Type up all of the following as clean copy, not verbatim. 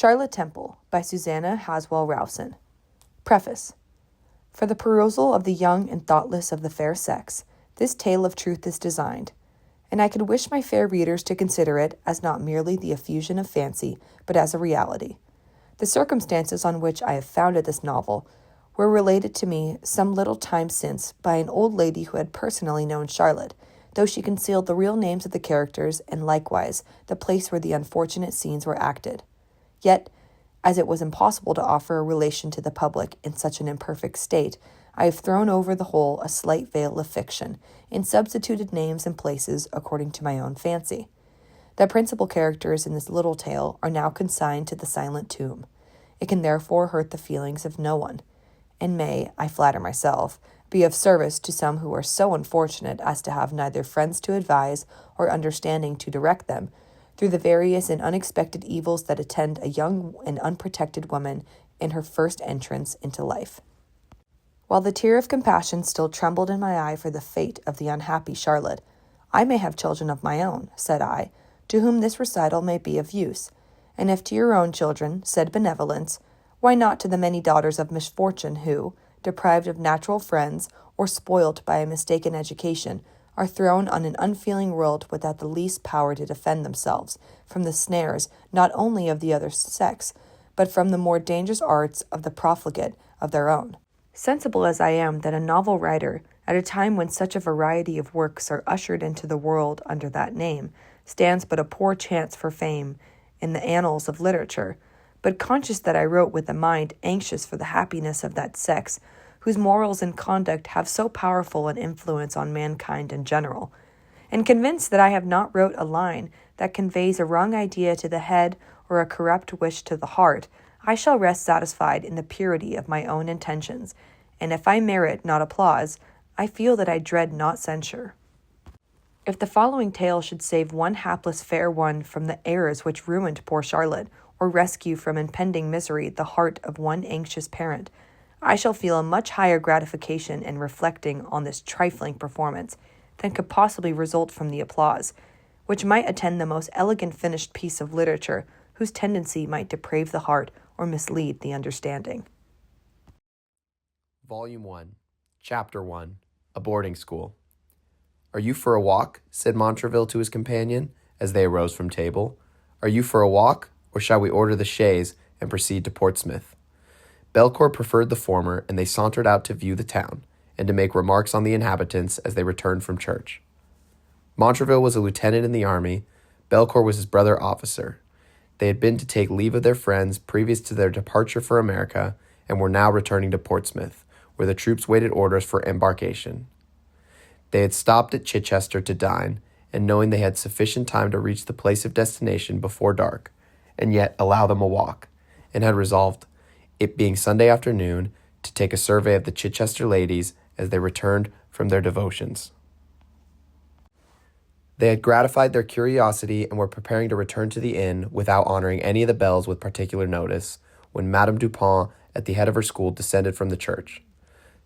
Charlotte Temple by Susanna Rowson. Preface. For the perusal of the young and thoughtless of the fair sex, this tale of truth is designed, and I could wish my fair readers to consider it as not merely the effusion of fancy, but as a reality. The circumstances on which I have founded this novel were related to me some little time since by an old lady who had personally known Charlotte, though she concealed the real names of the characters and likewise the place where the unfortunate scenes were acted. Yet, as it was impossible to offer a relation to the public in such an imperfect state, I have thrown over the whole a slight veil of fiction, and substituted names and places according to my own fancy. The principal characters in this little tale are now consigned to the silent tomb. It can therefore hurt the feelings of no one, and may, I flatter myself, be of service to some who are so unfortunate as to have neither friends to advise or understanding to direct them through the various and unexpected evils that attend a young and unprotected woman in her first entrance into life. While the tear of compassion still trembled in my eye for the fate of the unhappy Charlotte, "I may have children of my own," said I, "to whom this recital may be of use. And if to your own children," said benevolence, "why not to the many daughters of misfortune who, deprived of natural friends or spoilt by a mistaken education, are thrown on an unfeeling world without the least power to defend themselves from the snares not only of the other sex, but from the more dangerous arts of the profligate of their own." Sensible as I am that a novel writer, at a time when such a variety of works are ushered into the world under that name, stands but a poor chance for fame in the annals of literature, but conscious that I wrote with a mind anxious for the happiness of that sex, whose morals and conduct have so powerful an influence on mankind in general, and convinced that I have not wrote a line that conveys a wrong idea to the head or a corrupt wish to the heart, I shall rest satisfied in the purity of my own intentions, and if I merit not applause, I feel that I dread not censure. If the following tale should save one hapless fair one from the errors which ruined poor Charlotte, or rescue from impending misery the heart of one anxious parent, I shall feel a much higher gratification in reflecting on this trifling performance than could possibly result from the applause, which might attend the most elegant finished piece of literature, whose tendency might deprave the heart or mislead the understanding. Volume 1, Chapter 1, A Boarding School. "Are you for a walk?" said Montraville to his companion, as they arose from table. "Are you for a walk, or shall we order the chaise and proceed to Portsmouth?" Belcourt preferred the former, and they sauntered out to view the town, and to make remarks on the inhabitants as they returned from church. Montraville was a lieutenant in the army. Belcourt was his brother officer. They had been to take leave of their friends previous to their departure for America, and were now returning to Portsmouth, where the troops waited orders for embarkation. They had stopped at Chichester to dine, and knowing they had sufficient time to reach the place of destination before dark, and yet allow them a walk, and had resolved, it being Sunday afternoon, to take a survey of the Chichester ladies as they returned from their devotions. They had gratified their curiosity and were preparing to return to the inn without honoring any of the bells with particular notice, when Madame Dupont, at the head of her school, descended from the church.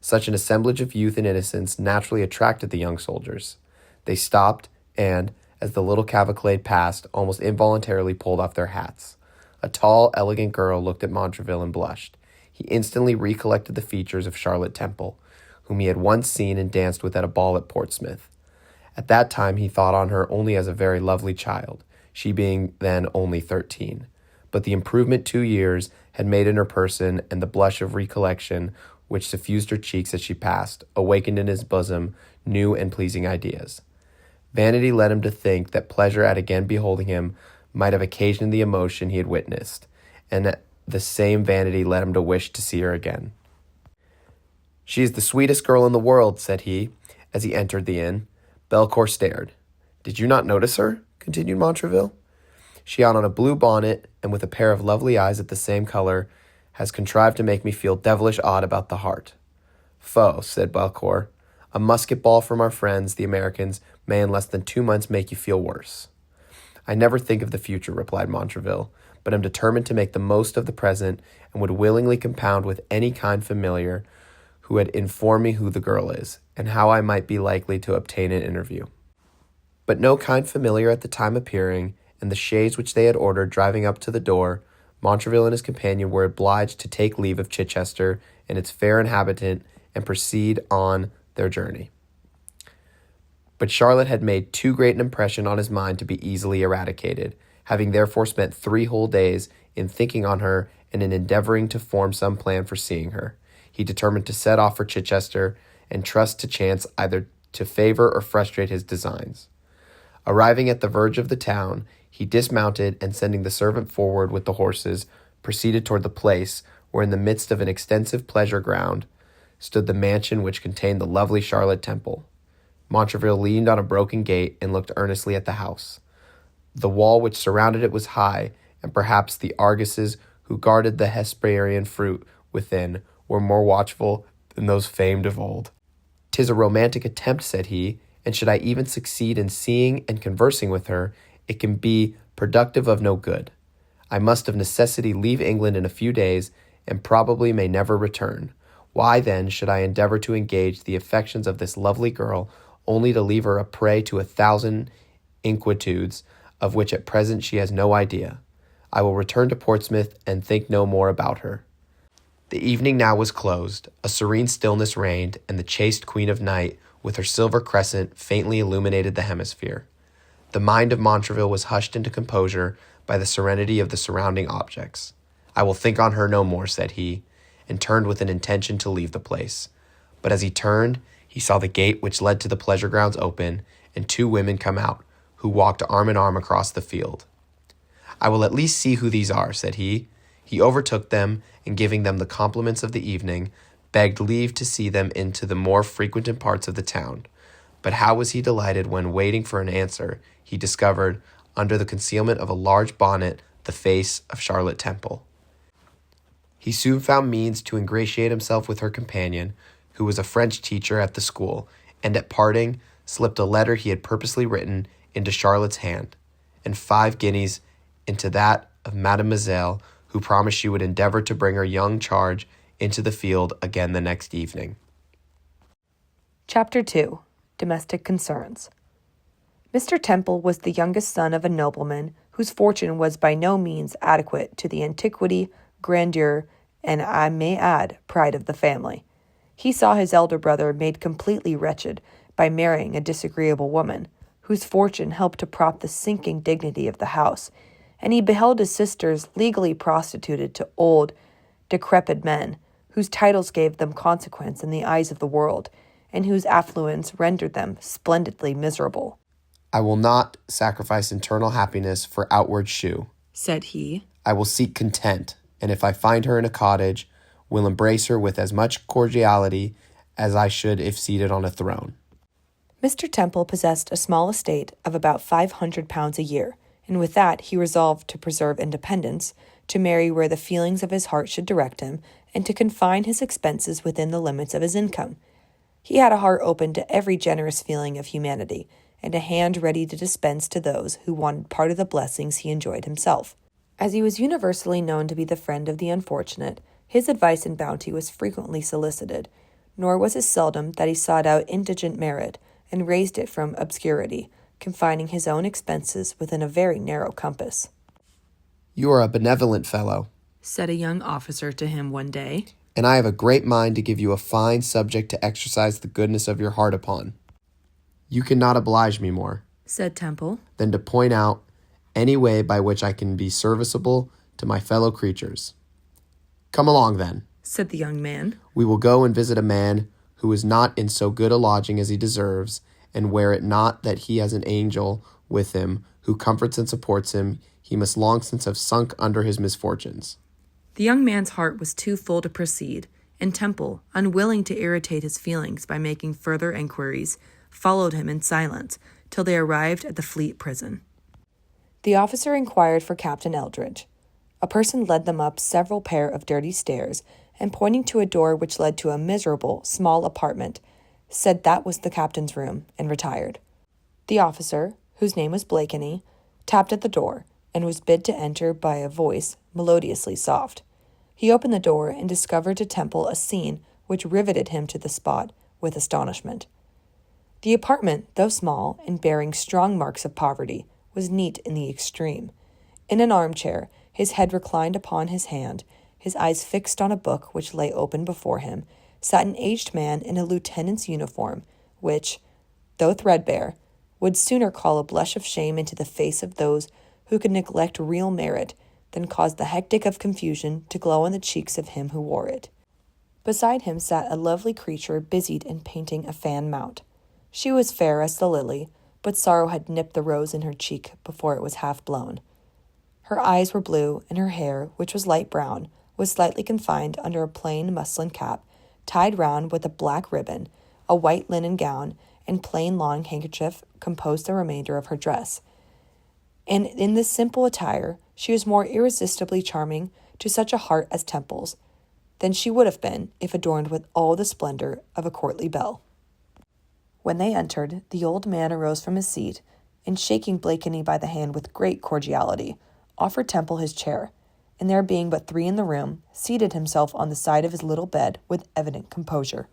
Such an assemblage of youth and innocence naturally attracted the young soldiers. They stopped and, as the little cavalcade passed, almost involuntarily pulled off their hats. A tall, elegant girl looked at Montraville and blushed. He instantly recollected the features of Charlotte Temple, whom he had once seen and danced with at a ball at Portsmouth. At that time he thought on her only as a very lovely child, she being then only 13. But the improvement 2 years had made in her person, and the blush of recollection which suffused her cheeks as she passed, awakened in his bosom new and pleasing ideas. Vanity led him to think that pleasure at again beholding him might have occasioned the emotion he had witnessed, and the same vanity led him to wish to see her again. "She is the sweetest girl in the world," said he, as he entered the inn. Belcourt stared. "Did you not notice her?" continued Montraville. "She had on a blue bonnet, and with a pair of lovely eyes at the same color, has contrived to make me feel devilish odd about the heart." "Foh," said Belcourt, "a musket ball from our friends, the Americans, may in less than 2 months make you feel worse." "I never think of the future," replied Montraville, "but am determined to make the most of the present, and would willingly compound with any kind familiar who had informed me who the girl is, and how I might be likely to obtain an interview." But no kind familiar at the time appearing, and the chaise which they had ordered driving up to the door, Montraville and his companion were obliged to take leave of Chichester and its fair inhabitant and proceed on their journey. But Charlotte had made too great an impression on his mind to be easily eradicated. Having therefore spent 3 whole days in thinking on her and in endeavoring to form some plan for seeing her, he determined to set off for Chichester and trust to chance either to favor or frustrate his designs. Arriving at the verge of the town, he dismounted and, sending the servant forward with the horses, proceeded toward the place where, in the midst of an extensive pleasure ground, stood the mansion which contained the lovely Charlotte Temple. Montraville leaned on a broken gate and looked earnestly at the house. The wall which surrounded it was high, and perhaps the Arguses who guarded the Hesperian fruit within were more watchful than those famed of old. "'Tis a romantic attempt," said he, "and should I even succeed in seeing and conversing with her, it can be productive of no good. I must of necessity leave England in a few days, and probably may never return. Why, then, should I endeavor to engage the affections of this lovely girl, only to leave her a prey to 1,000 inquietudes, of which at present she has no idea? I will return to Portsmouth and think no more about her." The evening now was closed, a serene stillness reigned, and the chaste Queen of Night, with her silver crescent, faintly illuminated the hemisphere. The mind of Montraville was hushed into composure by the serenity of the surrounding objects. "I will think on her no more," said he, and turned with an intention to leave the place. But as he turned, he saw the gate which led to the pleasure grounds open, and 2 women come out, who walked arm in arm across the field. "I will at least see who these are," said he. He overtook them, and giving them the compliments of the evening, begged leave to see them into the more frequented parts of the town. But how was he delighted when, waiting for an answer, he discovered, under the concealment of a large bonnet, the face of Charlotte Temple. He soon found means to ingratiate himself with her companion, who was a French teacher at the school, and at parting slipped a letter he had purposely written into Charlotte's hand, and 5 guineas into that of Mademoiselle, who promised she would endeavor to bring her young charge into the field again the next evening. Chapter 2. Domestic Concerns. Mr. Temple was the youngest son of a nobleman whose fortune was by no means adequate to the antiquity, grandeur, and, I may add, pride of the family. He saw his elder brother made completely wretched by marrying a disagreeable woman, whose fortune helped to prop the sinking dignity of the house, and he beheld his sisters legally prostituted to old, decrepit men, whose titles gave them consequence in the eyes of the world, and whose affluence rendered them splendidly miserable. "I will not sacrifice internal happiness for outward shew," said he. "I will seek content, and if I find her in a cottage, will embrace her with as much cordiality as I should if seated on a throne." Mr. Temple possessed a small estate of about £500 a year, and with that he resolved to preserve independence, to marry where the feelings of his heart should direct him, and to confine his expenses within the limits of his income. He had a heart open to every generous feeling of humanity, and a hand ready to dispense to those who wanted part of the blessings he enjoyed himself. As he was universally known to be the friend of the unfortunate, his advice and bounty was frequently solicited, nor was it seldom that he sought out indigent merit, and raised it from obscurity, confining his own expenses within a very narrow compass. "You are a benevolent fellow," said a young officer to him one day, "and I have a great mind to give you a fine subject to exercise the goodness of your heart upon. You cannot oblige me more," said Temple, "than to point out any way by which I can be serviceable to my fellow creatures." "Come along, then," said the young man. "We will go and visit a man who is not in so good a lodging as he deserves, and were it not that he has an angel with him who comforts and supports him, he must long since have sunk under his misfortunes." The young man's heart was too full to proceed, and Temple, unwilling to irritate his feelings by making further enquiries, followed him in silence till they arrived at the Fleet prison. The officer inquired for Captain Eldridge. A person led them up several pair of dirty stairs, and pointing to a door which led to a miserable, small apartment, said that was the captain's room, and retired. The officer, whose name was Blakeney, tapped at the door, and was bid to enter by a voice melodiously soft. He opened the door and discovered to Temple a scene which riveted him to the spot with astonishment. The apartment, though small and bearing strong marks of poverty, was neat in the extreme. In an armchair, His head reclined upon his hand, his eyes fixed on a book which lay open before him, sat an aged man in a lieutenant's uniform, which, though threadbare, would sooner call a blush of shame into the face of those who could neglect real merit than cause the hectic of confusion to glow on the cheeks of him who wore it. Beside him sat a lovely creature busied in painting a fan mount. She was fair as the lily, but sorrow had nipped the rose in her cheek before it was half blown. Her eyes were blue, and her hair, which was light brown, was slightly confined under a plain muslin cap, tied round with a black ribbon. A white linen gown and plain lawn handkerchief composed the remainder of her dress. And in this simple attire, she was more irresistibly charming to such a heart as Temple's than she would have been if adorned with all the splendor of a courtly belle. When they entered, the old man arose from his seat, and shaking Blakeney by the hand with great cordiality, offered Temple his chair, and there being but 3 in the room, seated himself on the side of his little bed with evident composure.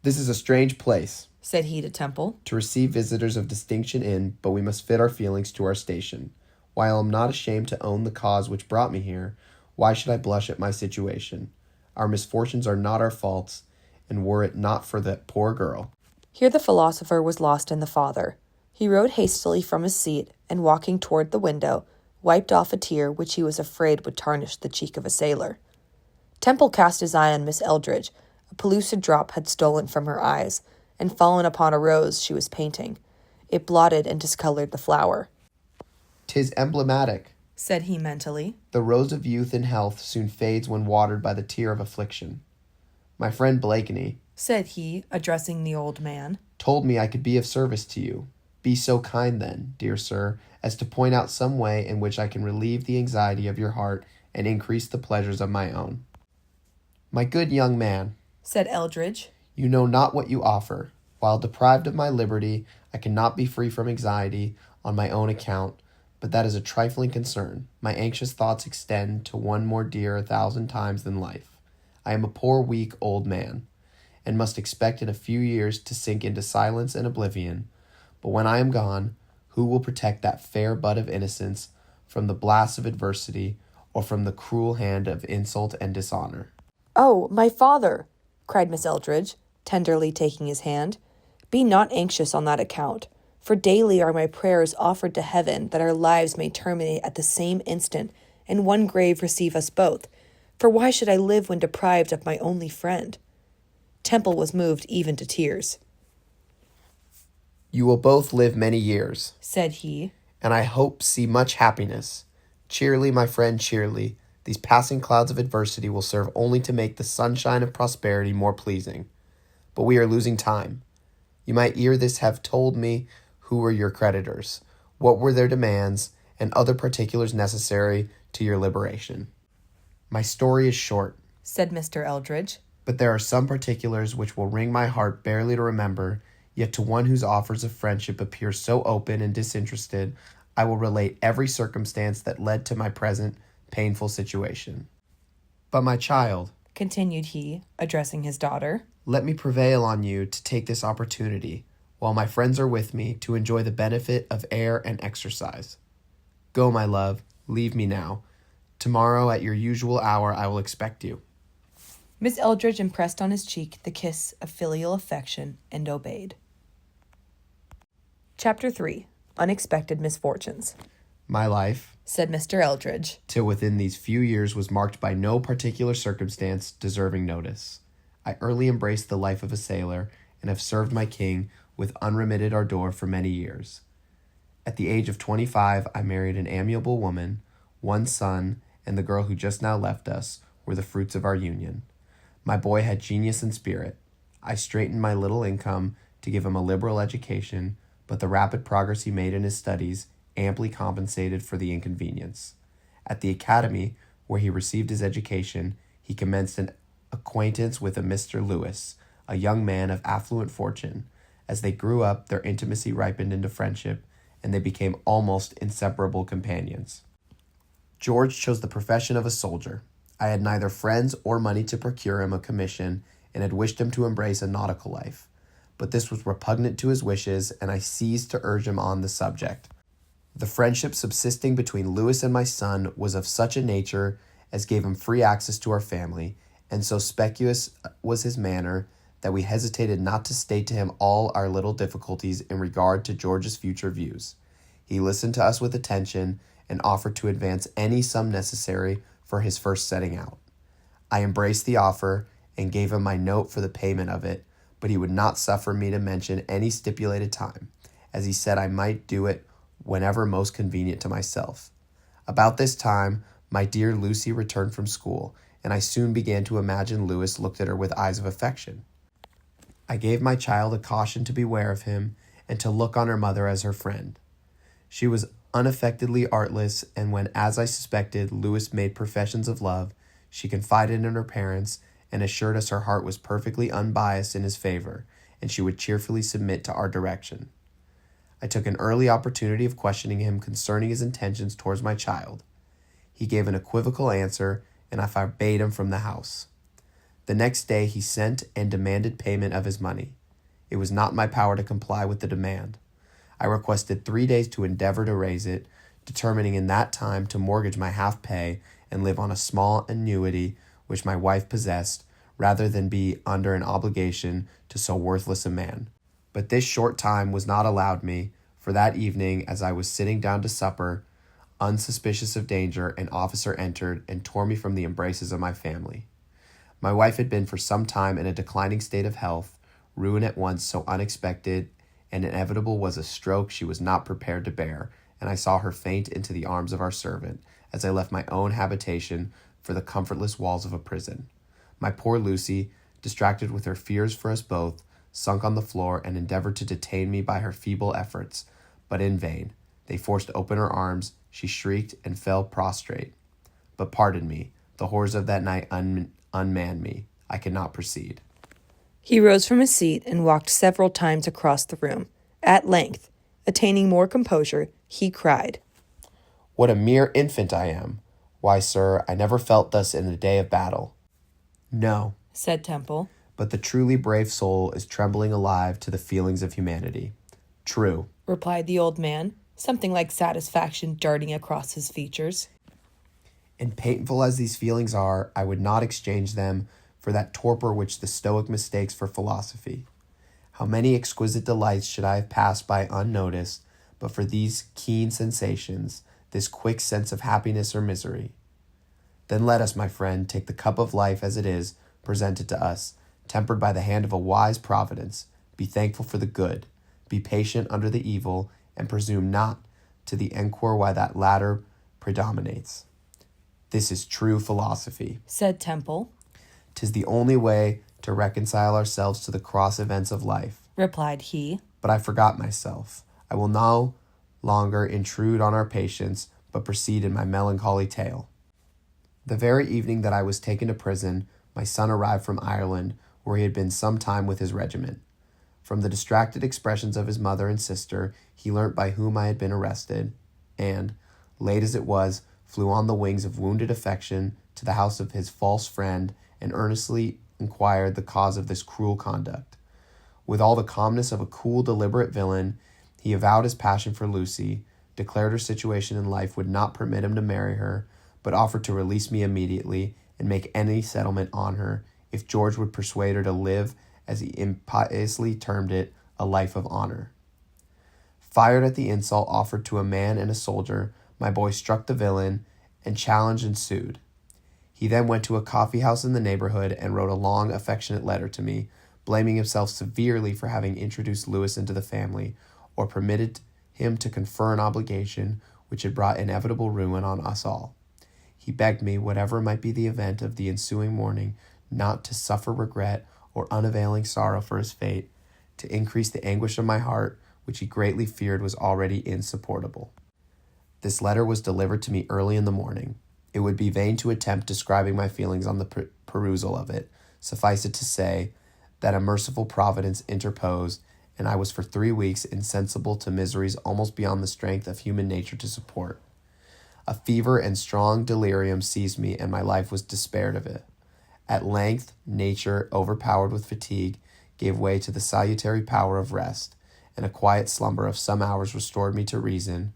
"This is a strange place," said he to Temple, "to receive visitors of distinction in, but we must fit our feelings to our station. While I am not ashamed to own the cause which brought me here, why should I blush at my situation? Our misfortunes are not our faults, and were it not for that poor girl." Here the philosopher was lost in the father. He rose hastily from his seat, and walking toward the window, wiped off a tear which he was afraid would tarnish the cheek of a sailor. Temple cast his eye on Miss Eldridge. A pellucid drop had stolen from her eyes, and fallen upon a rose she was painting. It blotted and discolored the flower. "'Tis emblematic," said he mentally. "The rose of youth and health soon fades when watered by the tear of affliction. My friend Blakeney," said he, addressing the old man, "told me I could be of service to you. Be so kind then, dear sir, as to point out some way in which I can relieve the anxiety of your heart and increase the pleasures of my own." "My good young man," said Eldridge, "you know not what you offer. While deprived of my liberty, I cannot be free from anxiety on my own account, but that is a trifling concern. My anxious thoughts extend to one more dear 1,000 times than life. I am a poor, weak, old man, and must expect in a few years to sink into silence and oblivion. But when I am gone, who will protect that fair bud of innocence from the blasts of adversity or from the cruel hand of insult and dishonor?" "Oh, my father!" cried Miss Eldridge, tenderly taking his hand. "Be not anxious on that account, for daily are my prayers offered to heaven that our lives may terminate at the same instant, and one grave receive us both. For why should I live when deprived of my only friend?" Temple was moved even to tears. "You will both live many years," said he, "and I hope see much happiness. Cheerly, my friend, cheerly. These passing clouds of adversity will serve only to make the sunshine of prosperity more pleasing. But we are losing time. You might ere this have told me who were your creditors, what were their demands, and other particulars necessary to your liberation." "My story is short," said Mr. Eldridge, "but there are some particulars which will wring my heart barely to remember, yet to one whose offers of friendship appear so open and disinterested, I will relate every circumstance that led to my present painful situation. But my child," continued he, addressing his daughter, "let me prevail on you to take this opportunity, while my friends are with me, to enjoy the benefit of air and exercise. Go, my love, leave me now. Tomorrow at your usual hour I will expect you." Miss Eldridge impressed on his cheek the kiss of filial affection and obeyed. Chapter 3. Unexpected Misfortunes. "My life," said Mr. Eldridge, till within these few years was marked by no particular circumstance deserving notice. I early embraced the life of a sailor, and have served my king with unremitted ardor for many years. At the age of 25, I married an amiable woman. One son, and the girl who just now left us, were the fruits of our union. My boy had genius and spirit. I straitened my little income to give him a liberal education, but the rapid progress he made in his studies amply compensated for the inconvenience. At the academy, where he received his education, he commenced an acquaintance with a Mr. Lewis, a young man of affluent fortune. As they grew up, their intimacy ripened into friendship, and they became almost inseparable companions. George chose the profession of a soldier. I had neither friends or money to procure him a commission, and had wished him to embrace a nautical life. But this was repugnant to his wishes, and I ceased to urge him on the subject. The friendship subsisting between Louis and my son was of such a nature as gave him free access to our family, and so specious was his manner that we hesitated not to state to him all our little difficulties in regard to George's future views. He listened to us with attention and offered to advance any sum necessary for his first setting out. I embraced the offer and gave him my note for the payment of it, but he would not suffer me to mention any stipulated time, as he said I might do it whenever most convenient to myself. About this time, my dear Lucy returned from school, and I soon began to imagine Louis looked at her with eyes of affection. I gave my child a caution to beware of him, and to look on her mother as her friend. She was unaffectedly artless, and when, as I suspected, Louis made professions of love, she confided in her parents, and assured us her heart was perfectly unbiased in his favor, and she would cheerfully submit to our direction. I took an early opportunity of questioning him concerning his intentions towards my child. He gave an equivocal answer, and I forbade him from the house. The next day he sent and demanded payment of his money. It was not in my power to comply with the demand. I requested 3 days to endeavor to raise it, determining in that time to mortgage my half pay and live on a small annuity which my wife possessed, rather than be under an obligation to so worthless a man. But this short time was not allowed me, for that evening, as I was sitting down to supper, unsuspicious of danger, an officer entered and tore me from the embraces of my family. My wife had been for some time in a declining state of health. Ruin at once so unexpected and inevitable was a stroke she was not prepared to bear, and I saw her faint into the arms of our servant, as I left my own habitation for the comfortless walls of a prison. My poor Lucy, distracted with her fears for us both, sunk on the floor and endeavored to detain me by her feeble efforts, but in vain. They forced open her arms, she shrieked and fell prostrate. But pardon me, the horrors of that night unmanned me. I could not proceed. He rose from his seat and walked several times across the room. At length, attaining more composure, he cried, "What a mere infant I am! Why, sir, I never felt thus in a day of battle." "No," said Temple, "but the truly brave soul is trembling alive to the feelings of humanity." "True," replied the old man, something like satisfaction darting across his features. "And painful as these feelings are, I would not exchange them for that torpor which the Stoic mistakes for philosophy. How many exquisite delights should I have passed by unnoticed, but for these keen sensations, this quick sense of happiness or misery? Then let us, my friend, take the cup of life as it is presented to us, tempered by the hand of a wise providence. Be thankful for the good, be patient under the evil, and presume not to the enquire why that latter predominates. This is true philosophy," said Temple. "'Tis the only way to reconcile ourselves to the cross events of life," replied he. "But I forgot myself. I will no longer intrude on our patience, but proceed in my melancholy tale. The very evening that I was taken to prison, my son arrived from Ireland, where he had been some time with his regiment. From the distracted expressions of his mother and sister, he learnt by whom I had been arrested, and, late as it was, flew on the wings of wounded affection to the house of his false friend, and earnestly inquired the cause of this cruel conduct. With all the calmness of a cool, deliberate villain, he avowed his passion for Lucy, declared her situation in life would not permit him to marry her, but offered to release me immediately and make any settlement on her if George would persuade her to live, as he impiously termed it, a life of honor. Fired at the insult offered to a man and a soldier, my boy struck the villain, and challenge ensued. He then went to a coffee-house in the neighborhood and wrote a long, affectionate letter to me, blaming himself severely for having introduced Louis into the family, or permitted him to confer an obligation which had brought inevitable ruin on us all. He begged me, whatever might be the event of the ensuing morning, not to suffer regret or unavailing sorrow for his fate, to increase the anguish of my heart, which he greatly feared was already insupportable. This letter was delivered to me early in the morning. It would be vain to attempt describing my feelings on the perusal of it. Suffice it to say that a merciful providence interposed, and I was for 3 weeks insensible to miseries almost beyond the strength of human nature to support. A fever and strong delirium seized me, and my life was despaired of it. At length, nature, overpowered with fatigue, gave way to the salutary power of rest, and a quiet slumber of some hours restored me to reason,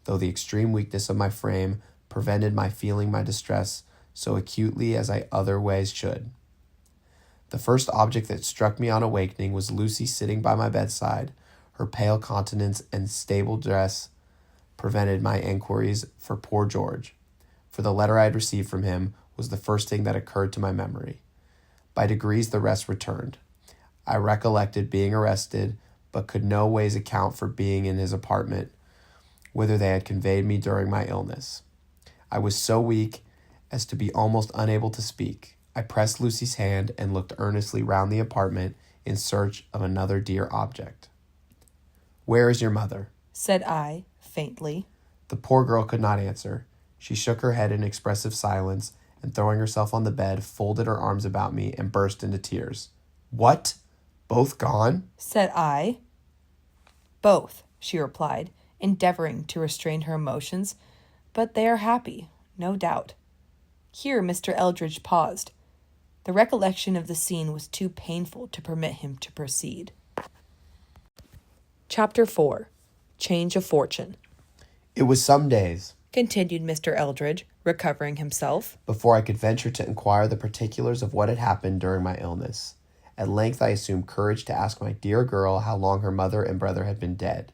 though the extreme weakness of my frame prevented my feeling my distress so acutely as I otherwise should. The first object that struck me on awakening was Lucy sitting by my bedside. Her pale countenance and stable dress prevented my enquiries for poor George, for the letter I had received from him was the first thing that occurred to my memory. By degrees the rest returned. I recollected being arrested, but could no ways account for being in his apartment, whither they had conveyed me during my illness. I was so weak as to be almost unable to speak. I pressed Lucy's hand and looked earnestly round the apartment in search of another dear object. "Where is your mother?" said I, faintly. The poor girl could not answer. She shook her head in expressive silence, and throwing herself on the bed, folded her arms about me and burst into tears. "What? Both gone?" said I. "Both," she replied, endeavoring to restrain her emotions, "but they are happy, no doubt." Here Mr. Eldridge paused. The recollection of the scene was too painful to permit him to proceed. Chapter 4. Change of Fortune. "It was some days," continued Mr. Eldridge, recovering himself, "before I could venture to inquire the particulars of what had happened during my illness. At length I assumed courage to ask my dear girl how long her mother and brother had been dead.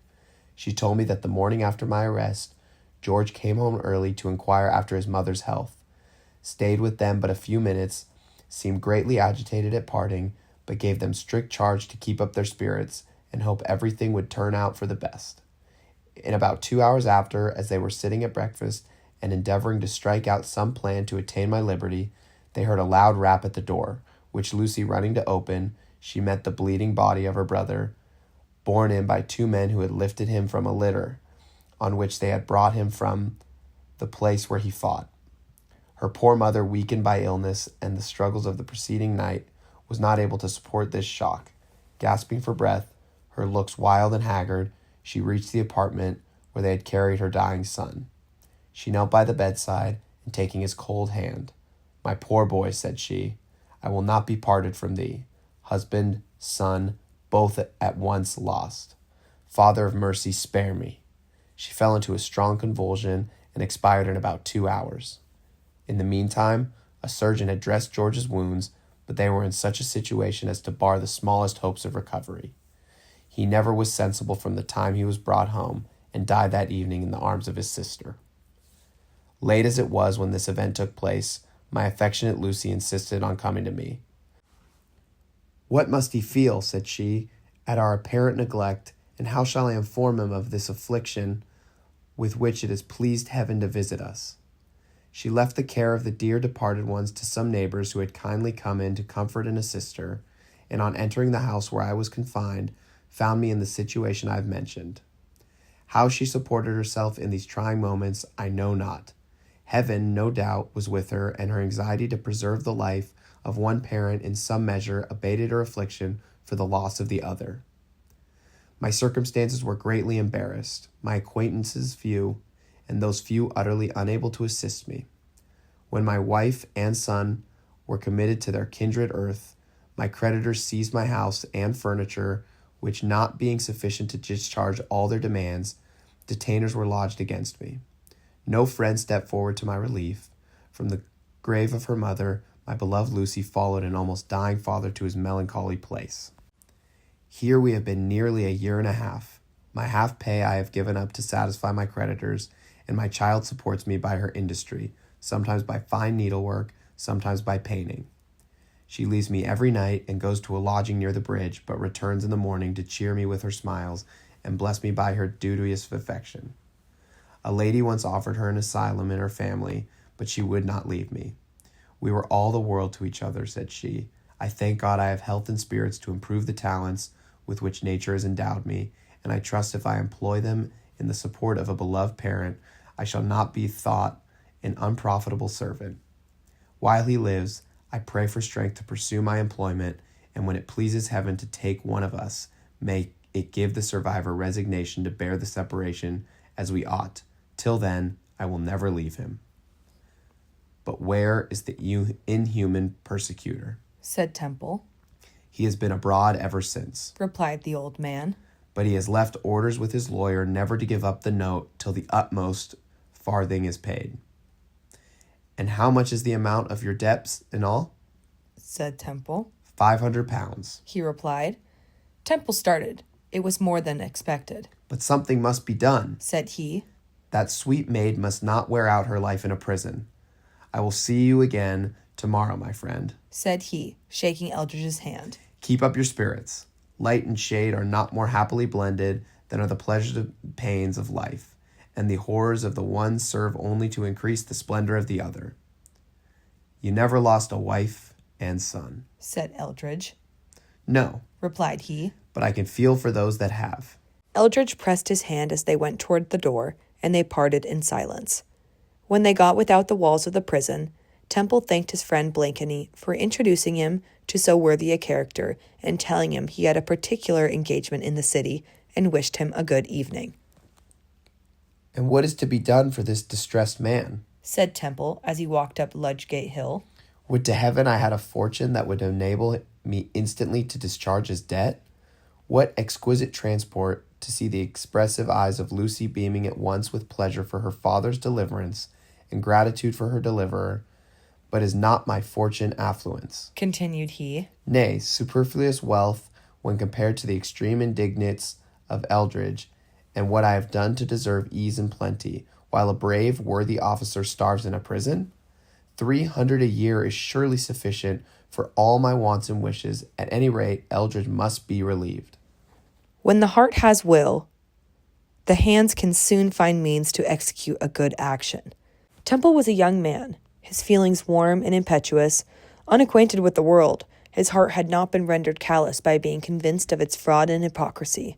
She told me that the morning after my arrest, George came home early to inquire after his mother's health, stayed with them but a few minutes, seemed greatly agitated at parting, but gave them strict charge to keep up their spirits and hope everything would turn out for the best. In about 2 hours after, as they were sitting at breakfast and endeavoring to strike out some plan to attain my liberty, they heard a loud rap at the door, which Lucy running to open, she met the bleeding body of her brother, borne in by 2 men who had lifted him from a litter on which they had brought him from the place where he fought. Her poor mother, weakened by illness and the struggles of the preceding night, was not able to support this shock. Gasping for breath, her looks wild and haggard, she reached the apartment where they had carried her dying son. She knelt by the bedside, and taking his cold hand, "My poor boy," said she, "I will not be parted from thee. Husband, son, both at once lost. Father of mercy, spare me." She fell into a strong convulsion and expired in about 2 hours. In the meantime, a surgeon had dressed George's wounds, but they were in such a situation as to bar the smallest hopes of recovery. He never was sensible from the time he was brought home, and died that evening in the arms of his sister. Late as it was when this event took place, my affectionate Lucy insisted on coming to me. "What must he feel," said she, "at our apparent neglect, and how shall I inform him of this affliction with which it has pleased Heaven to visit us?" She left the care of the dear departed ones to some neighbors who had kindly come in to comfort and assist her, and on entering the house where I was confined, found me in the situation I have mentioned. How she supported herself in these trying moments, I know not. Heaven, no doubt, was with her, and her anxiety to preserve the life of one parent in some measure abated her affliction for the loss of the other. My circumstances were greatly embarrassed, my acquaintances few, and those few utterly unable to assist me. When my wife and son were committed to their kindred earth, my creditors seized my house and furniture, which not being sufficient to discharge all their demands, detainers were lodged against me. No friend stepped forward to my relief. From the grave of her mother, my beloved Lucy followed an almost dying father to his melancholy place. Here we have been nearly a year and a half. My half pay I have given up to satisfy my creditors, and my child supports me by her industry, sometimes by fine needlework, sometimes by painting. She leaves me every night and goes to a lodging near the bridge, but returns in the morning to cheer me with her smiles and bless me by her duteous affection. A lady once offered her an asylum in her family, but she would not leave me. "We were all the world to each other," said she. "I thank God I have health and spirits to improve the talents with which nature has endowed me, and I trust if I employ them in the support of a beloved parent, I shall not be thought an unprofitable servant. While he lives, I pray for strength to pursue my employment, and when it pleases Heaven to take one of us, may it give the survivor resignation to bear the separation as we ought. Till then, I will never leave him." "But where is the inhuman persecutor?" said Temple. "He has been abroad ever since," replied the old man. but he has left orders with his lawyer never to give up the note till the utmost farthing is paid. And how much is the amount of your debts in all? Said Temple. 500 pounds. He replied. Temple started. It was more than expected. But something must be done, said he. That sweet maid must not wear out her life in a prison. I will see you again tomorrow, my friend, said he, shaking Eldridge's hand. Keep up your spirits. Light and shade are not more happily blended than are the pleasures and pains of life, and the horrors of the one serve only to increase the splendor of the other. You never lost a wife and son, said Eldridge. No, replied he, but I can feel for those that have. Eldridge pressed his hand as they went toward the door, and they parted in silence. When they got without the walls of the prison, Temple thanked his friend Blakeney for introducing him to so worthy a character and telling him he had a particular engagement in the city and wished him a good evening. And what is to be done for this distressed man? Said Temple as he walked up Ludgate Hill. Would to heaven I had a fortune that would enable me instantly to discharge his debt. What exquisite transport to see the expressive eyes of Lucy beaming at once with pleasure for her father's deliverance and gratitude for her deliverer, but is not my fortune affluence, continued he. Nay, superfluous wealth when compared to the extreme indignities of Eldridge, and what I have done to deserve ease and plenty, while a brave, worthy officer starves in a prison? 300 a year is surely sufficient for all my wants and wishes. At any rate, Eldridge must be relieved. When the heart has will, the hands can soon find means to execute a good action. Temple was a young man, his feelings warm and impetuous, unacquainted with the world. His heart had not been rendered callous by being convinced of its fraud and hypocrisy.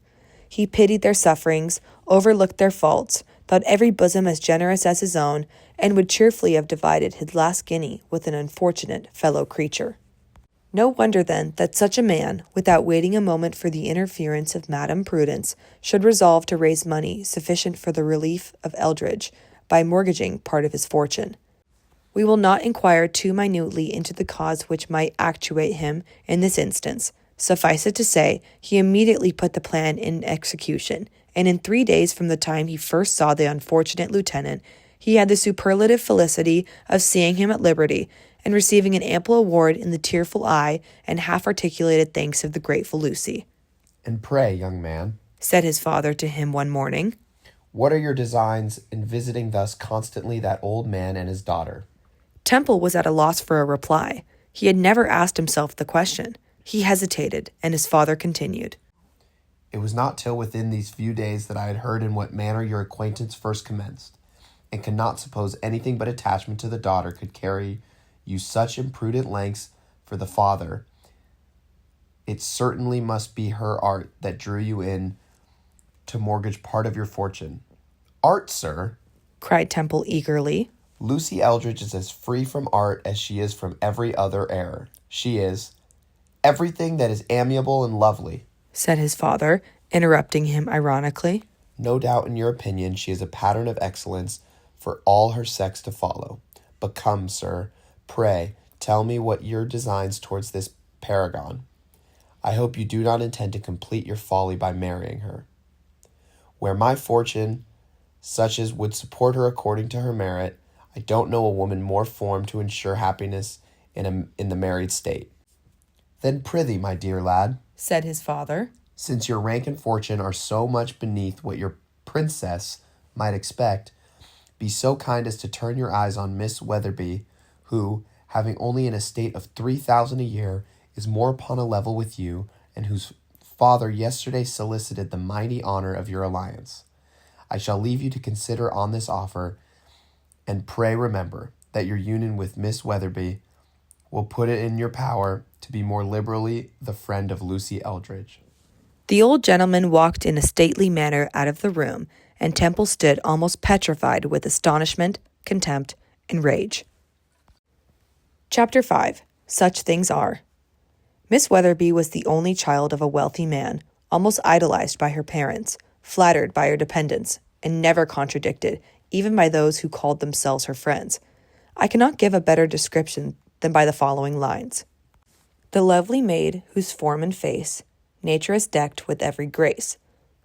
He pitied their sufferings, overlooked their faults, thought every bosom as generous as his own, and would cheerfully have divided his last guinea with an unfortunate fellow creature. No wonder, then, that such a man, without waiting a moment for the interference of Madame Prudence, should resolve to raise money sufficient for the relief of Eldridge by mortgaging part of his fortune. We will not inquire too minutely into the cause which might actuate him in this instance. Suffice it to say, he immediately put the plan in execution, and in 3 days from the time he first saw the unfortunate lieutenant, he had the superlative felicity of seeing him at liberty, and receiving an ample award in the tearful eye and half-articulated thanks of the grateful Lucy. And pray, young man, said his father to him one morning, what are your designs in visiting thus constantly that old man and his daughter? Temple was at a loss for a reply. He had never asked himself the question. He hesitated, and his father continued. It was not till within these few days that I had heard in what manner your acquaintance first commenced, and could not suppose anything but attachment to the daughter could carry you such imprudent lengths for the father. It certainly must be her art that drew you in to mortgage part of your fortune. Art, sir, cried Temple eagerly. Lucy Eldridge is as free from art as she is from every other error. She is everything that is amiable and lovely, said his father, interrupting him ironically. No doubt in your opinion she is a pattern of excellence for all her sex to follow. But come, sir, pray, tell me what your designs towards this paragon. I hope you do not intend to complete your folly by marrying her. Where my fortune, such as would support her according to her merit, I don't know a woman more formed to ensure happiness in the married state. Then prithee, my dear lad, said his father, since your rank and fortune are so much beneath what your princess might expect, be so kind as to turn your eyes on Miss Weatherby, who, having only an estate of 3,000 a year, is more upon a level with you, and whose father yesterday solicited the mighty honor of your alliance. I shall leave you to consider on this offer, and pray remember that your union with Miss Weatherby will put it in your power to be more liberally the friend of Lucy Eldridge. The old gentleman walked in a stately manner out of the room, and Temple stood almost petrified with astonishment, contempt, and rage. Chapter 5. Such Things Are. Miss Weatherby was the only child of a wealthy man, almost idolized by her parents, flattered by her dependents, and never contradicted, even by those who called themselves her friends. I cannot give a better description than by the following lines. The lovely maid whose form and face nature has decked with every grace,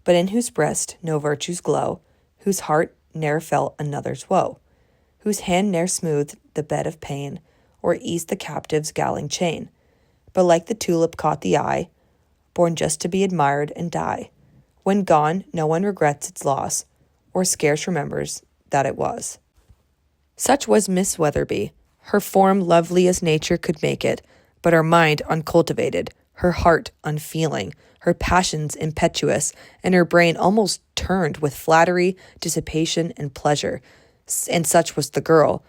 but in whose breast no virtues glow, whose heart ne'er felt another's woe, whose hand ne'er smoothed the bed of pain, or eased the captive's galling chain, but like the tulip caught the eye, born just to be admired and die. When gone, no one regrets its loss, or scarce remembers that it was. Such was Miss Weatherby, her form lovely as nature could make it, but her mind uncultivated, her heart unfeeling, her passions impetuous, and her brain almost turned with flattery, dissipation, and pleasure. And such was the girl,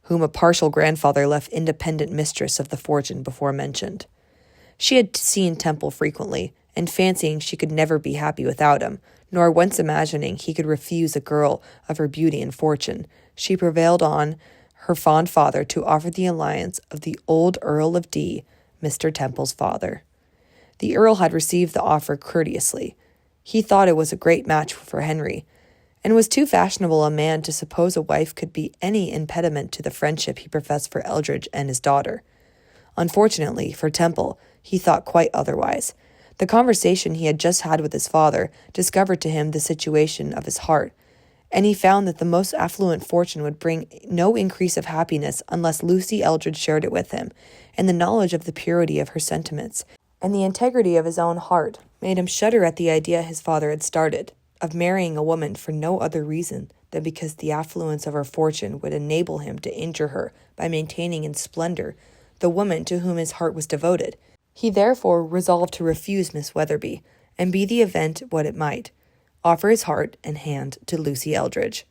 whom a partial grandfather left independent mistress of the fortune before mentioned. She had seen Temple frequently, and fancying she could never be happy without him, nor once imagining he could refuse a girl of her beauty and fortune, she prevailed on her fond father to offer the alliance of the old Earl of D., Mr. Temple's father. The Earl had received the offer courteously. He thought it was a great match for Henry, and was too fashionable a man to suppose a wife could be any impediment to the friendship he professed for Eldridge and his daughter. Unfortunately for Temple, he thought quite otherwise. The conversation he had just had with his father discovered to him the situation of his heart, and he found that the most affluent fortune would bring no increase of happiness unless Lucy Eldridge shared it with him, and the knowledge of the purity of her sentiments and the integrity of his own heart made him shudder at the idea his father had started, of marrying a woman for no other reason than because the affluence of her fortune would enable him to injure her by maintaining in splendor the woman to whom his heart was devoted. He therefore resolved to refuse Miss Weatherby, and be the event what it might, offer his heart and hand to Lucy Eldridge.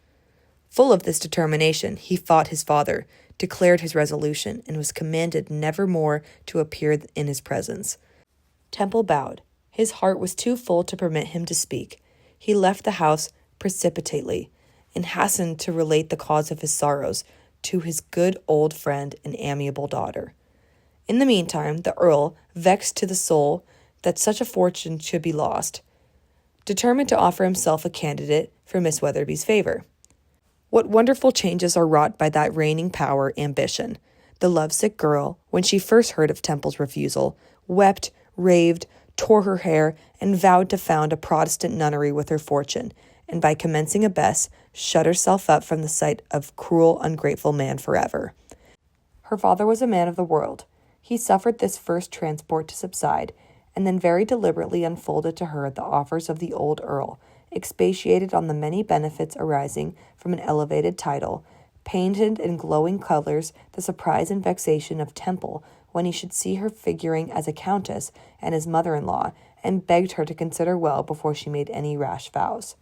Full of this determination, he fought his father, declared his resolution, and was commanded never more to appear in his presence. Temple bowed. His heart was too full to permit him to speak. He left the house precipitately, and hastened to relate the cause of his sorrows to his good old friend and amiable daughter. In the meantime, the Earl, vexed to the soul that such a fortune should be lost, determined to offer himself a candidate for Miss Weatherby's favor. What wonderful changes are wrought by that reigning power, ambition! The lovesick girl, when she first heard of Temple's refusal, wept, raved, tore her hair, and vowed to found a Protestant nunnery with her fortune, and by commencing a Bess, shut herself up from the sight of cruel, ungrateful man forever. Her father was a man of the world. He suffered this first transport to subside, and then very deliberately unfolded to her the offers of the old Earl, expatiated on the many benefits arising from an elevated title, painted in glowing colors the surprise and vexation of Temple when he should see her figuring as a countess and his mother-in-law, and begged her to consider well before she made any rash vows.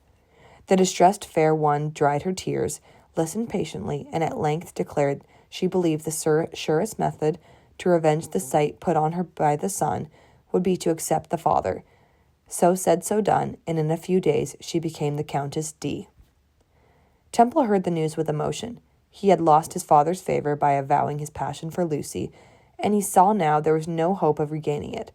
The distressed fair one dried her tears, listened patiently, and at length declared she believed the surest method to revenge the sight put on her by the son would be to accept the father. So said, so done, and in a few days she became the Countess D. Temple heard the news with emotion. He had lost his father's favor by avowing his passion for Lucy, and he saw now there was no hope of regaining it.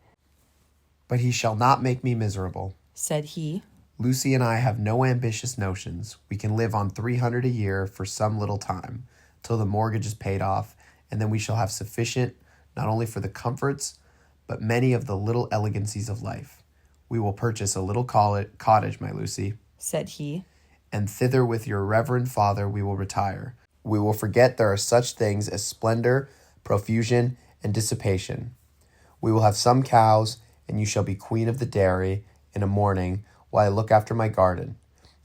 "But he shall not make me miserable," said he. "Lucy and I have no ambitious notions. We can live on 300 a year for some little time, till the mortgage is paid off, and then we shall have sufficient not only for the comforts, but many of the little elegancies of life. We will purchase a little cottage, my Lucy," said he, "and thither with your reverend father we will retire. We will forget there are such things as splendor, profusion, and dissipation. We will have some cows, and you shall be queen of the dairy in a morning while I look after my garden.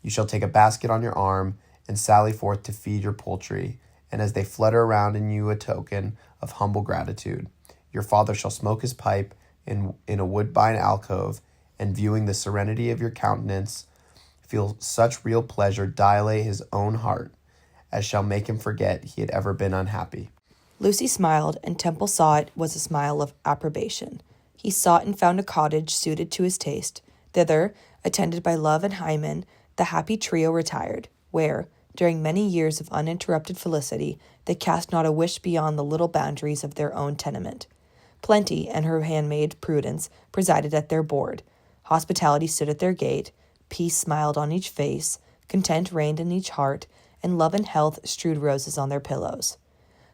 You shall take a basket on your arm and sally forth to feed your poultry, and as they flutter around in you a token of humble gratitude, your father shall smoke his pipe in a woodbine alcove, and viewing the serenity of your countenance, feel such real pleasure dilate his own heart, as shall make him forget he had ever been unhappy." Lucy smiled, and Temple saw it was a smile of approbation. He sought and found a cottage suited to his taste. Thither, attended by Love and Hymen, the happy trio retired, where, during many years of uninterrupted felicity, they cast not a wish beyond the little boundaries of their own tenement. Plenty and her handmaid Prudence presided at their board. Hospitality stood at their gate. Peace smiled on each face. Content reigned in each heart, and love and health strewed roses on their pillows.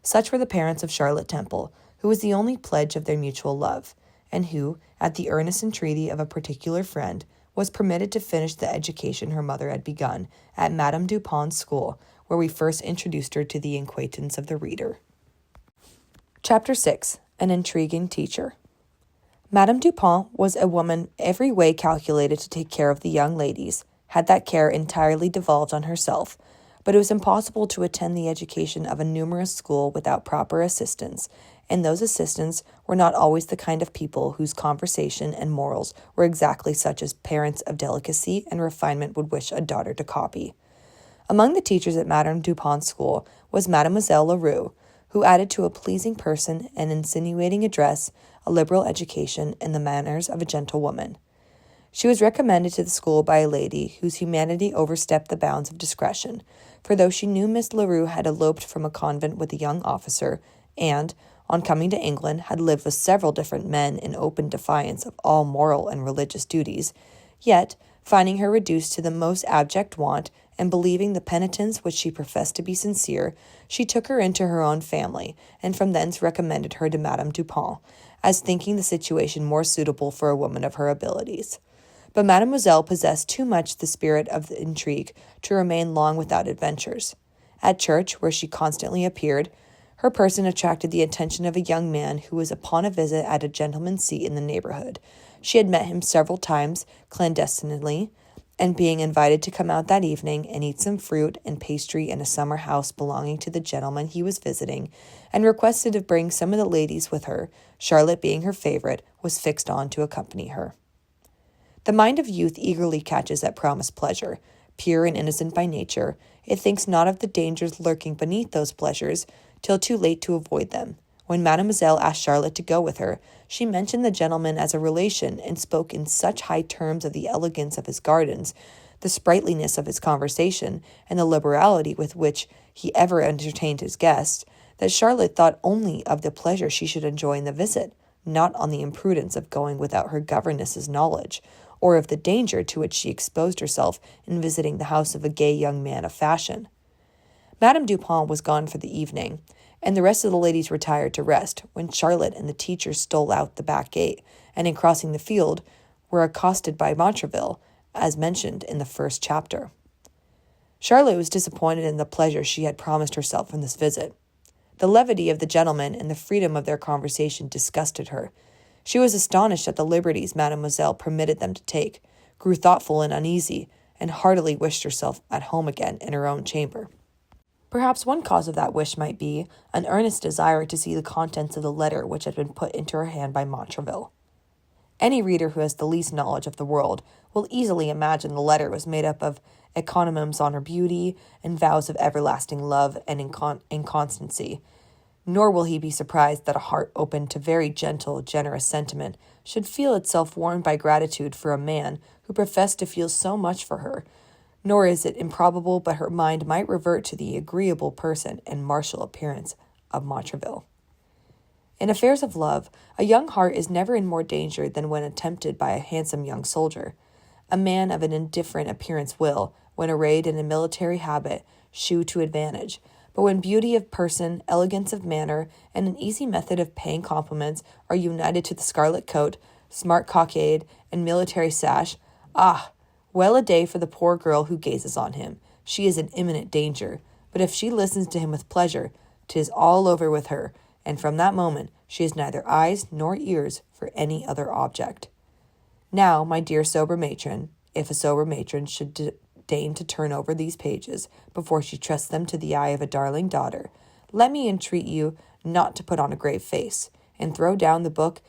Such were the parents of Charlotte Temple, who was the only pledge of their mutual love, and who, at the earnest entreaty of a particular friend, was permitted to finish the education her mother had begun at Madame Dupin's school, where we first introduced her to the acquaintance of the reader. Chapter 6. An Intriguing Teacher. Madame Dupin was a woman every way calculated to take care of the young ladies, had that care entirely devolved on herself, but it was impossible to attend the education of a numerous school without proper assistants, and those assistants were not always the kind of people whose conversation and morals were exactly such as parents of delicacy and refinement would wish a daughter to copy. Among the teachers at Madame Dupin's school was Mademoiselle Leroux, who added to a pleasing person, an insinuating address, a liberal education, and the manners of a gentlewoman. She was recommended to the school by a lady whose humanity overstepped the bounds of discretion, for though she knew Miss Leroux had eloped from a convent with a young officer, and, on coming to England, had lived with several different men in open defiance of all moral and religious duties, yet, finding her reduced to the most abject want, and believing the penitence which she professed to be sincere, she took her into her own family, and from thence recommended her to Madame Dupin, as thinking the situation more suitable for a woman of her abilities. But Mademoiselle possessed too much the spirit of the intrigue to remain long without adventures. At church, where she constantly appeared, her person attracted the attention of a young man who was upon a visit at a gentleman's seat in the neighborhood. She had met him several times clandestinely, and being invited to come out that evening and eat some fruit and pastry in a summer house belonging to the gentleman he was visiting, and requested to bring some of the ladies with her, Charlotte being her favorite, was fixed on to accompany her. The mind of youth eagerly catches at promised pleasure. Pure and innocent by nature, it thinks not of the dangers lurking beneath those pleasures, till too late to avoid them. When Mademoiselle asked Charlotte to go with her, she mentioned the gentleman as a relation, and spoke in such high terms of the elegance of his gardens, the sprightliness of his conversation, and the liberality with which he ever entertained his guests, that Charlotte thought only of the pleasure she should enjoy in the visit, not on the imprudence of going without her governess's knowledge, or of the danger to which she exposed herself in visiting the house of a gay young man of fashion. Madame Dupin was gone for the evening, and the rest of the ladies retired to rest, when Charlotte and the teacher stole out the back gate, and in crossing the field, were accosted by Montraville, as mentioned in the first chapter. Charlotte was disappointed in the pleasure she had promised herself from this visit. The levity of the gentlemen and the freedom of their conversation disgusted her. She was astonished at the liberties Mademoiselle permitted them to take, grew thoughtful and uneasy, and heartily wished herself at home again in her own chamber. Perhaps one cause of that wish might be an earnest desire to see the contents of the letter which had been put into her hand by Montraville. Any reader who has the least knowledge of the world will easily imagine the letter was made up of encomiums on her beauty and vows of everlasting love and inconstancy, nor will he be surprised that a heart open to very gentle, generous sentiment should feel itself warmed by gratitude for a man who professed to feel so much for her, nor is it improbable but her mind might revert to the agreeable person and martial appearance of Montraville. In affairs of love, a young heart is never in more danger than when attempted by a handsome young soldier. A man of an indifferent appearance will, when arrayed in a military habit, shew to advantage, but when beauty of person, elegance of manner, and an easy method of paying compliments are united to the scarlet coat, smart cockade, and military sash, well a day for the poor girl who gazes on him. She is in imminent danger, but if she listens to him with pleasure, 'tis all over with her, and from that moment she has neither eyes nor ears for any other object. Now, my dear sober matron, if a sober matron should deign to turn over these pages before she trusts them to the eye of a darling daughter, let me entreat you not to put on a grave face, and throw down the book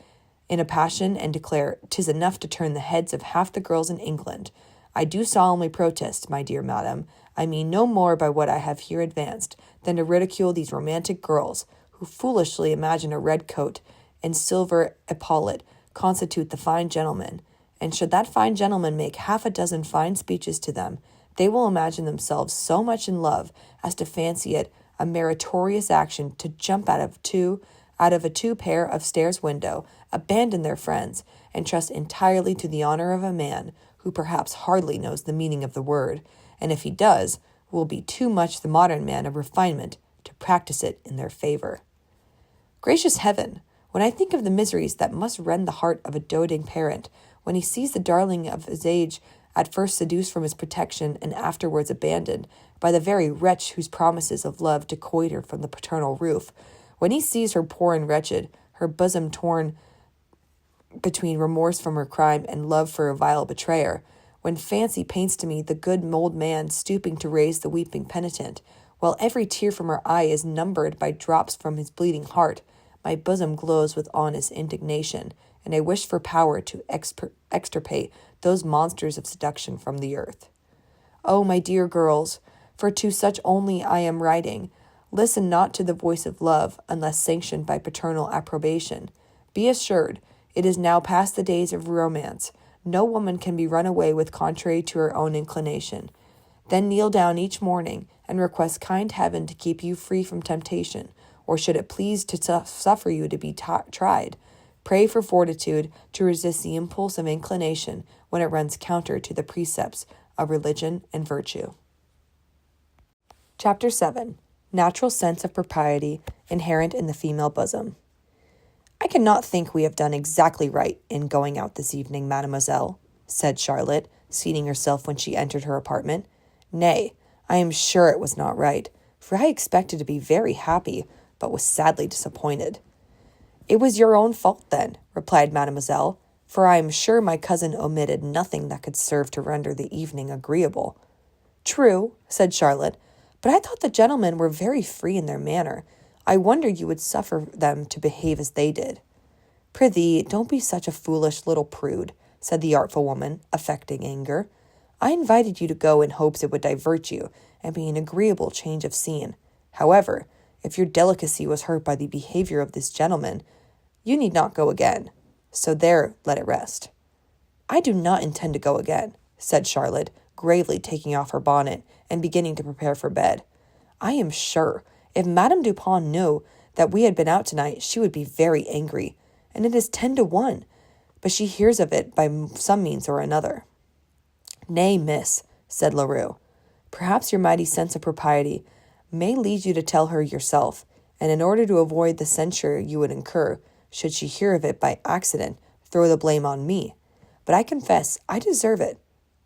in a passion and declare 'tis enough to turn the heads of half the girls in England. I do solemnly protest, my dear madam, I mean no more by what I have here advanced than to ridicule these romantic girls, who foolishly imagine a red coat and silver epaulet constitute the fine gentleman, and should that fine gentleman make half a dozen fine speeches to them, they will imagine themselves so much in love as to fancy it a meritorious action to jump out of a two-pair of stairs window, abandon their friends, and trust entirely to the honor of a man who perhaps hardly knows the meaning of the word, and if he does, will be too much the modern man of refinement to practice it in their favor. Gracious heaven! When I think of the miseries that must rend the heart of a doting parent, when he sees the darling of his age at first seduced from his protection and afterwards abandoned by the very wretch whose promises of love decoyed her from the paternal roof, when he sees her poor and wretched, her bosom torn between remorse from her crime and love for a vile betrayer, when fancy paints to me the good old man stooping to raise the weeping penitent, while every tear from her eye is numbered by drops from his bleeding heart, my bosom glows with honest indignation, and I wish for power to extirpate those monsters of seduction from the earth. Oh, my dear girls, for to such only I am writing. Listen not to the voice of love, unless sanctioned by paternal approbation. Be assured, it is now past the days of romance. No woman can be run away with contrary to her own inclination. Then kneel down each morning and request kind heaven to keep you free from temptation, or should it please to suffer you to be tried, pray for fortitude to resist the impulse of inclination when it runs counter to the precepts of religion and virtue. Chapter 7. Natural sense of propriety inherent in the female bosom. I cannot think we have done exactly right in going out this evening, mademoiselle, said Charlotte, seating herself when she entered her apartment. Nay, I am sure it was not right, for I expected to be very happy, but was sadly disappointed. It was your own fault, then, replied mademoiselle, for I am sure my cousin omitted nothing that could serve to render the evening agreeable. True, said Charlotte, but I thought the gentlemen were very free in their manner. I wonder you would suffer them to behave as they did. Prithee, don't be such a foolish little prude, said the artful woman, affecting anger. I invited you to go in hopes it would divert you and be an agreeable change of scene. However, if your delicacy was hurt by the behavior of this gentleman, you need not go again. So there, let it rest. I do not intend to go again, said Charlotte, gravely taking off her bonnet and beginning to prepare for bed. I am sure, if Madame Dupin knew that we had been out tonight, she would be very angry, and it is 10-1, but she hears of it by some means or another. Nay, miss, said Leroux, perhaps your mighty sense of propriety may lead you to tell her yourself, and in order to avoid the censure you would incur, should she hear of it by accident, throw the blame on me. But I confess I deserve it.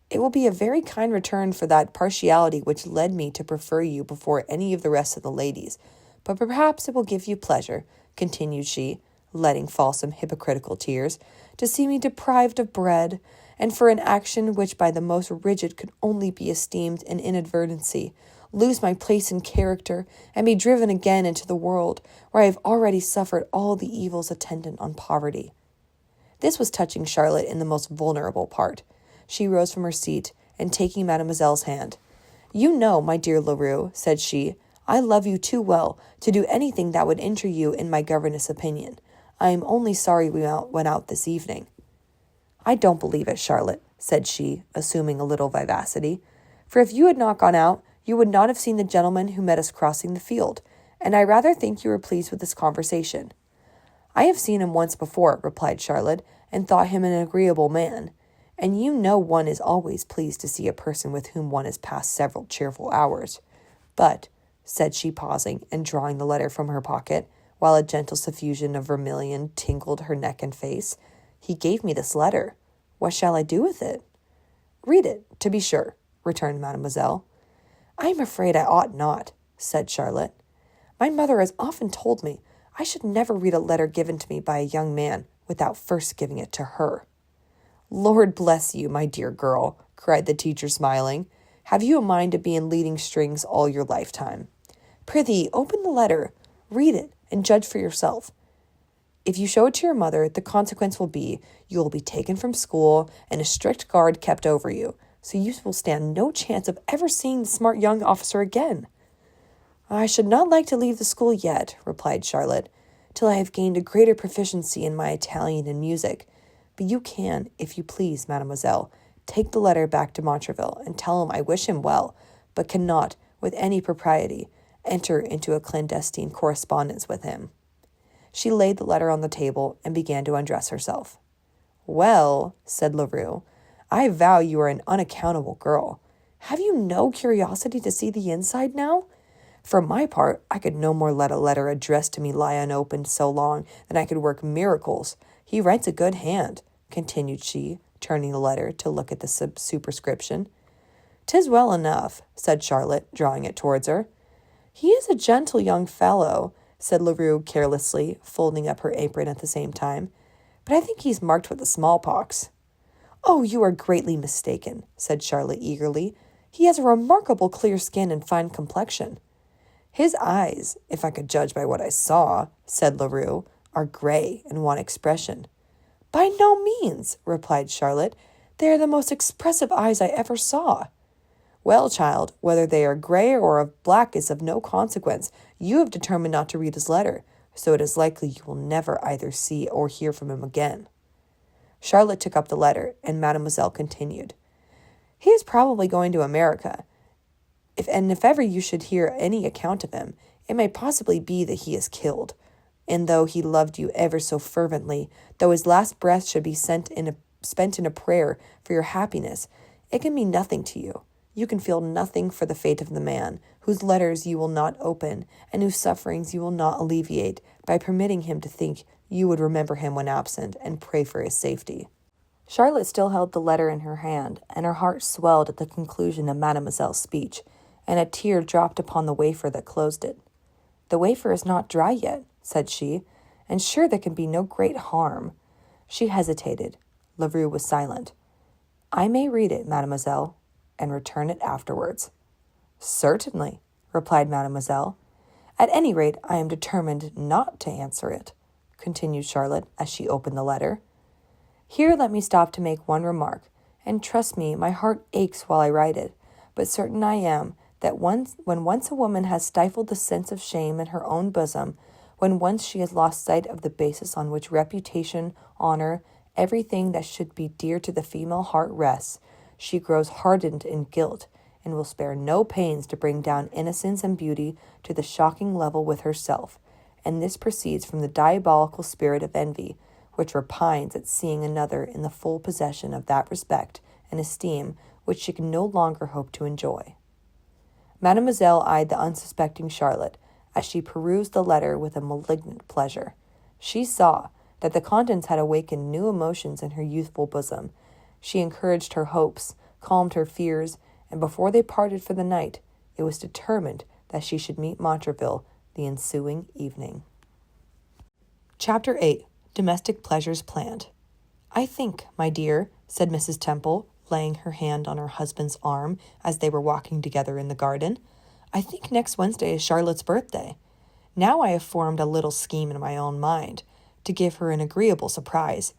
It will be a very kind return for that partiality which led me to prefer you before any of the rest of the ladies. But perhaps it will give you pleasure, continued she, letting fall some hypocritical tears, to see me deprived of bread, and for an action which by the most rigid could only be esteemed an inadvertency, lose my place and character, and be driven again into the world, where I have already suffered all the evils attendant on poverty. This was touching Charlotte in the most vulnerable part. She rose from her seat, and taking mademoiselle's hand, You know, my dear Leroux, said she, I love you too well to do anything that would injure you in my governess' opinion. I am only sorry we went out this evening. I don't believe it, Charlotte, said she, assuming a little vivacity, for if you had not gone out, you would not have seen the gentleman who met us crossing the field, and I rather think you were pleased with this conversation. I have seen him once before, replied Charlotte, and thought him an agreeable man. And you know one is always pleased to see a person with whom one has passed several cheerful hours. But, said she, pausing and drawing the letter from her pocket, while a gentle suffusion of vermilion tingled her neck and face, he gave me this letter. What shall I do with it? Read it, to be sure, returned mademoiselle. I am afraid I ought not, said Charlotte. My mother has often told me I should never read a letter given to me by a young man without first giving it to her. Lord bless you, my dear girl, cried the teacher, smiling. Have you a mind to be in leading strings all your lifetime? Prithee, open the letter, read it, and judge for yourself. If you show it to your mother, the consequence will be you will be taken from school and a strict guard kept over you, so you will stand no chance of ever seeing the smart young officer again. I should not like to leave the school yet, replied Charlotte, till I have gained a greater proficiency in my Italian and music. But you can, if you please, mademoiselle, take the letter back to Montraville and tell him I wish him well, but cannot, with any propriety, enter into a clandestine correspondence with him. She laid the letter on the table and began to undress herself. Well, said Leroux, I vow you are an unaccountable girl. Have you no curiosity to see the inside now? For my part, I could no more let a letter addressed to me lie unopened so long than I could work miracles. He writes a good hand, continued she, turning the letter to look at the superscription. "'Tis well enough," said Charlotte, drawing it towards her. "He is a gentle young fellow," said LaRue carelessly, folding up her apron at the same time. "But I think he's marked with the smallpox." "Oh, you are greatly mistaken," said Charlotte eagerly. "He has a remarkable clear skin and fine complexion." "His eyes, if I could judge by what I saw," said LaRue, "are gray and want expression." "By no means," replied Charlotte. "They are the most expressive eyes I ever saw." "Well, child, whether they are gray or of black is of no consequence. You have determined not to read his letter, so it is likely you will never either see or hear from him again." Charlotte took up the letter, and Mademoiselle continued. "He is probably going to America. If ever you should hear any account of him, it may possibly be that he is killed. And though he loved you ever so fervently, though his last breath should be spent in a prayer for your happiness, it can mean nothing to you. You can feel nothing for the fate of the man, whose letters you will not open, and whose sufferings you will not alleviate, by permitting him to think you would remember him when absent, and pray for his safety." Charlotte still held the letter in her hand, and her heart swelled at the conclusion of Mademoiselle's speech, and a tear dropped upon the wafer that closed it. "The wafer is not dry yet," said she, "and sure there can be no great harm." She hesitated. LaRue was silent. "I may read it, mademoiselle, and return it afterwards." "Certainly," replied mademoiselle. "At any rate, I am determined not to answer it," continued Charlotte as she opened the letter. "Here let me stop to make one remark, and trust me, my heart aches while I write it, but certain I am that when once a woman has stifled the sense of shame in her own bosom, when once she has lost sight of the basis on which reputation, honor, everything that should be dear to the female heart rests, she grows hardened in guilt, and will spare no pains to bring down innocence and beauty to the shocking level with herself, and this proceeds from the diabolical spirit of envy, which repines at seeing another in the full possession of that respect and esteem which she can no longer hope to enjoy." Mademoiselle eyed the unsuspecting Charlotte as she perused the letter with a malignant pleasure. She saw that the contents had awakened new emotions in her youthful bosom. She encouraged her hopes, calmed her fears, and before they parted for the night, it was determined that she should meet Montraville the ensuing evening. Chapter 8. Domestic Pleasures Planned. "I think, my dear," said Mrs. Temple, laying her hand on her husband's arm as they were walking together in the garden, "I think next Wednesday is Charlotte's birthday. Now I have formed a little scheme in my own mind, to give her an agreeable surprise,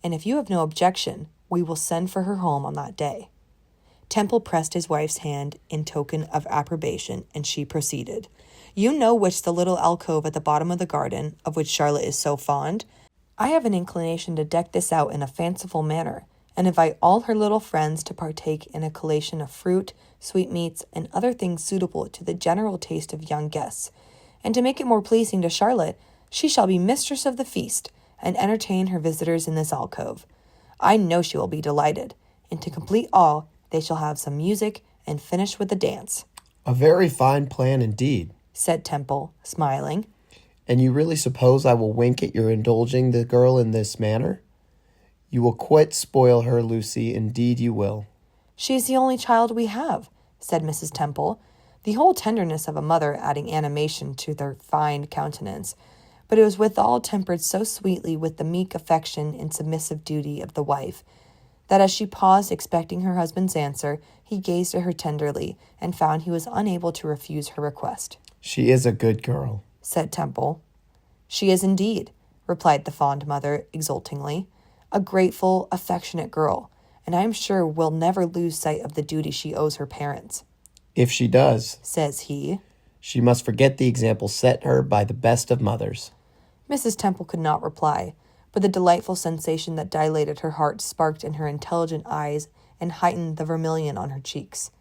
and if you have no objection, we will send for her home on that day." Temple pressed his wife's hand in token of approbation, and she proceeded. "You know which the little alcove at the bottom of the garden, of which Charlotte is so fond? I have an inclination to deck this out in a fanciful manner, and invite all her little friends to partake in a collation of fruit, sweetmeats, and other things suitable to the general taste of young guests. And to make it more pleasing to Charlotte, she shall be mistress of the feast, and entertain her visitors in this alcove. I know she will be delighted, and to complete all, they shall have some music, and finish with a dance." "A very fine plan indeed," said Temple, smiling. "And you really suppose I will wink at your indulging the girl in this manner? You will quite spoil her, Lucy, indeed you will." "She is the only child we have," said Mrs. Temple, the whole tenderness of a mother adding animation to their fine countenance, but it was withal tempered so sweetly with the meek affection and submissive duty of the wife, that as she paused expecting her husband's answer, he gazed at her tenderly, and found he was unable to refuse her request. "She is a good girl," said Temple. "She is indeed," replied the fond mother exultingly, "a grateful, affectionate girl, and I am sure will never lose sight of the duty she owes her parents." "If she does," says he, "she must forget the example set her by the best of mothers." Mrs. Temple could not reply, but the delightful sensation that dilated her heart sparked in her intelligent eyes and heightened the vermilion on her cheeks.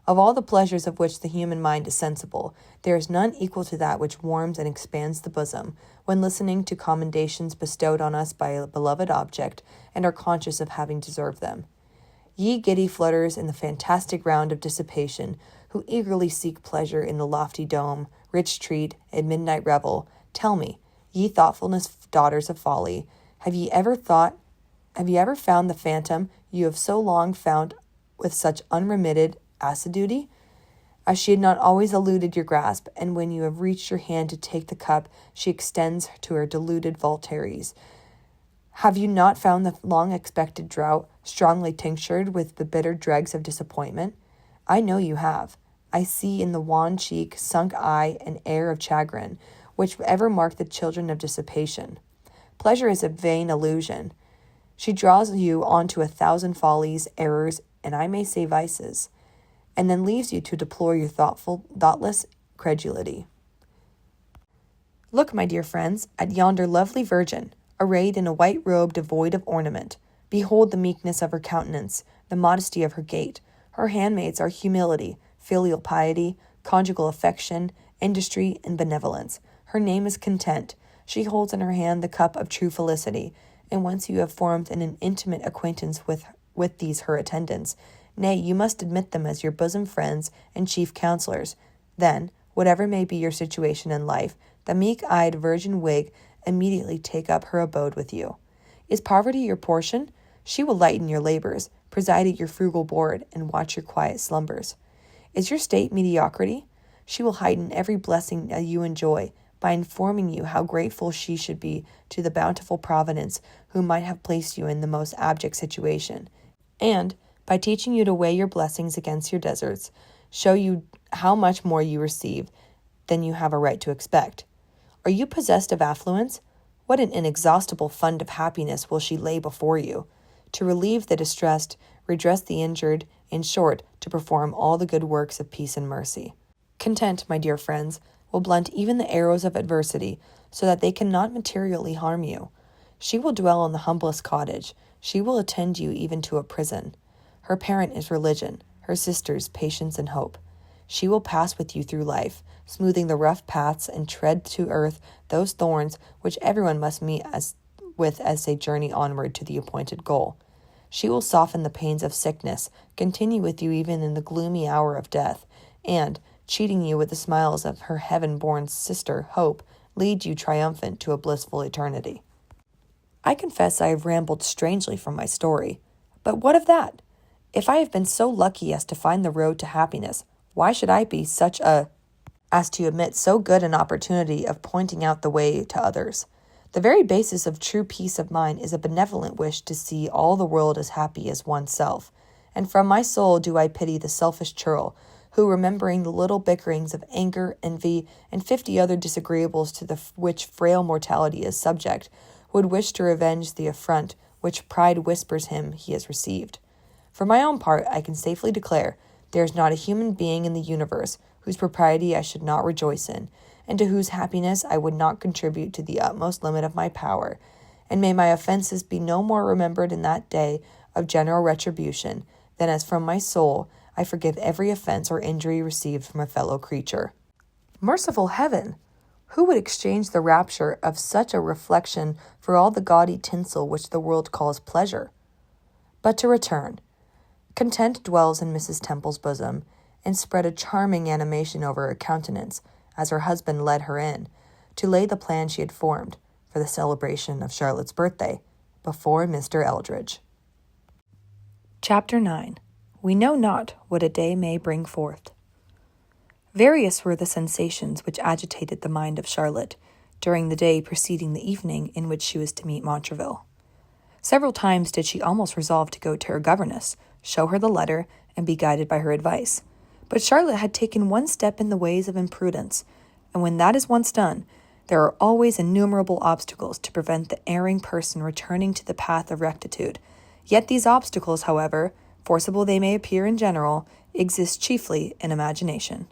Of all the pleasures of which the human mind is sensible, there is none equal to that which warms and expands the bosom, when listening to commendations bestowed on us by a beloved object, and are conscious of having deserved them. Ye giddy flutters in the fantastic round of dissipation, who eagerly seek pleasure in the lofty dome, rich treat, and midnight revel, tell me, ye thoughtfulness daughters of folly, have ye ever found the phantom you have so long found with such unremitted assiduity? As she had not always eluded your grasp, and when you have reached your hand to take the cup, she extends to her deluded votaries. Have you not found the long-expected draught strongly tinctured with the bitter dregs of disappointment? I know you have. I see in the wan cheek, sunk eye, an air of chagrin, which ever marked the children of dissipation. Pleasure is a vain illusion. She draws you on to 1,000 follies, errors, and I may say vices, and then leaves you to deplore your thoughtless credulity. Look, my dear friends, at yonder lovely virgin, arrayed in a white robe devoid of ornament. Behold the meekness of her countenance, the modesty of her gait. Her handmaids are humility, filial piety, conjugal affection, industry, and benevolence. Her name is Content. She holds in her hand the cup of true felicity, and once you have formed an intimate acquaintance with these her attendants, nay, you must admit them as your bosom friends and chief counselors, then, whatever may be your situation in life, the meek-eyed virgin Whig immediately take up her abode with you. Is poverty your portion? She will lighten your labors, preside at your frugal board, and watch your quiet slumbers. Is your state mediocrity? She will heighten every blessing that you enjoy by informing you how grateful she should be to the bountiful Providence who might have placed you in the most abject situation, and, by teaching you to weigh your blessings against your deserts, show you how much more you receive than you have a right to expect. Are you possessed of affluence? What an inexhaustible fund of happiness will she lay before you, to relieve the distressed, redress the injured, in short, to perform all the good works of peace and mercy. Content, my dear friends, will blunt even the arrows of adversity, so that they cannot materially harm you. She will dwell in the humblest cottage. She will attend you even to a prison. Her parent is religion, her sisters patience and hope. She will pass with you through life, smoothing the rough paths and tread to earth those thorns which everyone must meet with as they journey onward to the appointed goal. She will soften the pains of sickness, continue with you even in the gloomy hour of death, and, cheating you with the smiles of her heaven-born sister, Hope, lead you triumphant to a blissful eternity. I confess I have rambled strangely from my story, but what of that? If I have been so lucky as to find the road to happiness, why should I be as to omit so good an opportunity of pointing out the way to others? The very basis of true peace of mind is a benevolent wish to see all the world as happy as oneself, and from my soul do I pity the selfish churl, who, remembering the little bickerings of anger, envy, and 50 other disagreeables to which frail mortality is subject, would wish to revenge the affront which pride whispers him he has received. For my own part, I can safely declare there is not a human being in the universe whose propriety I should not rejoice in, and to whose happiness I would not contribute to the utmost limit of my power. And may my offenses be no more remembered in that day of general retribution, than as from my soul I forgive every offense or injury received from a fellow creature. Merciful heaven! Who would exchange the rapture of such a reflection for all the gaudy tinsel which the world calls pleasure? But to return. Content dwells in Mrs. Temple's bosom, and spread a charming animation over her countenance, as her husband led her in, to lay the plan she had formed, for the celebration of Charlotte's birthday, before Mr. Eldridge. Chapter 9. We know not what a day may bring forth. Various were the sensations which agitated the mind of Charlotte during the day preceding the evening in which she was to meet Montraville. Several times did she almost resolve to go to her governess, show her the letter, and be guided by her advice. But Charlotte had taken one step in the ways of imprudence, and when that is once done, there are always innumerable obstacles to prevent the erring person returning to the path of rectitude. Yet these obstacles, however, forcible they may appear in general, exist chiefly in imagination.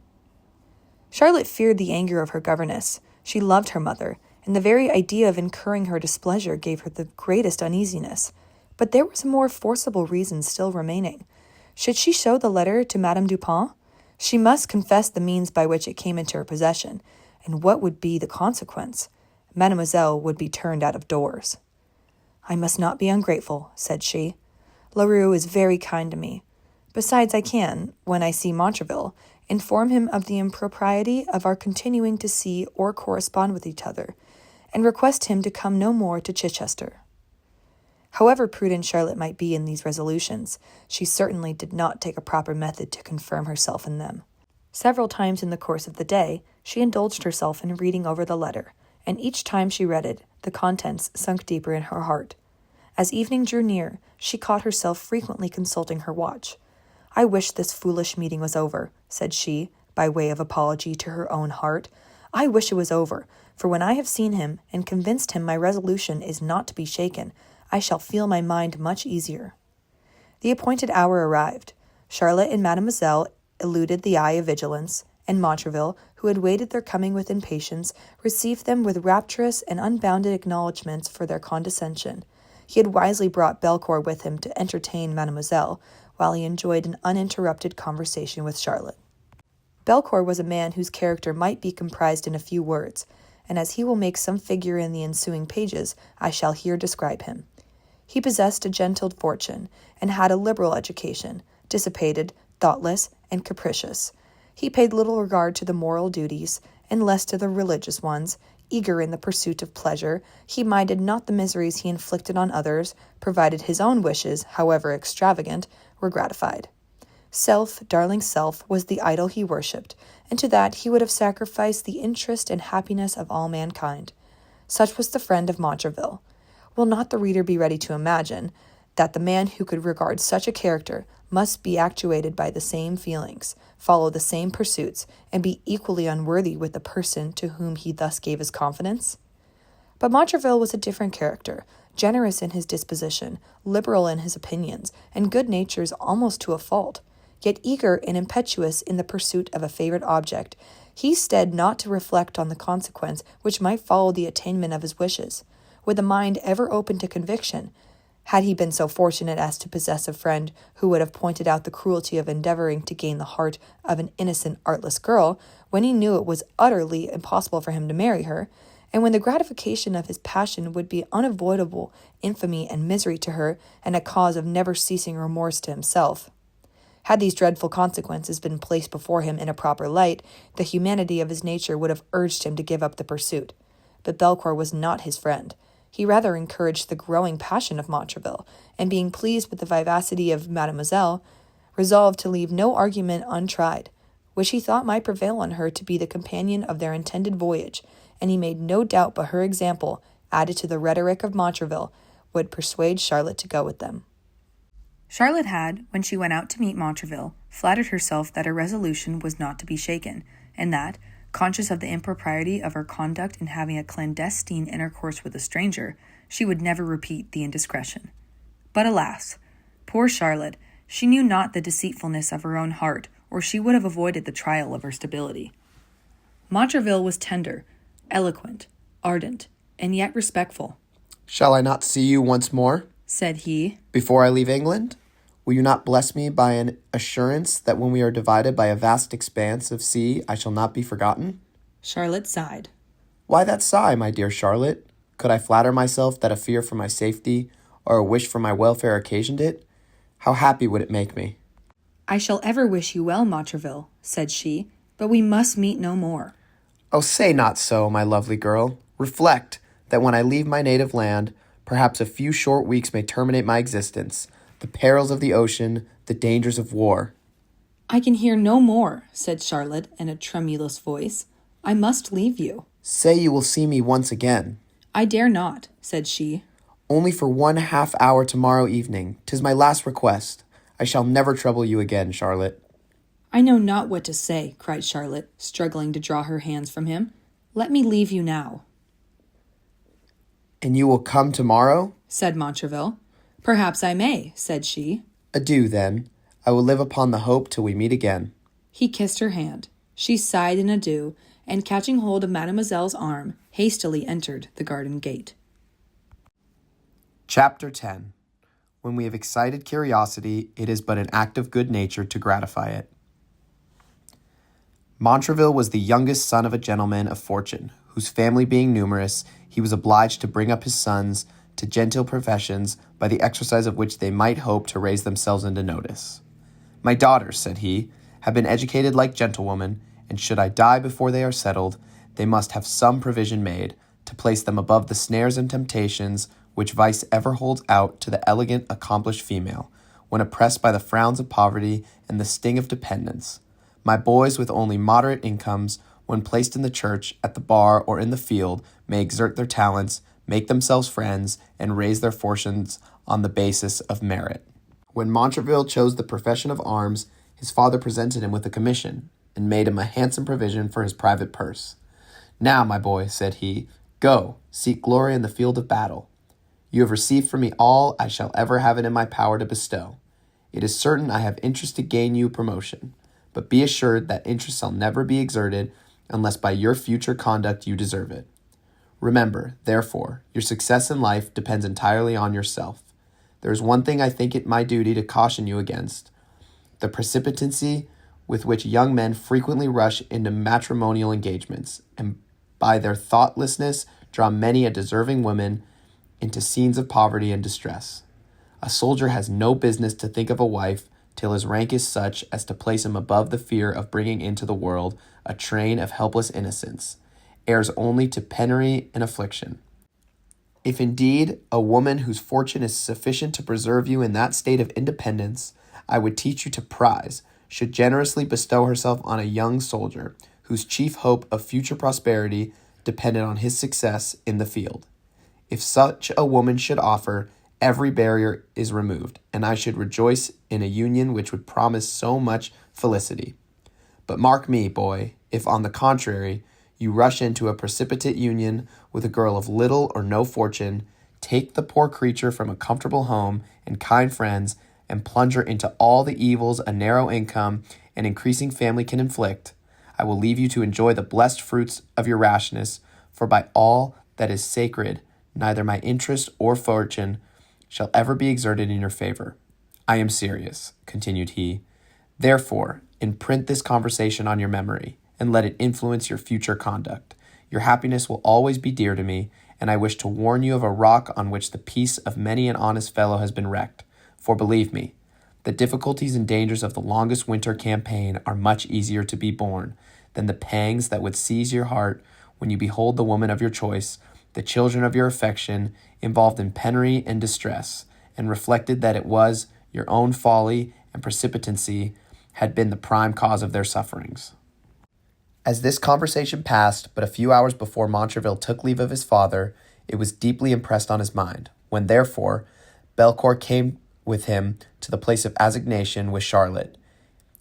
Charlotte feared the anger of her governess. She loved her mother, and the very idea of incurring her displeasure gave her the greatest uneasiness. But there was a more forcible reason still remaining. Should she show the letter to Madame Dupin? She must confess the means by which it came into her possession, and what would be the consequence? Mademoiselle would be turned out of doors. I must not be ungrateful, said she. Leroux is very kind to me. Besides, I can, when I see Montraville, inform him of the impropriety of our continuing to see or correspond with each other, and request him to come no more to Chichester. However prudent Charlotte might be in these resolutions, she certainly did not take a proper method to confirm herself in them. Several times in the course of the day, she indulged herself in reading over the letter, and each time she read it, the contents sunk deeper in her heart. As evening drew near, she caught herself frequently consulting her watch. "I wish this foolish meeting was over," said she, by way of apology to her own heart. "I wish it was over, for when I have seen him, and convinced him my resolution is not to be shaken, I shall feel my mind much easier." The appointed hour arrived. Charlotte and Mademoiselle eluded the eye of vigilance, and Montraville, who had waited their coming with impatience, received them with rapturous and unbounded acknowledgments for their condescension. He had wisely brought Belcour with him to entertain Mademoiselle, while he enjoyed an uninterrupted conversation with Charlotte. Belcour was a man whose character might be comprised in a few words, and as he will make some figure in the ensuing pages, I shall here describe him. He possessed a gentle fortune, and had a liberal education, dissipated, thoughtless, and capricious. He paid little regard to the moral duties, and less to the religious ones. Eager in the pursuit of pleasure, he minded not the miseries he inflicted on others, provided his own wishes, however extravagant, were gratified. Self, darling self, was the idol he worshipped, and to that he would have sacrificed the interest and happiness of all mankind. Such was the friend of Montraville. Will not the reader be ready to imagine that the man who could regard such a character must be actuated by the same feelings, follow the same pursuits, and be equally unworthy with the person to whom he thus gave his confidence? But Montraville was a different character, generous in his disposition, liberal in his opinions, and good-natured almost to a fault, yet eager and impetuous in the pursuit of a favorite object. He staid not to reflect on the consequence which might follow the attainment of his wishes. With a mind ever open to conviction, had he been so fortunate as to possess a friend who would have pointed out the cruelty of endeavoring to gain the heart of an innocent, artless girl, when he knew it was utterly impossible for him to marry her, and when the gratification of his passion would be unavoidable infamy and misery to her, and a cause of never-ceasing remorse to himself. Had these dreadful consequences been placed before him in a proper light, the humanity of his nature would have urged him to give up the pursuit. But Belcour was not his friend. He rather encouraged the growing passion of Montraville, and being pleased with the vivacity of Mademoiselle, resolved to leave no argument untried, which he thought might prevail on her to be the companion of their intended voyage, and he made no doubt but her example, added to the rhetoric of Montraville, would persuade Charlotte to go with them. Charlotte had, when she went out to meet Montraville, flattered herself that her resolution was not to be shaken, and that, conscious of the impropriety of her conduct in having a clandestine intercourse with a stranger, she would never repeat the indiscretion. But alas, poor Charlotte, she knew not the deceitfulness of her own heart, or she would have avoided the trial of her stability. Montraville was tender, eloquent, ardent, and yet respectful. "Shall I not see you once more?" said he. "Before I leave England? Will you not bless me by an assurance that when we are divided by a vast expanse of sea, I shall not be forgotten?" Charlotte sighed. "Why that sigh, my dear Charlotte? Could I flatter myself that a fear for my safety or a wish for my welfare occasioned it? How happy would it make me?" "I shall ever wish you well, Montraville," said she, "but we must meet no more." "Oh, say not so, my lovely girl. Reflect that when I leave my native land, perhaps a few short weeks may terminate my existence. The perils of the ocean, the dangers of war." "I can hear no more," said Charlotte in a tremulous voice. "I must leave you." "Say you will see me once again." "I dare not," said she. "Only for 1/2 hour tomorrow evening. 'Tis my last request. I shall never trouble you again, Charlotte." "I know not what to say," cried Charlotte, struggling to draw her hands from him. "Let me leave you now." "And you will come tomorrow?" said Montraville. "Perhaps I may," said she. "Adieu, then. I will live upon the hope till we meet again." He kissed her hand. She sighed in adieu, and catching hold of Mademoiselle's arm, hastily entered the garden gate. Chapter 10. When we have excited curiosity, it is but an act of good nature to gratify it. Montraville was the youngest son of a gentleman of fortune, whose family being numerous, he was obliged to bring up his sons to genteel professions, by the exercise of which they might hope to raise themselves into notice. "My daughters," said he, have been educated like gentlewomen, and should I die before they are settled, they must have some provision made to place them above the snares and temptations which vice ever holds out to the elegant, accomplished female, when oppressed by the frowns of poverty and the sting of dependence. My boys with only moderate incomes, when placed in the church, at the bar, or in the field, may exert their talents, make themselves friends, and raise their fortunes on the basis of merit. When Montraville chose the profession of arms, his father presented him with a commission, and made him a handsome provision for his private purse. Now, my boy, said he, go, seek glory in the field of battle. You have received from me all I shall ever have it in my power to bestow. It is certain I have interest to gain you promotion, but be assured that interest shall never be exerted unless by your future conduct you deserve it. Remember, therefore, your success in life depends entirely on yourself. There is one thing I think it my duty to caution you against: the precipitancy with which young men frequently rush into matrimonial engagements, and by their thoughtlessness draw many a deserving woman into scenes of poverty and distress. A soldier has no business to think of a wife till his rank is such as to place him above the fear of bringing into the world a train of helpless innocents, heirs only to penury and affliction. If indeed a woman whose fortune is sufficient to preserve you in that state of independence, I would teach you to prize, should generously bestow herself on a young soldier, whose chief hope of future prosperity depended on his success in the field. If such a woman should offer, every barrier is removed, and I should rejoice in a union which would promise so much felicity. But mark me, boy, if on the contrary you rush into a precipitate union with a girl of little or no fortune, take the poor creature from a comfortable home and kind friends, and plunge her into all the evils a narrow income and increasing family can inflict, I will leave you to enjoy the blessed fruits of your rashness, for by all that is sacred, neither my interest or fortune shall ever be exerted in your favor. I am serious, continued he. Therefore, imprint this conversation on your memory, and let it influence your future conduct. Your happiness will always be dear to me, and I wish to warn you of a rock on which the peace of many an honest fellow has been wrecked. For believe me, the difficulties and dangers of the longest winter campaign are much easier to be borne than the pangs that would seize your heart when you behold the woman of your choice, the children of your affection, involved in penury and distress, and reflected that it was your own folly and precipitancy had been the prime cause of their sufferings. As this conversation passed but a few hours before Montraville took leave of his father, it was deeply impressed on his mind. When, therefore, Belcourt came with him to the place of assignation with Charlotte,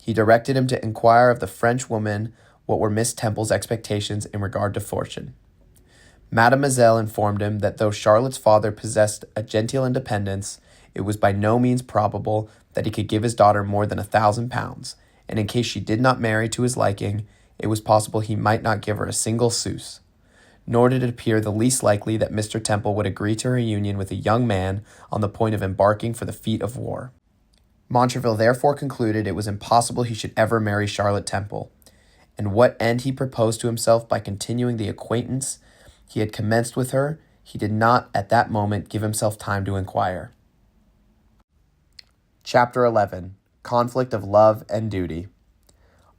he directed him to inquire of the French woman what were Miss Temple's expectations in regard to fortune. Mademoiselle informed him that though Charlotte's father possessed a genteel independence, it was by no means probable that he could give his daughter more than £1,000, and in case she did not marry to his liking, it was possible he might not give her a single sous. Nor did it appear the least likely that Mr. Temple would agree to her union with a young man on the point of embarking for the feat of war. Montraville therefore concluded it was impossible he should ever marry Charlotte Temple, and what end he proposed to himself by continuing the acquaintance he had commenced with her, he did not at that moment give himself time to inquire. Chapter 11. Conflict of Love and Duty.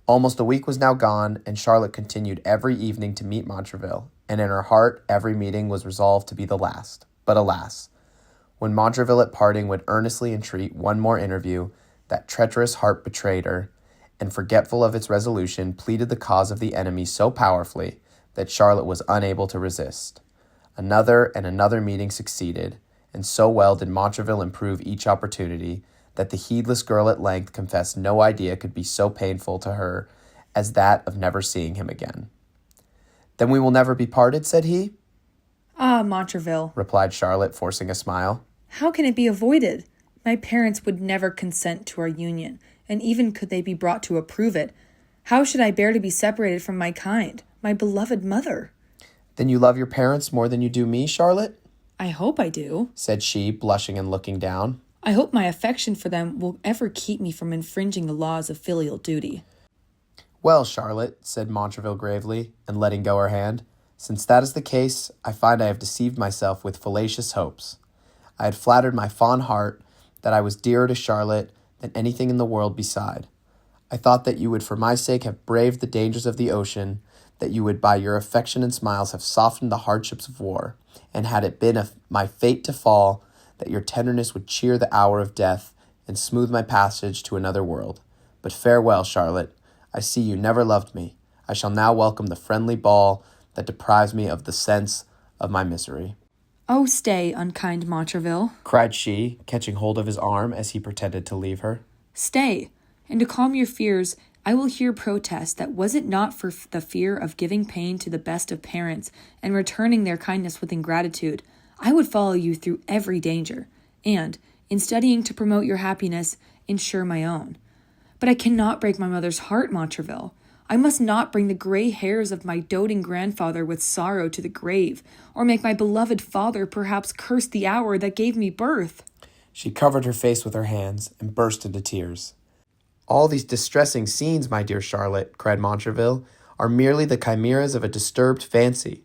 Almost a week was now gone, and Charlotte continued every evening to meet Montraville, and in her heart every meeting was resolved to be the last. But alas, when Montraville at parting would earnestly entreat one more interview, that treacherous heart betrayed her, and forgetful of its resolution, pleaded the cause of the enemy so powerfully that Charlotte was unable to resist. Another and another meeting succeeded, and so well did Montraville improve each opportunity that the heedless girl at length confessed no idea could be so painful to her as that of never seeing him again. "Then we will never be parted," said he. "Ah, Montraville," replied Charlotte, forcing a smile. "how can it be avoided? My parents would never consent to our union, and even could they be brought to approve it, how should I bear to be separated from my kind, my beloved mother?" "Then you love your parents more than you do me, Charlotte?" "I hope I do," said she, blushing and looking down. "I hope my affection for them will ever keep me from infringing the laws of filial duty." "Well, Charlotte," said Montraville gravely, and letting go her hand, "since that is the case, I find I have deceived myself with fallacious hopes. I had flattered my fond heart that I was dearer to Charlotte than anything in the world beside. I thought that you would for my sake have braved the dangers of the ocean, that you would by your affection and smiles have softened the hardships of war, and had it been my fate to fall, that your tenderness would cheer the hour of death and smooth my passage to another world. But farewell, Charlotte. I see you never loved me. I shall now welcome the friendly ball that deprives me of the sense of my misery. Oh, stay, unkind Montraville. Cried she, catching hold of his arm as he pretended to leave her. Stay, and to calm your fears, I will here protest that was it not for the fear of giving pain to the best of parents and returning their kindness with ingratitude, I would follow you through every danger, and, in studying to promote your happiness, ensure my own. But I cannot break my mother's heart, Montraville. I must not bring the gray hairs of my doting grandfather with sorrow to the grave, or make my beloved father perhaps curse the hour that gave me birth. She covered her face with her hands and burst into tears. All these distressing scenes, my dear Charlotte, cried Montraville, are merely the chimeras of a disturbed fancy.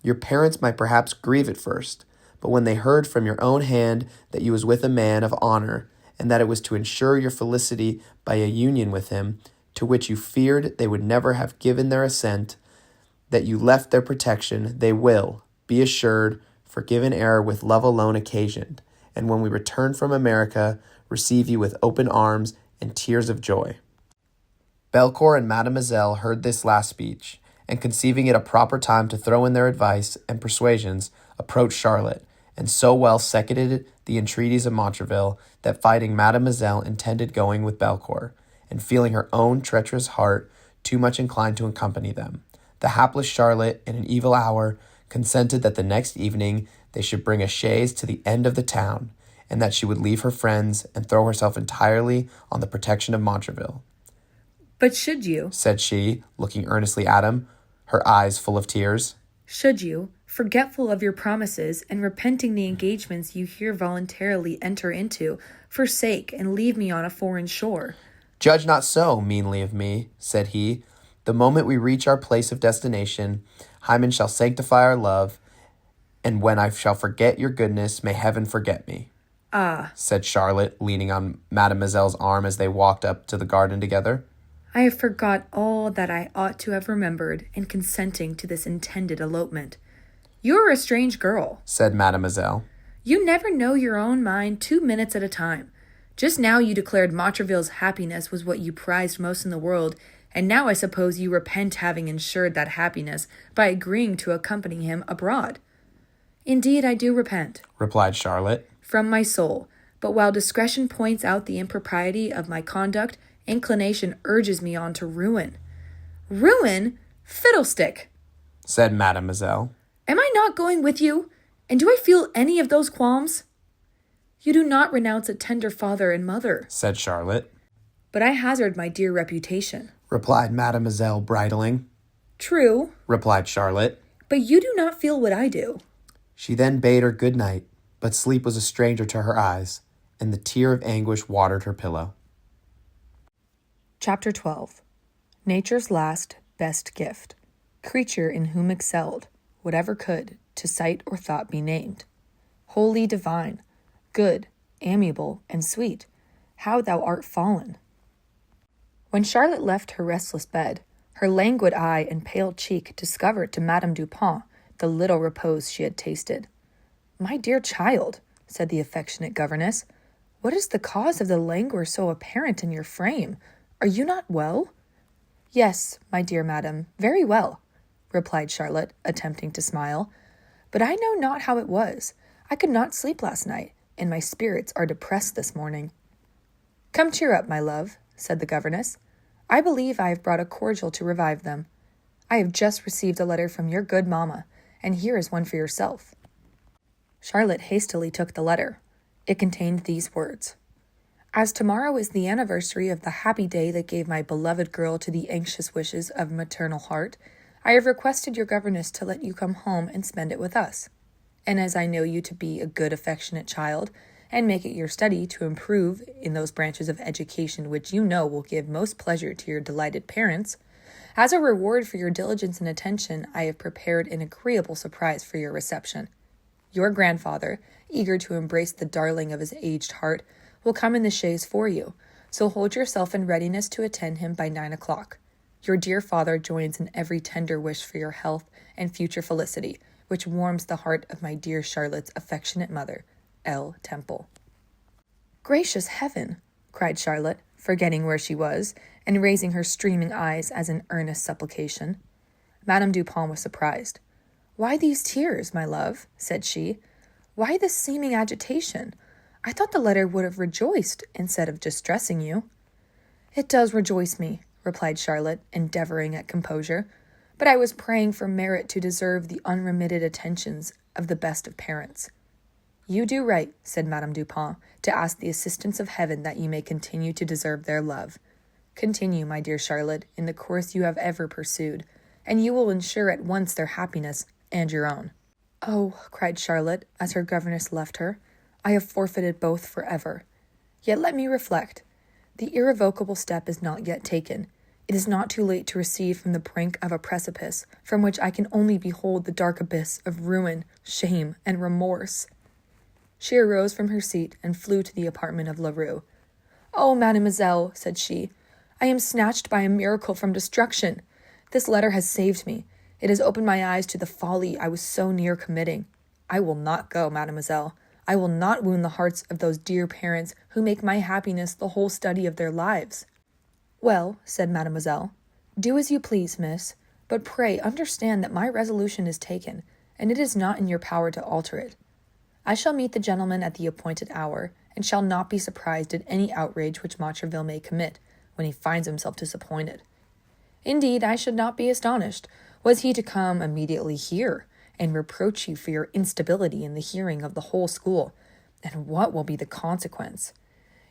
Your parents might perhaps grieve at first, but when they heard from your own hand that you was with a man of honor, and that it was to ensure your felicity by a union with him, to which you feared they would never have given their assent, that you left their protection, they will, be assured, forgive an error with love alone occasioned, and when we return from America, receive you with open arms and tears of joy. Belcour and Mademoiselle heard this last speech, and conceiving it a proper time to throw in their advice and persuasions, approached Charlotte, and so well seconded the entreaties of Montraville that finding Mademoiselle intended going with Belcour, and feeling her own treacherous heart too much inclined to accompany them, the hapless Charlotte, in an evil hour, consented that the next evening they should bring a chaise to the end of the town, and that she would leave her friends and throw herself entirely on the protection of Montraville. But should you, said she, looking earnestly at him, her eyes full of tears, should you, forgetful of your promises and repenting the engagements you here voluntarily enter into, forsake and leave me on a foreign shore? Judge not so meanly of me, said he. The moment we reach our place of destination, Hymen shall sanctify our love, and when I shall forget your goodness, may heaven forget me. Ah, said Charlotte, leaning on Mademoiselle's arm as they walked up to the garden together. I have forgot all that I ought to have remembered in consenting to this intended elopement. You are a strange girl, said Mademoiselle. You never know your own mind 2 minutes at a time. Just now you declared Montraville's happiness was what you prized most in the world, and now I suppose you repent having ensured that happiness by agreeing to accompany him abroad. Indeed, I do repent, replied Charlotte, from my soul, but while discretion points out the impropriety of my conduct, inclination urges me on to ruin. Ruin? Fiddlestick, said Mademoiselle. Am I not going with you? And do I feel any of those qualms? You do not renounce a tender father and mother, said Charlotte. But I hazard my dear reputation, replied Mademoiselle, bridling. True, replied Charlotte. But you do not feel what I do. She then bade her good night, but sleep was a stranger to her eyes, and the tear of anguish watered her pillow. Chapter 12. Nature's last, best gift. Creature in whom excelled, whatever could, to sight or thought be named. Holy divine, good, amiable, and sweet, how thou art fallen. When Charlotte left her restless bed, her languid eye and pale cheek discovered to Madame Dupont the little repose she had tasted. My dear child, said the affectionate governess, what is the cause of the languor so apparent in your frame? Are you not well? Yes, my dear madam, very well, replied Charlotte, attempting to smile. But I know not how it was. I could not sleep last night, and my spirits are depressed this morning. Come cheer up, my love, said the governess. I believe I have brought a cordial to revive them. I have just received a letter from your good mamma, and here is one for yourself. Charlotte hastily took the letter. It contained these words. As tomorrow is the anniversary of the happy day that gave my beloved girl to the anxious wishes of maternal heart, I have requested your governess to let you come home and spend it with us. And as I know you to be a good, affectionate child, and make it your study to improve in those branches of education which you know will give most pleasure to your delighted parents, as a reward for your diligence and attention, I have prepared an agreeable surprise for your reception. Your grandfather, eager to embrace the darling of his aged heart, will come in the chaise for you, so hold yourself in readiness to attend him by 9 o'clock. Your dear father joins in every tender wish for your health and future felicity, which warms the heart of my dear Charlotte's affectionate mother, L. Temple." "Gracious heaven!" cried Charlotte, forgetting where she was, and raising her streaming eyes as in earnest supplication. Madame Dupont was surprised. "Why these tears, my love?" said she. "Why this seeming agitation? I thought the letter would have rejoiced instead of distressing you." "It does rejoice me," replied Charlotte, endeavoring at composure, "but I was praying for merit to deserve the unremitted attentions of the best of parents." "You do right," said Madame Dupont, "to ask the assistance of heaven that you may continue to deserve their love. Continue, my dear Charlotte, in the course you have ever pursued, and you will ensure at once their happiness and your own." "Oh," cried Charlotte, as her governess left her, "I have forfeited both forever. Yet let me reflect. The irrevocable step is not yet taken. It is not too late to recede from the brink of a precipice from which I can only behold the dark abyss of ruin, shame, and remorse." She arose from her seat and flew to the apartment of Leroux. "Oh, mademoiselle," said she, "I am snatched by a miracle from destruction. This letter has saved me. It has opened my eyes to the folly I was so near committing. I will not go, mademoiselle. I will not wound the hearts of those dear parents who make my happiness the whole study of their lives." "Well," said mademoiselle, "do as you please, miss, but pray understand that my resolution is taken, and it is not in your power to alter it. I shall meet the gentleman at the appointed hour, and shall not be surprised at any outrage which Montraville may commit, when he finds himself disappointed. Indeed, I should not be astonished, was he to come immediately here, and reproach you for your instability in the hearing of the whole school, and what will be the consequence?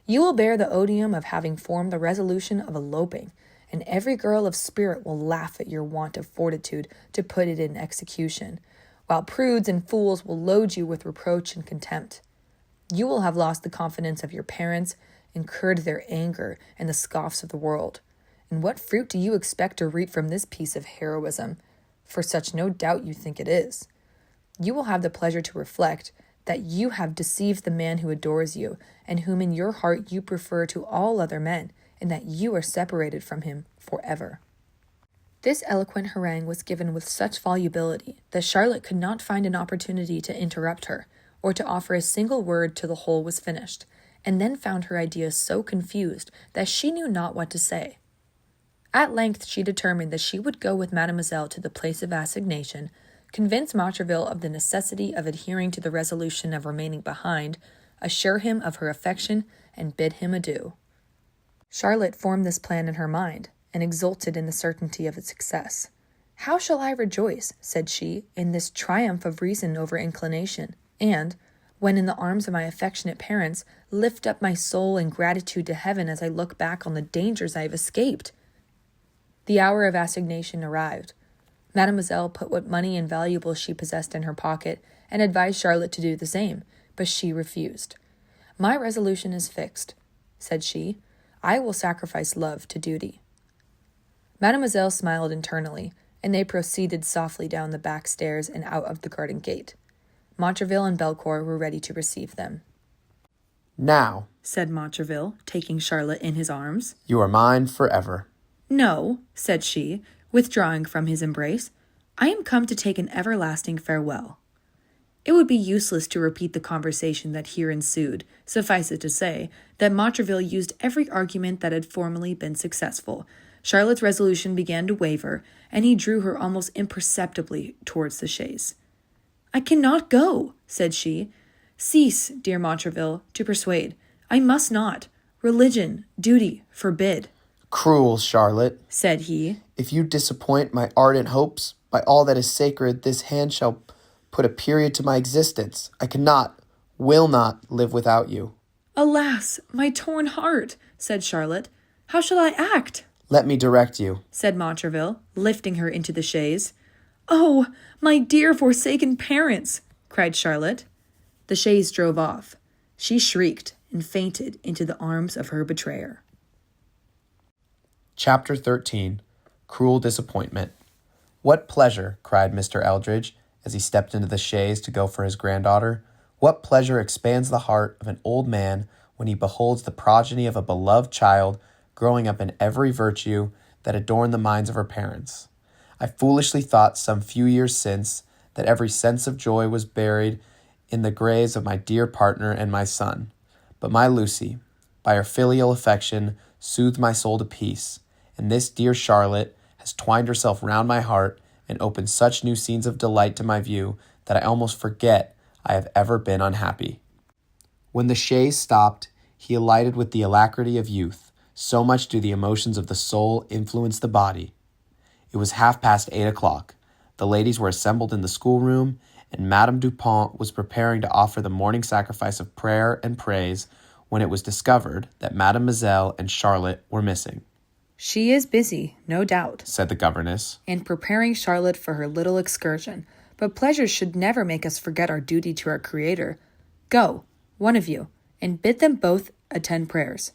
You will bear the odium of having formed the resolution of eloping, and every girl of spirit will laugh at your want of fortitude to put it in execution, while prudes and fools will load you with reproach and contempt. You will have lost the confidence of your parents, incurred their anger and the scoffs of the world. And what fruit do you expect to reap from this piece of heroism? For such no doubt you think it is. You will have the pleasure to reflect that you have deceived the man who adores you, and whom in your heart you prefer to all other men, and that you are separated from him forever." This eloquent harangue was given with such volubility that Charlotte could not find an opportunity to interrupt her, or to offer a single word till the whole was finished, and then found her ideas so confused that she knew not what to say. At length she determined that she would go with mademoiselle to the place of assignation, convince Montraville of the necessity of adhering to the resolution of remaining behind, assure him of her affection, and bid him adieu. Charlotte formed this plan in her mind, and exulted in the certainty of its success. "How shall I rejoice," said she, "in this triumph of reason over inclination, and, when in the arms of my affectionate parents, lift up my soul in gratitude to heaven as I look back on the dangers I have escaped?" The hour of assignation arrived. Mademoiselle put what money and valuables she possessed in her pocket, and advised Charlotte to do the same, but she refused. "My resolution is fixed," said she. "I will sacrifice love to duty." Mademoiselle smiled internally, and they proceeded softly down the back stairs and out of the garden gate. Montraville and Belcourt were ready to receive them. "Now," said Montraville, taking Charlotte in his arms. "you are mine forever." "No," said she, withdrawing from his embrace. "I am come to take an everlasting farewell." It would be useless to repeat the conversation that here ensued. Suffice it to say that Montraville used every argument that had formerly been successful. Charlotte's resolution began to waver, and he drew her almost imperceptibly towards the chaise. "I cannot go," said she. "Cease, dear Montraville, to persuade. I must not. Religion, duty, forbid." "Cruel Charlotte," said he. "if you disappoint my ardent hopes, by all that is sacred, this hand shall put a period to my existence. I cannot, will not live without you." "Alas, my torn heart," said Charlotte. "How shall I act?" "Let me direct you," said Montraville, lifting her into the chaise. "Oh, my dear forsaken parents!" cried Charlotte. The chaise drove off. She shrieked and fainted into the arms of her betrayer. Chapter 13. Cruel Disappointment. "What pleasure," cried Mr. Eldridge, as he stepped into the chaise to go for his granddaughter, "what pleasure expands the heart of an old man when he beholds the progeny of a beloved child growing up in every virtue that adorned the minds of her parents. I foolishly thought some few years since that every sense of joy was buried in the graves of my dear partner and my son. But my Lucy, by her filial affection, soothed my soul to peace, and this dear Charlotte has twined herself round my heart and opened such new scenes of delight to my view that I almost forget I have ever been unhappy. When the chaise stopped, he alighted with the alacrity of youth. So much do the emotions of the soul influence the body. It was 8:30. The ladies were assembled in the schoolroom, and Madame Dupont was preparing to offer the morning sacrifice of prayer and praise when it was discovered that Mademoiselle and Charlotte were missing. She is busy, no doubt, said the governess, in preparing Charlotte for her little excursion, but pleasures should never make us forget our duty to our Creator. Go, one of you, and bid them both attend prayers.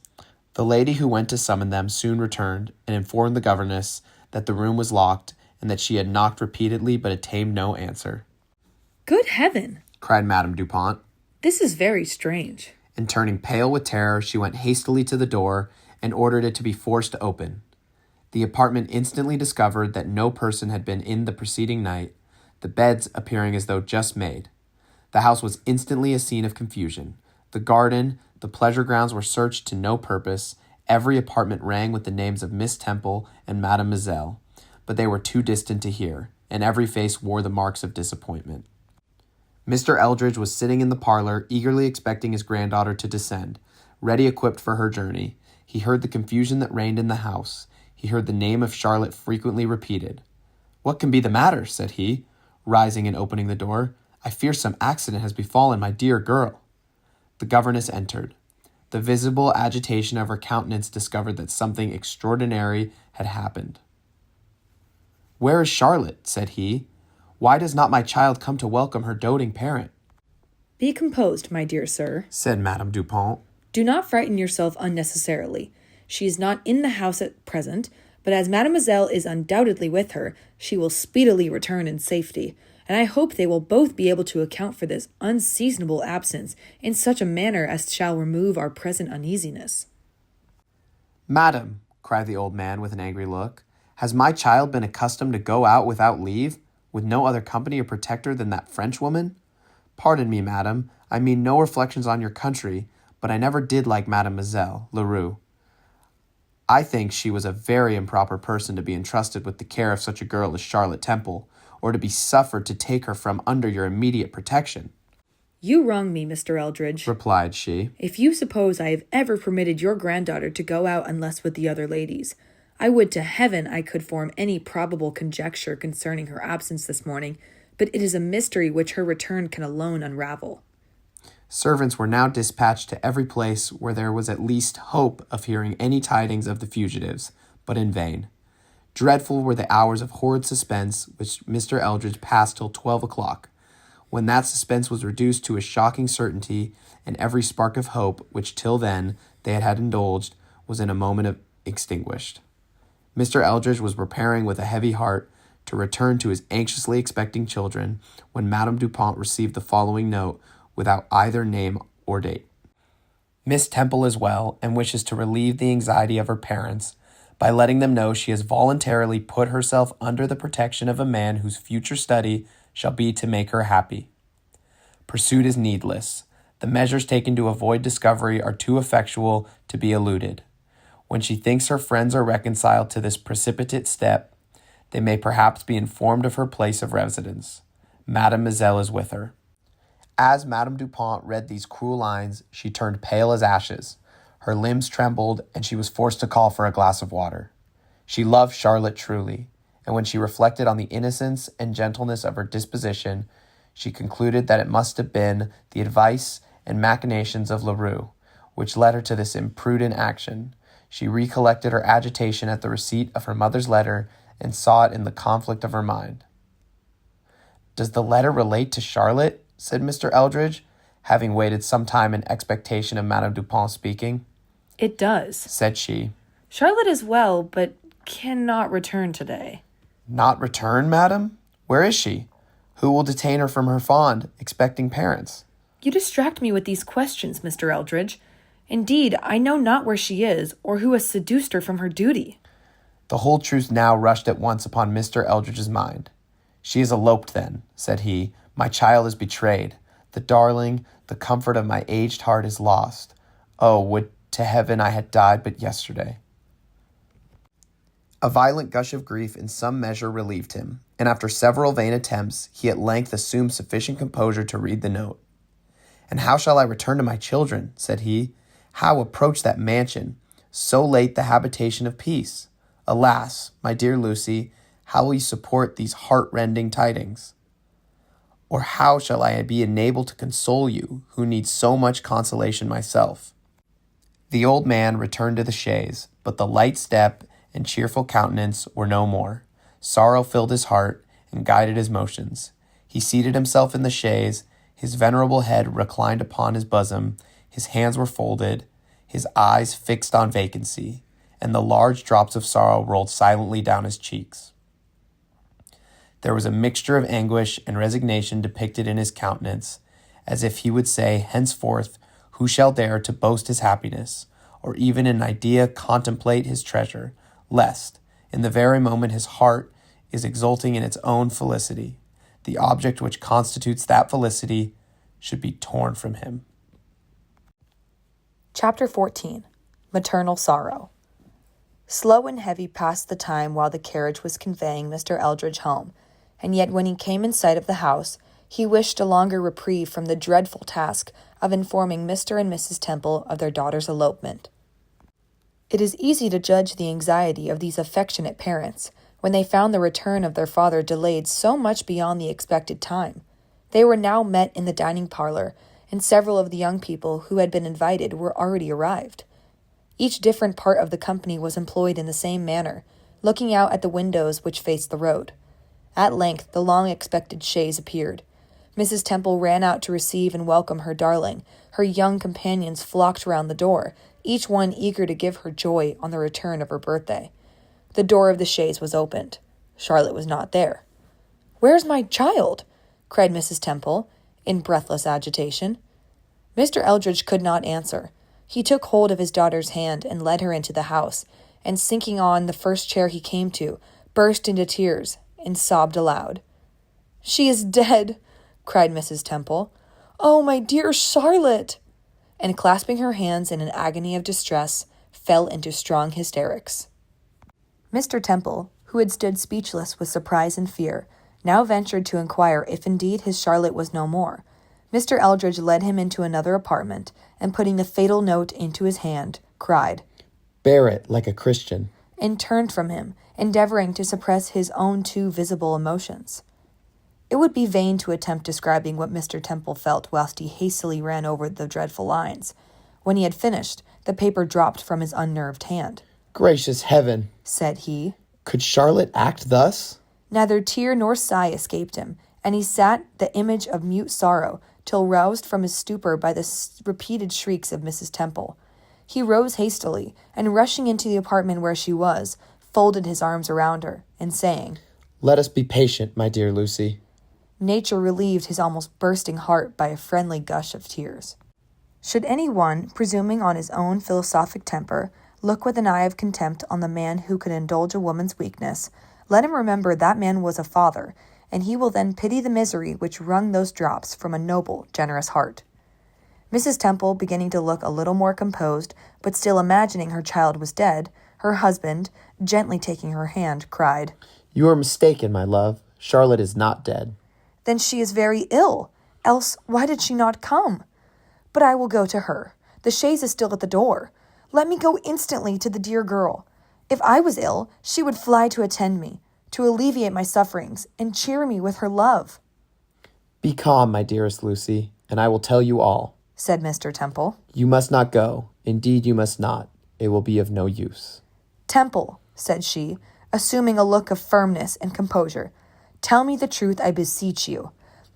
The lady who went to summon them soon returned and informed the governess that the room was locked and that she had knocked repeatedly but obtained no answer. Good heaven! Cried Madame Dupont. This is very strange. And turning pale with terror, she went hastily to the door and ordered it to be forced to open. The apartment instantly discovered that no person had been in the preceding night, the beds appearing as though just made. The house was instantly a scene of confusion. The garden, the pleasure grounds were searched to no purpose. Every apartment rang with the names of Miss Temple and Mademoiselle, but they were too distant to hear, and every face wore the marks of disappointment. Mr. Eldridge was sitting in the parlor, eagerly expecting his granddaughter to descend, ready equipped for her journey. He heard the confusion that reigned in the house. He heard the name of Charlotte frequently repeated. "What can be the matter?" said he, rising and opening the door. "I fear some accident has befallen my dear girl." The governess entered. The visible agitation of her countenance discovered that something extraordinary had happened. "Where is Charlotte?" said he. "Why does not my child come to welcome her doting parent?" Be composed, my dear sir, said Madame Dupont. Do not frighten yourself unnecessarily. She is not in the house at present, but as Mademoiselle is undoubtedly with her, she will speedily return in safety, and I hope they will both be able to account for this unseasonable absence in such a manner as shall remove our present uneasiness. "Madam," cried the old man with an angry look, "has my child been accustomed to go out without leave, with no other company or protector than that Frenchwoman? Pardon me, madam, I mean no reflections on your country, but I never did like Mademoiselle Leroux. I think she was a very improper person to be entrusted with the care of such a girl as Charlotte Temple, or to be suffered to take her from under your immediate protection." You wrong me, Mr. Eldridge, replied she. If you suppose I have ever permitted your granddaughter to go out unless with the other ladies, I would to heaven I could form any probable conjecture concerning her absence this morning, but it is a mystery which her return can alone unravel. Servants were now dispatched to every place where there was at least hope of hearing any tidings of the fugitives, but in vain. Dreadful were the hours of horrid suspense which Mr. Eldridge passed till 12:00, when that suspense was reduced to a shocking certainty, and every spark of hope which till then they had indulged was in a moment extinguished. Mr. Eldridge was preparing with a heavy heart to return to his anxiously expecting children when Madame Dupont received the following note without either name or date. "Miss Temple is well and wishes to relieve the anxiety of her parents by letting them know she has voluntarily put herself under the protection of a man whose future study shall be to make her happy. Pursuit is needless. The measures taken to avoid discovery are too effectual to be eluded. When she thinks her friends are reconciled to this precipitate step, they may perhaps be informed of her place of residence. Mademoiselle is with her." As Madame Dupont read these cruel lines, she turned pale as ashes. Her limbs trembled, and she was forced to call for a glass of water. She loved Charlotte truly, and when she reflected on the innocence and gentleness of her disposition, she concluded that it must have been the advice and machinations of Leroux which led her to this imprudent action. She recollected her agitation at the receipt of her mother's letter and saw it in the conflict of her mind. "Does the letter relate to Charlotte?" said Mr. Eldridge, having waited some time in expectation of Madame Dupont speaking. It does, said she. Charlotte is well, but cannot return today. Not return, madam? Where is she? Who will detain her from her fond, expecting parents? You distract me with these questions, Mr. Eldridge. Indeed, I know not where she is, or who has seduced her from her duty. The whole truth now rushed at once upon Mr. Eldridge's mind. She is eloped, then, said he. My child is betrayed. The darling, the comfort of my aged heart is lost. Oh, would to heaven I had died but yesterday. A violent gush of grief in some measure relieved him, and after several vain attempts, he at length assumed sufficient composure to read the note. And how shall I return to my children, said he, how approach that mansion, so late the habitation of peace? Alas, my dear Lucy, how will you support these heart-rending tidings? Or how shall I be enabled to console you, who need so much consolation myself? The old man returned to the chaise, but the light step and cheerful countenance were no more. Sorrow filled his heart and guided his motions. He seated himself in the chaise, his venerable head reclined upon his bosom, his hands were folded, his eyes fixed on vacancy, and the large drops of sorrow rolled silently down his cheeks. There was a mixture of anguish and resignation depicted in his countenance, as if he would say, henceforth, who shall dare to boast his happiness, or even in idea contemplate his treasure, lest, in the very moment his heart is exulting in its own felicity, the object which constitutes that felicity should be torn from him. Chapter 14. Maternal Sorrow. Slow and heavy passed the time while the carriage was conveying Mr. Eldridge home, and yet when he came in sight of the house, he wished a longer reprieve from the dreadful task of informing Mr. and Mrs. Temple of their daughter's elopement. It is easy to judge the anxiety of these affectionate parents when they found the return of their father delayed so much beyond the expected time. They were now met in the dining parlor, and several of the young people who had been invited were already arrived. Each different part of the company was employed in the same manner, looking out at the windows which faced the road. At length the long-expected chaise appeared. Mrs. Temple ran out to receive and welcome her darling. Her young companions flocked round the door, each one eager to give her joy on the return of her birthday. The door of the chaise was opened. Charlotte was not there. "Where's my child?" cried Mrs. Temple, in breathless agitation. Mr. Eldridge could not answer. He took hold of his daughter's hand and led her into the house, and sinking on the first chair he came to, burst into tears and sobbed aloud. "She is dead," cried Mrs. Temple. "Oh, my dear Charlotte!" And clasping her hands in an agony of distress, fell into strong hysterics. Mr. Temple, who had stood speechless with surprise and fear, now ventured to inquire if indeed his Charlotte was no more. Mr. Eldridge led him into another apartment, and putting the fatal note into his hand, cried, Bear it like a Christian. And turned from him, endeavoring to suppress his own too visible emotions. It would be vain to attempt describing what Mr. Temple felt whilst he hastily ran over the dreadful lines. When he had finished, the paper dropped from his unnerved hand. Gracious heaven, said he. Could Charlotte act thus? Neither tear nor sigh escaped him, and he sat the image of mute sorrow till roused from his stupor by the repeated shrieks of Mrs. Temple. He rose hastily, and rushing into the apartment where she was, folded his arms around her, and saying, Let us be patient, my dear Lucy. Nature relieved his almost bursting heart by a friendly gush of tears. Should any one, presuming on his own philosophic temper, look with an eye of contempt on the man who could indulge a woman's weakness, let him remember that man was a father, and he will then pity the misery which wrung those drops from a noble, generous heart. Mrs. Temple, beginning to look a little more composed, but still imagining her child was dead, her husband, gently taking her hand, cried, You are mistaken, my love. Charlotte is not dead. Then she is very ill. Else, why did she not come? But I will go to her. The chaise is still at the door. Let me go instantly to the dear girl. If I was ill, she would fly to attend me, to alleviate my sufferings, and cheer me with her love. Be calm, my dearest Lucy, and I will tell you all, said Mr. Temple. You must not go. Indeed, you must not. It will be of no use. Temple, said she, assuming a look of firmness and composure, tell me the truth, I beseech you.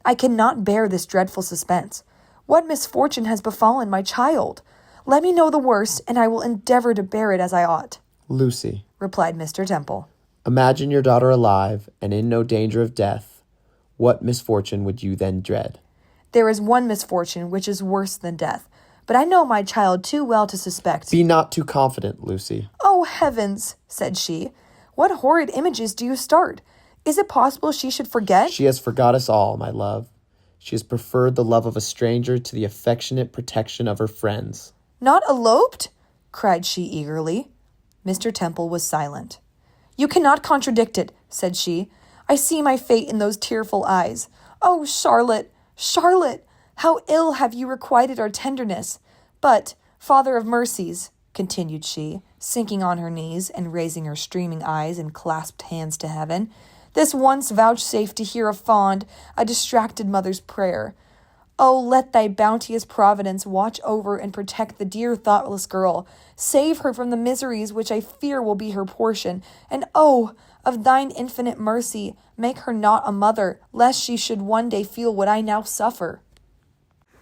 I cannot bear this dreadful suspense. What misfortune has befallen my child? Let me know the worst, and I will endeavor to bear it as I ought. Lucy, replied Mr. Temple. Imagine your daughter alive and in no danger of death. What misfortune would you then dread? There is one misfortune which is worse than death, but I know my child too well to suspect. Be not too confident, Lucy. Oh, heavens, said she. What horrid images do you start? Is it possible she should forget? She has forgot us all, my love. She has preferred the love of a stranger to the affectionate protection of her friends. Not eloped? Cried she eagerly. Mr. Temple was silent. You cannot contradict it, said she. I see my fate in those tearful eyes. Oh, Charlotte, Charlotte, how ill have you requited our tenderness. But, Father of mercies, continued she, sinking on her knees and raising her streaming eyes and clasped hands to heaven, this once vouchsafe to hear a distracted mother's prayer. Oh, let thy bounteous providence watch over and protect the dear thoughtless girl. Save her from the miseries which I fear will be her portion. And oh, of thine infinite mercy, make her not a mother, lest she should one day feel what I now suffer.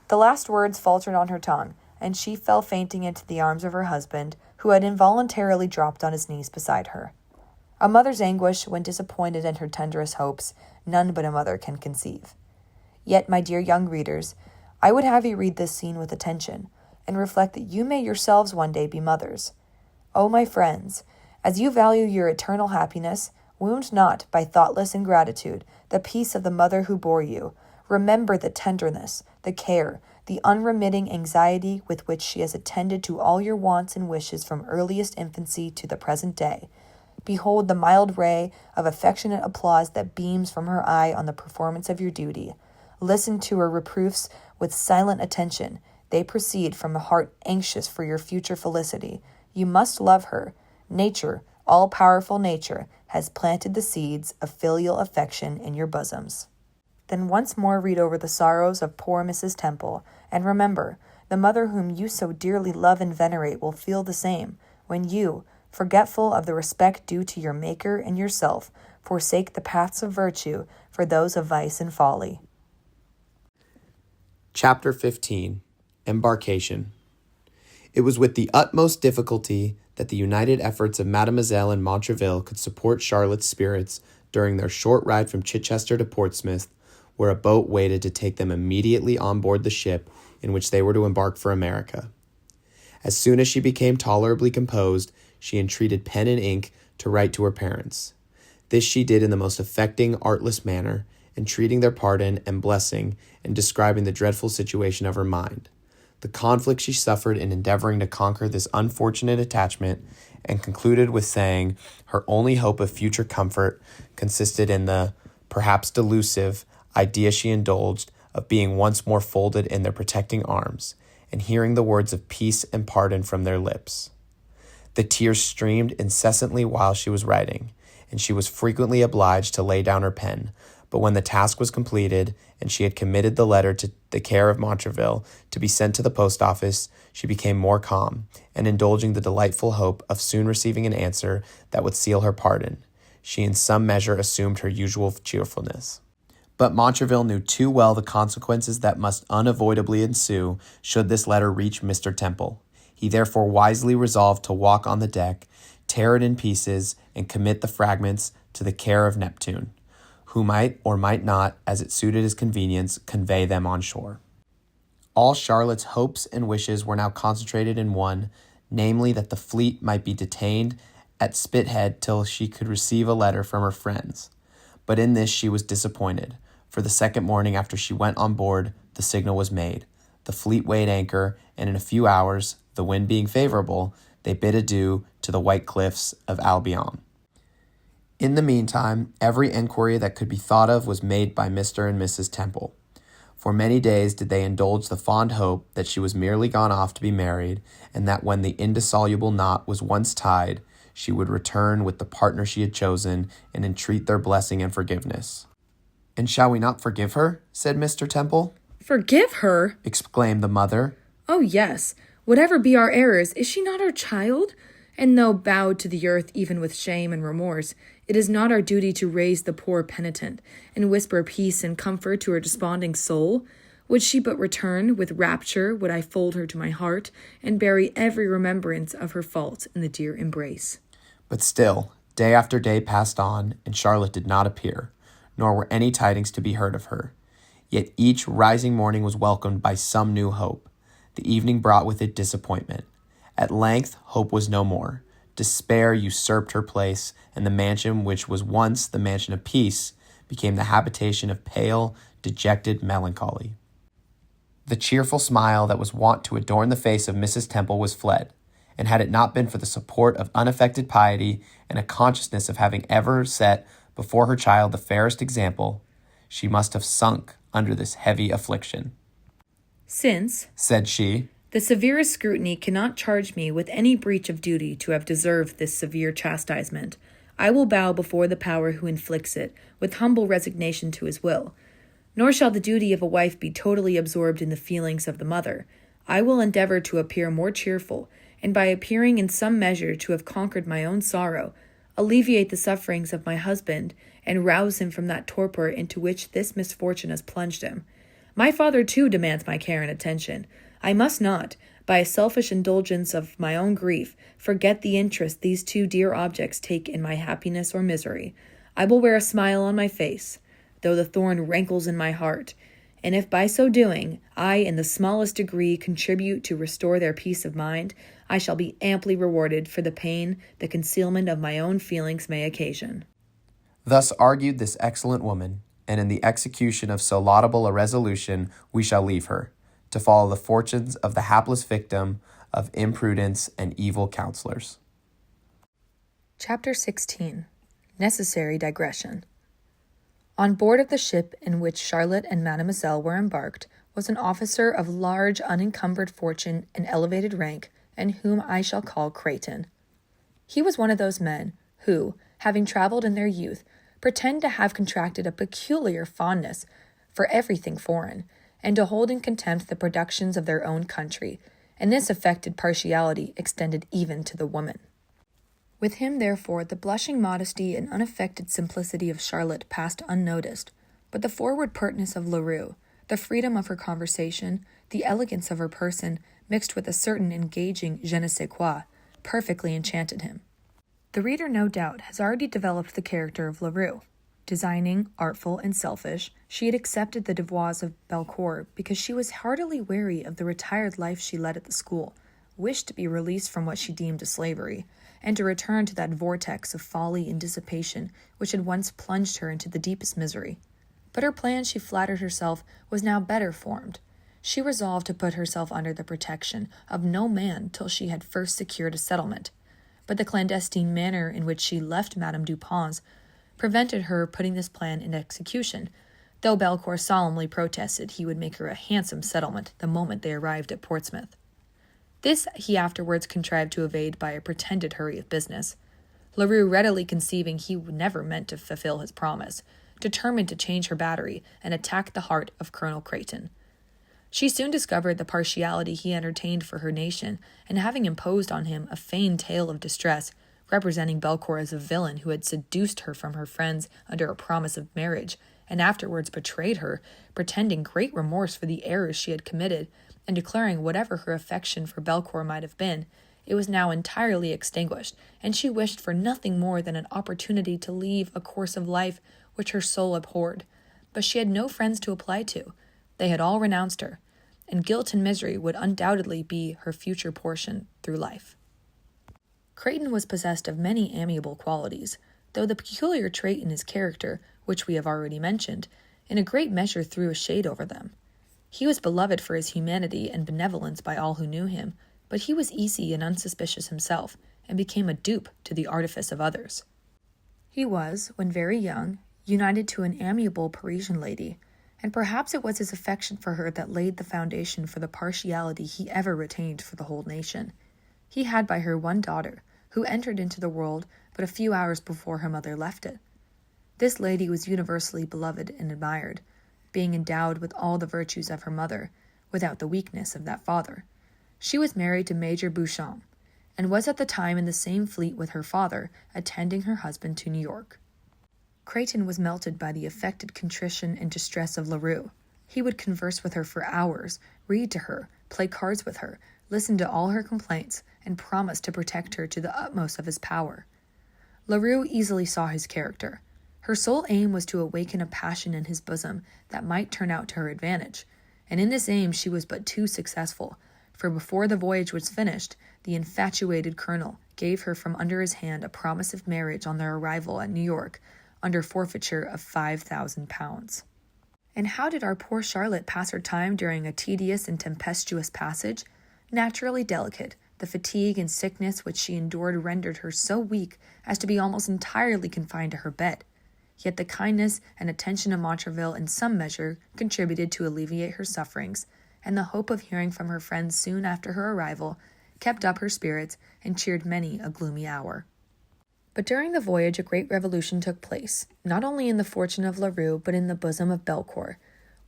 The last words faltered on her tongue, and she fell fainting into the arms of her husband, who had involuntarily dropped on his knees beside her. A mother's anguish when disappointed in her tenderest hopes, none but a mother can conceive. Yet, my dear young readers, I would have you read this scene with attention, and reflect that you may yourselves one day be mothers. O my friends, as you value your eternal happiness, wound not by thoughtless ingratitude the peace of the mother who bore you. Remember the tenderness, the care, the unremitting anxiety with which she has attended to all your wants and wishes from earliest infancy to the present day. Behold the mild ray of affectionate applause that beams from her eye on the performance of your duty. Listen to her reproofs with silent attention. They proceed from a heart anxious for your future felicity. You must love her. Nature, all-powerful nature, has planted the seeds of filial affection in your bosoms. Then once more read over the sorrows of poor Mrs. Temple, and remember, the mother whom you so dearly love and venerate will feel the same, when you, forgetful of the respect due to your Maker and yourself, forsake the paths of virtue for those of vice and folly. Chapter 15. Embarkation. It was with the utmost difficulty that the united efforts of Mademoiselle and Montraville could support Charlotte's spirits during their short ride from Chichester to Portsmouth, where a boat waited to take them immediately on board the ship in which they were to embark for America. As soon as she became tolerably composed, she entreated pen and ink to write to her parents. This she did in the most affecting, artless manner, entreating their pardon and blessing, and describing the dreadful situation of her mind, the conflict she suffered in endeavoring to conquer this unfortunate attachment, and concluded with saying her only hope of future comfort consisted in the, perhaps delusive, idea she indulged of being once more folded in their protecting arms, and hearing the words of peace and pardon from their lips. The tears streamed incessantly while she was writing, and she was frequently obliged to lay down her pen. But when the task was completed, and she had committed the letter to the care of Montraville to be sent to the post office, she became more calm, and indulging the delightful hope of soon receiving an answer that would seal her pardon, she in some measure assumed her usual cheerfulness. But Montraville knew too well the consequences that must unavoidably ensue should this letter reach Mr. Temple. He therefore wisely resolved to walk on the deck, tear it in pieces, and commit the fragments to the care of Neptune, who might or might not, as it suited his convenience, convey them on shore. All Charlotte's hopes and wishes were now concentrated in one, namely that the fleet might be detained at Spithead till she could receive a letter from her friends. But in this she was disappointed, for the second morning after she went on board, the signal was made. The fleet weighed anchor, and in a few hours, the wind being favorable, they bid adieu to the white cliffs of Albion. In the meantime, every enquiry that could be thought of was made by Mr. and Mrs. Temple. For many days did they indulge the fond hope that she was merely gone off to be married, and that when the indissoluble knot was once tied, she would return with the partner she had chosen and entreat their blessing and forgiveness. "And shall we not forgive her?" said Mr. Temple. Forgive her? Exclaimed the mother. Oh, yes. Whatever be our errors, is she not our child? And though bowed to the earth even with shame and remorse, it is not our duty to raise the poor penitent, and whisper peace and comfort to her desponding soul. Would she but return, with rapture would I fold her to my heart, and bury every remembrance of her faults in the dear embrace. But still, day after day passed on, and Charlotte did not appear, nor were any tidings to be heard of her. Yet each rising morning was welcomed by some new hope. The evening brought with it disappointment. At length, hope was no more. Despair usurped her place, and the mansion which was once the mansion of peace became the habitation of pale, dejected melancholy. The cheerful smile that was wont to adorn the face of Mrs. Temple was fled, and had it not been for the support of unaffected piety and a consciousness of having ever set before her child the fairest example, she must have sunk under this heavy affliction. "Since," said she, "the severest scrutiny cannot charge me with any breach of duty to have deserved this severe chastisement, I will bow before the power who inflicts it, with humble resignation to his will. Nor shall the duty of a wife be totally absorbed in the feelings of the mother. I will endeavor to appear more cheerful, and by appearing in some measure to have conquered my own sorrow, alleviate the sufferings of my husband, and rouse him from that torpor into which this misfortune has plunged him. My father, too, demands my care and attention. I must not, by a selfish indulgence of my own grief, forget the interest these two dear objects take in my happiness or misery. I will wear a smile on my face, though the thorn rankles in my heart, and if by so doing I in the smallest degree contribute to restore their peace of mind, I shall be amply rewarded for the pain the concealment of my own feelings may occasion." Thus argued this excellent woman, and in the execution of so laudable a resolution we shall leave her, to follow the fortunes of the hapless victim of imprudence and evil counselors. Chapter 16. Necessary Digression. On board of the ship in which Charlotte and Mademoiselle were embarked was an officer of large unencumbered fortune and elevated rank, and whom I shall call Crayton. He was one of those men who, having travelled in their youth, pretend to have contracted a peculiar fondness for everything foreign, and to hold in contempt the productions of their own country, and this affected partiality extended even to the woman. With him, therefore, the blushing modesty and unaffected simplicity of Charlotte passed unnoticed, but the forward pertness of Leroux, the freedom of her conversation, the elegance of her person, mixed with a certain engaging je ne sais quoi, perfectly enchanted him. The reader, no doubt, has already developed the character of Leroux. Designing, artful, and selfish, she had accepted the devoirs of Belcourt because she was heartily weary of the retired life she led at the school, wished to be released from what she deemed a slavery, and to return to that vortex of folly and dissipation which had once plunged her into the deepest misery. But her plan, she flattered herself, was now better formed. She resolved to put herself under the protection of no man till she had first secured a settlement. But the clandestine manner in which she left Madame Dupin's prevented her putting this plan in execution, though Belcourt solemnly protested he would make her a handsome settlement the moment they arrived at Portsmouth. This he afterwards contrived to evade by a pretended hurry of business. Leroux, readily conceiving he never meant to fulfill his promise, determined to change her battery and attack the heart of Colonel Crayton. She soon discovered the partiality he entertained for her nation, and having imposed on him a feigned tale of distress, representing Belcourt as a villain who had seduced her from her friends under a promise of marriage, and afterwards betrayed her, pretending great remorse for the errors she had committed, and declaring whatever her affection for Belcourt might have been, it was now entirely extinguished, and she wished for nothing more than an opportunity to leave a course of life which her soul abhorred. But she had no friends to apply to. They had all renounced her, and guilt and misery would undoubtedly be her future portion through life. Crayton was possessed of many amiable qualities, though the peculiar trait in his character, which we have already mentioned, in a great measure threw a shade over them. He was beloved for his humanity and benevolence by all who knew him, but he was easy and unsuspicious himself, and became a dupe to the artifice of others. He was, when very young, united to an amiable Parisian lady, and perhaps it was his affection for her that laid the foundation for the partiality he ever retained for the whole nation. He had by her one daughter, who entered into the world but a few hours before her mother left it. This lady was universally beloved and admired, being endowed with all the virtues of her mother, without the weakness of that father. She was married to Major Beauchamp, and was at the time in the same fleet with her father, attending her husband to New York. Crayton was melted by the affected contrition and distress of Leroux. He would converse with her for hours, read to her, play cards with her, listen to all her complaints, and promise to protect her to the utmost of his power. Leroux easily saw his character. Her sole aim was to awaken a passion in his bosom that might turn out to her advantage, and in this aim she was but too successful, for before the voyage was finished, the infatuated colonel gave her from under his hand a promise of marriage on their arrival at New York, under forfeiture of £5,000. And how did our poor Charlotte pass her time during a tedious and tempestuous passage? Naturally delicate, the fatigue and sickness which she endured rendered her so weak as to be almost entirely confined to her bed. Yet the kindness and attention of Montraville in some measure contributed to alleviate her sufferings, and the hope of hearing from her friends soon after her arrival kept up her spirits and cheered many a gloomy hour. But during the voyage a great revolution took place, not only in the fortune of Leroux, but in the bosom of Belcourt.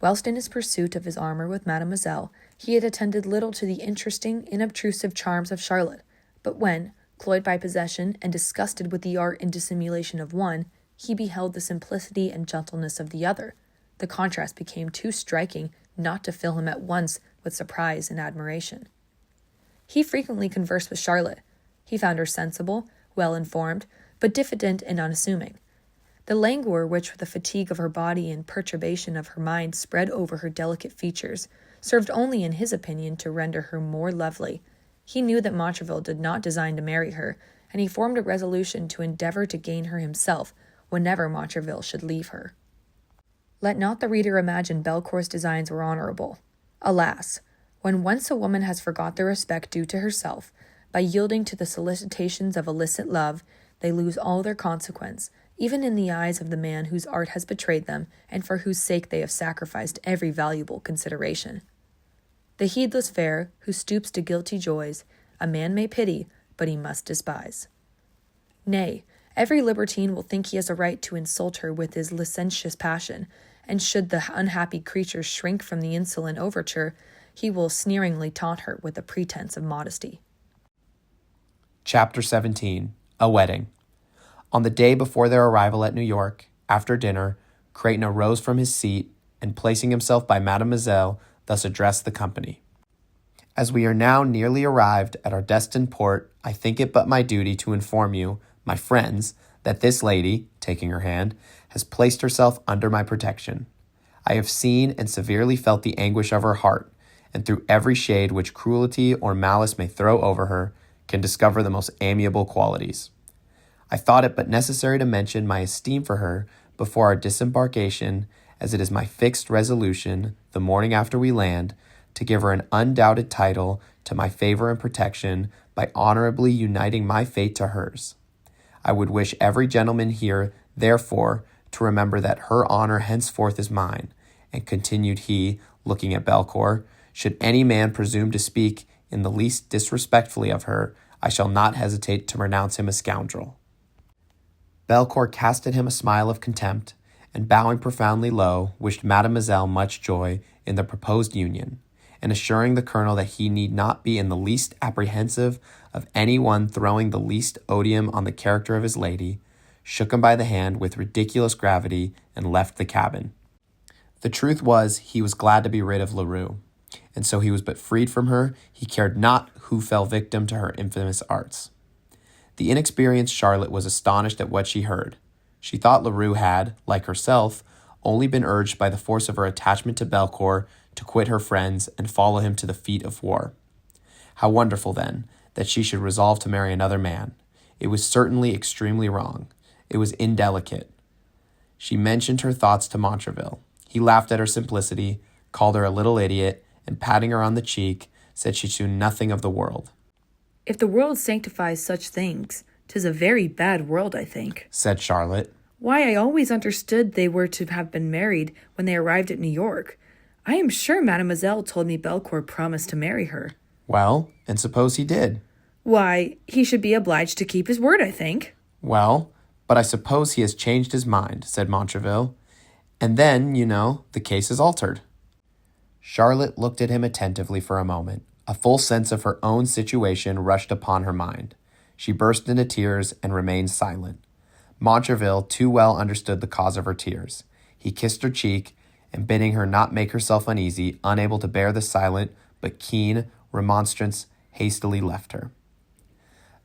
Whilst in his pursuit of his armor with Mademoiselle, he had attended little to the interesting, unobtrusive charms of Charlotte, but when, cloyed by possession and disgusted with the art and dissimulation of one, he beheld the simplicity and gentleness of the other, the contrast became too striking not to fill him at once with surprise and admiration. He frequently conversed with Charlotte. He found her sensible, well-informed, but diffident and unassuming. The languor which the fatigue of her body and perturbation of her mind spread over her delicate features served only, in his opinion, to render her more lovely. He knew that Montraville did not design to marry her, and he formed a resolution to endeavor to gain her himself whenever Montraville should leave her. Let not the reader imagine Belcourt's designs were honorable. Alas! When once a woman has forgot the respect due to herself, by yielding to the solicitations of illicit love, they lose all their consequence, even in the eyes of the man whose art has betrayed them, and for whose sake they have sacrificed every valuable consideration. The heedless fair, who stoops to guilty joys, a man may pity, but he must despise. Nay, every libertine will think he has a right to insult her with his licentious passion, and should the unhappy creature shrink from the insolent overture, he will sneeringly taunt her with a pretense of modesty. Chapter 17. A Wedding. On the day before their arrival at New York, after dinner, Creighton arose from his seat and, placing himself by Mademoiselle, thus addressed the company. As we are now nearly arrived at our destined port, I think it but my duty to inform you, my friends, that this lady, taking her hand, has placed herself under my protection. I have seen and severely felt the anguish of her heart, and through every shade which cruelty or malice may throw over her, can discover the most amiable qualities. I thought it but necessary to mention my esteem for her before our disembarkation, as it is my fixed resolution, the morning after we land, to give her an undoubted title to my favor and protection by honorably uniting my fate to hers. I would wish every gentleman here, therefore, to remember that her honor henceforth is mine, and continued he, looking at Belcourt, should any man presume to speak in the least disrespectfully of her, I shall not hesitate to pronounce him a scoundrel. Belcourt cast at him a smile of contempt, and bowing profoundly low, wished Mademoiselle much joy in the proposed union, and assuring the colonel that he need not be in the least apprehensive of any one throwing the least odium on the character of his lady, shook him by the hand with ridiculous gravity, and left the cabin. The truth was, he was glad to be rid of Leroux, and so he was but freed from her, he cared not who fell victim to her infamous arts. The inexperienced Charlotte was astonished at what she heard. She thought Leroux had, like herself, only been urged by the force of her attachment to Belcourt to quit her friends and follow him to the feat of war. How wonderful, then, that she should resolve to marry another man. It was certainly extremely wrong. It was indelicate. She mentioned her thoughts to Montraville. He laughed at her simplicity, called her a little idiot, and patting her on the cheek, said she knew nothing of the world. If the world sanctifies such things, 'tis a very bad world, I think, said Charlotte. Why, I always understood they were to have been married when they arrived at New York. I am sure Mademoiselle told me Belcourt promised to marry her. Well, and suppose he did? Why, he should be obliged to keep his word, I think. Well, but I suppose he has changed his mind, said Montraville. And then, you know, the case is altered. Charlotte looked at him attentively for a moment. A full sense of her own situation rushed upon her mind. She burst into tears and remained silent. Montraville too well understood the cause of her tears. He kissed her cheek, and bidding her not make herself uneasy, unable to bear the silent but keen remonstrance, hastily left her.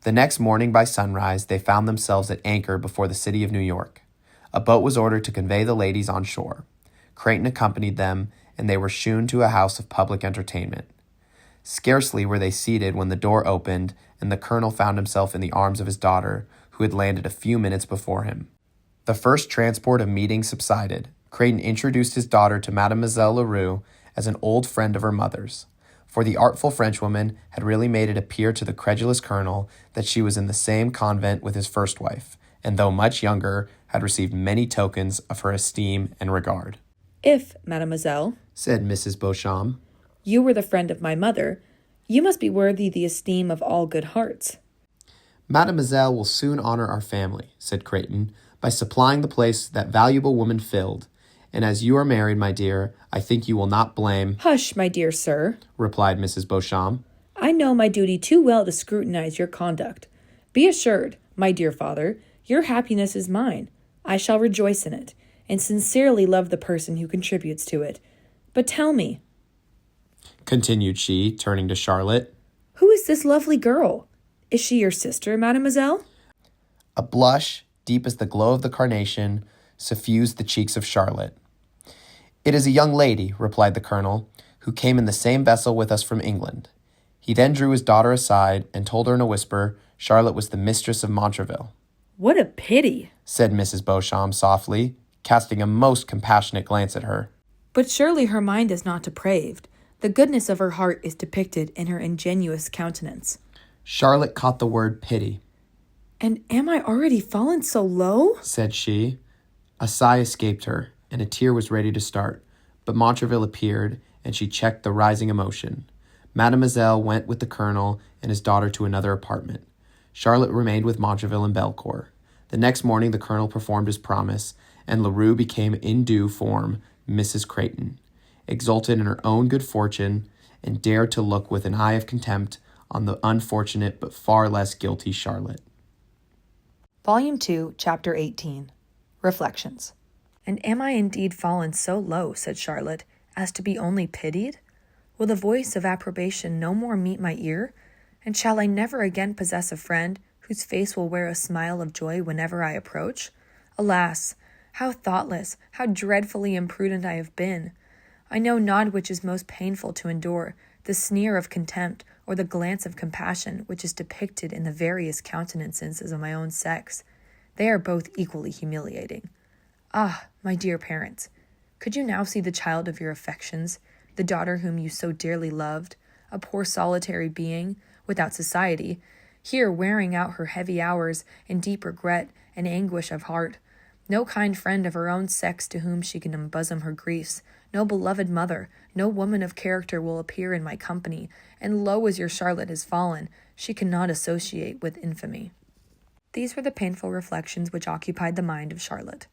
The next morning by sunrise they found themselves at anchor before the city of New York. A boat was ordered to convey the ladies on shore. Creighton accompanied them, and they were shewn to a house of public entertainment. Scarcely were they seated when the door opened, and the colonel found himself in the arms of his daughter, who had landed a few minutes before him. The first transport of meeting subsided. Creighton introduced his daughter to Mademoiselle Leroux as an old friend of her mother's, for the artful Frenchwoman had really made it appear to the credulous colonel that she was in the same convent with his first wife, and though much younger, had received many tokens of her esteem and regard. "If, mademoiselle," said Mrs. Beauchamp, "you were the friend of my mother, you must be worthy the esteem of all good hearts." Mademoiselle will soon honor our family, said Creighton, by supplying the place that valuable woman filled. And as you are married, my dear, I think you will not blame— "Hush, my dear sir," replied Mrs. Beauchamp. "I know my duty too well to scrutinize your conduct. Be assured, my dear father, your happiness is mine. I shall rejoice in it, and sincerely love the person who contributes to it. But tell me," continued she, turning to Charlotte, "who is this lovely girl? Is she your sister, mademoiselle?" a blush, deep as the glow of the carnation, suffused the cheeks of Charlotte. "It is a young lady," replied the colonel, "who came in the same vessel with us from England." He then drew his daughter aside and told her in a whisper Charlotte was the mistress of Montraville. "What a pity," said Mrs. Beauchamp softly, casting a most compassionate glance at her. "but surely her mind is not depraved. The goodness of her heart is depicted in her ingenuous countenance." Charlotte caught the word pity. "And am I already fallen so low?" said she. A sigh escaped her, and a tear was ready to start, but Montraville appeared, and she checked the rising emotion. Mademoiselle went with the colonel and his daughter to another apartment. Charlotte remained with Montraville and Belcourt. The next morning the colonel performed his promise, and Leroux became in due form Mrs. Creighton, exulted in her own good fortune, and dared to look with an eye of contempt on the unfortunate but far less guilty Charlotte. Volume 2, Chapter 18. Reflections. "And am I indeed fallen so low," said Charlotte, "as to be only pitied? Will the voice of approbation no more meet my ear? And shall I never again possess a friend whose face will wear a smile of joy whenever I approach? Alas, how thoughtless, how dreadfully imprudent I have been! I know not which is most painful to endure, the sneer of contempt or the glance of compassion which is depicted in the various countenances of my own sex. They are both equally humiliating. Ah, my dear parents, could you now see the child of your affections, the daughter whom you so dearly loved, a poor solitary being, without society, here wearing out her heavy hours in deep regret and anguish of heart, no kind friend of her own sex to whom she can unbosom her griefs, no beloved mother, no woman of character will appear in my company, and low as your Charlotte has fallen, she cannot associate with infamy." These were the painful reflections which occupied the mind of Charlotte.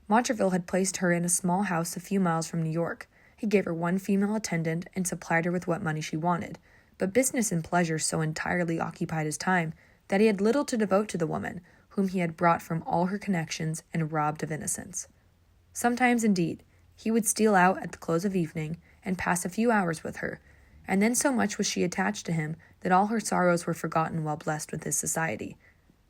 Montraville had placed her in a small house a few miles from New York. He gave her one female attendant and supplied her with what money she wanted, but business and pleasure so entirely occupied his time that he had little to devote to the woman, whom he had brought from all her connections and robbed of innocence. Sometimes, indeed, he would steal out at the close of evening and pass a few hours with her, and then so much was she attached to him that all her sorrows were forgotten while blessed with his society.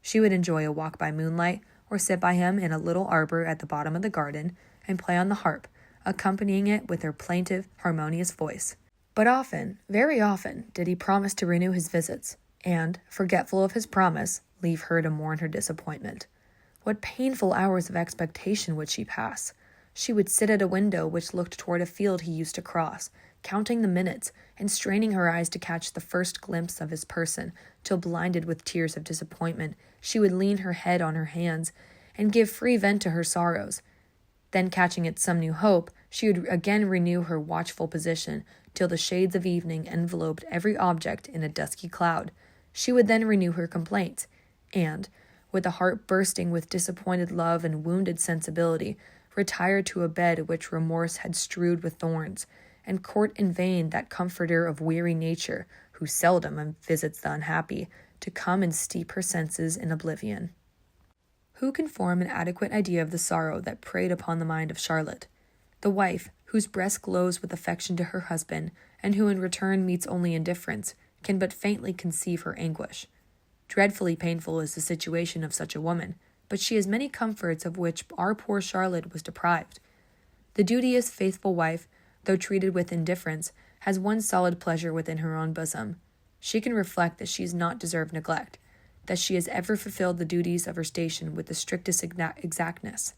She would enjoy a walk by moonlight, or sit by him in a little arbor at the bottom of the garden, and play on the harp, accompanying it with her plaintive, harmonious voice. But often, very often, did he promise to renew his visits, and, forgetful of his promise, leave her to mourn her disappointment. What painful hours of expectation would she pass! She would sit at a window which looked toward a field he used to cross, counting the minutes, and straining her eyes to catch the first glimpse of his person, till blinded with tears of disappointment, she would lean her head on her hands, and give free vent to her sorrows. Then, catching at some new hope, she would again renew her watchful position, till the shades of evening enveloped every object in a dusky cloud. She would then renew her complaints, and, with a heart bursting with disappointed love and wounded sensibility, retire to a bed which remorse had strewed with thorns, and court in vain that comforter of weary nature, who seldom visits the unhappy, to come and steep her senses in oblivion. Who can form an adequate idea of the sorrow that preyed upon the mind of Charlotte? The wife, whose breast glows with affection to her husband, and who in return meets only indifference, can but faintly conceive her anguish. Dreadfully painful is the situation of such a woman, but she has many comforts of which our poor Charlotte was deprived. The duteous, faithful wife, though treated with indifference, has one solid pleasure within her own bosom. She can reflect that she has not deserved neglect, that she has ever fulfilled the duties of her station with the strictest exactness.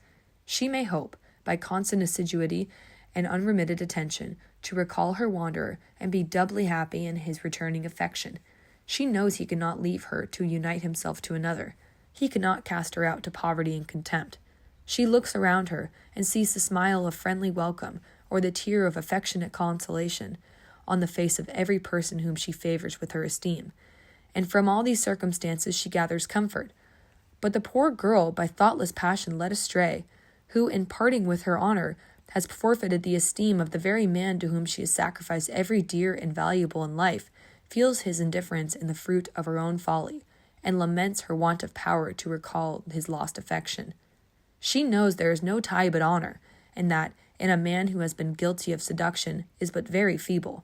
She may hope, by constant assiduity and unremitted attention, to recall her wanderer and be doubly happy in his returning affection. She knows he cannot leave her to unite himself to another. He cannot cast her out to poverty and contempt. She looks around her and sees the smile of friendly welcome or the tear of affectionate consolation on the face of every person whom she favors with her esteem. And from all these circumstances she gathers comfort. But the poor girl, by thoughtless passion led astray, who, in parting with her honor, has forfeited the esteem of the very man to whom she has sacrificed every dear and valuable in life, feels his indifference in the fruit of her own folly, and laments her want of power to recall his lost affection. She knows there is no tie but honor, and that, in a man who has been guilty of seduction, is but very feeble.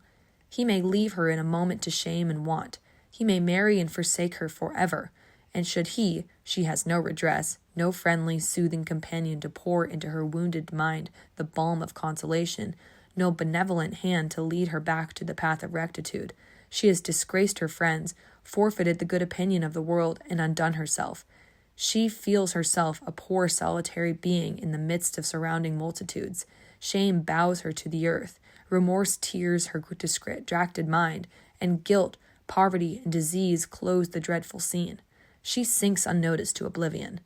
He may leave her in a moment to shame and want. He may marry and forsake her forever, and should he, she has no redress, no friendly, soothing companion to pour into her wounded mind the balm of consolation, no benevolent hand to lead her back to the path of rectitude. She has disgraced her friends, forfeited the good opinion of the world, and undone herself. She feels herself a poor solitary being in the midst of surrounding multitudes. Shame bows her to the earth, remorse tears her distracted mind, and guilt, poverty, and disease close the dreadful scene. She sinks unnoticed to oblivion.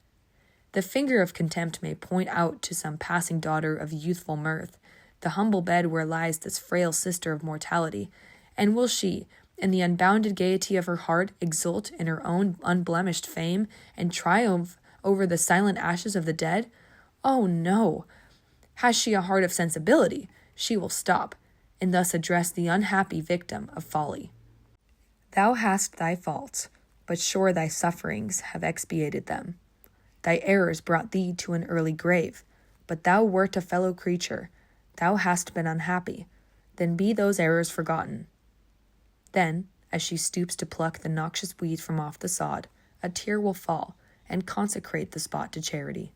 The finger of contempt may point out to some passing daughter of youthful mirth the humble bed where lies this frail sister of mortality, and will she, in the unbounded gaiety of her heart, exult in her own unblemished fame and triumph over the silent ashes of the dead? Oh, no! Has she a heart of sensibility, she will stop, and thus address the unhappy victim of folly. Thou hast thy faults, but sure thy sufferings have expiated them. Thy errors brought thee to an early grave, but thou wert a fellow creature. Thou hast been unhappy. Then be those errors forgotten. Then, as she stoops to pluck the noxious weed from off the sod, a tear will fall and consecrate the spot to charity.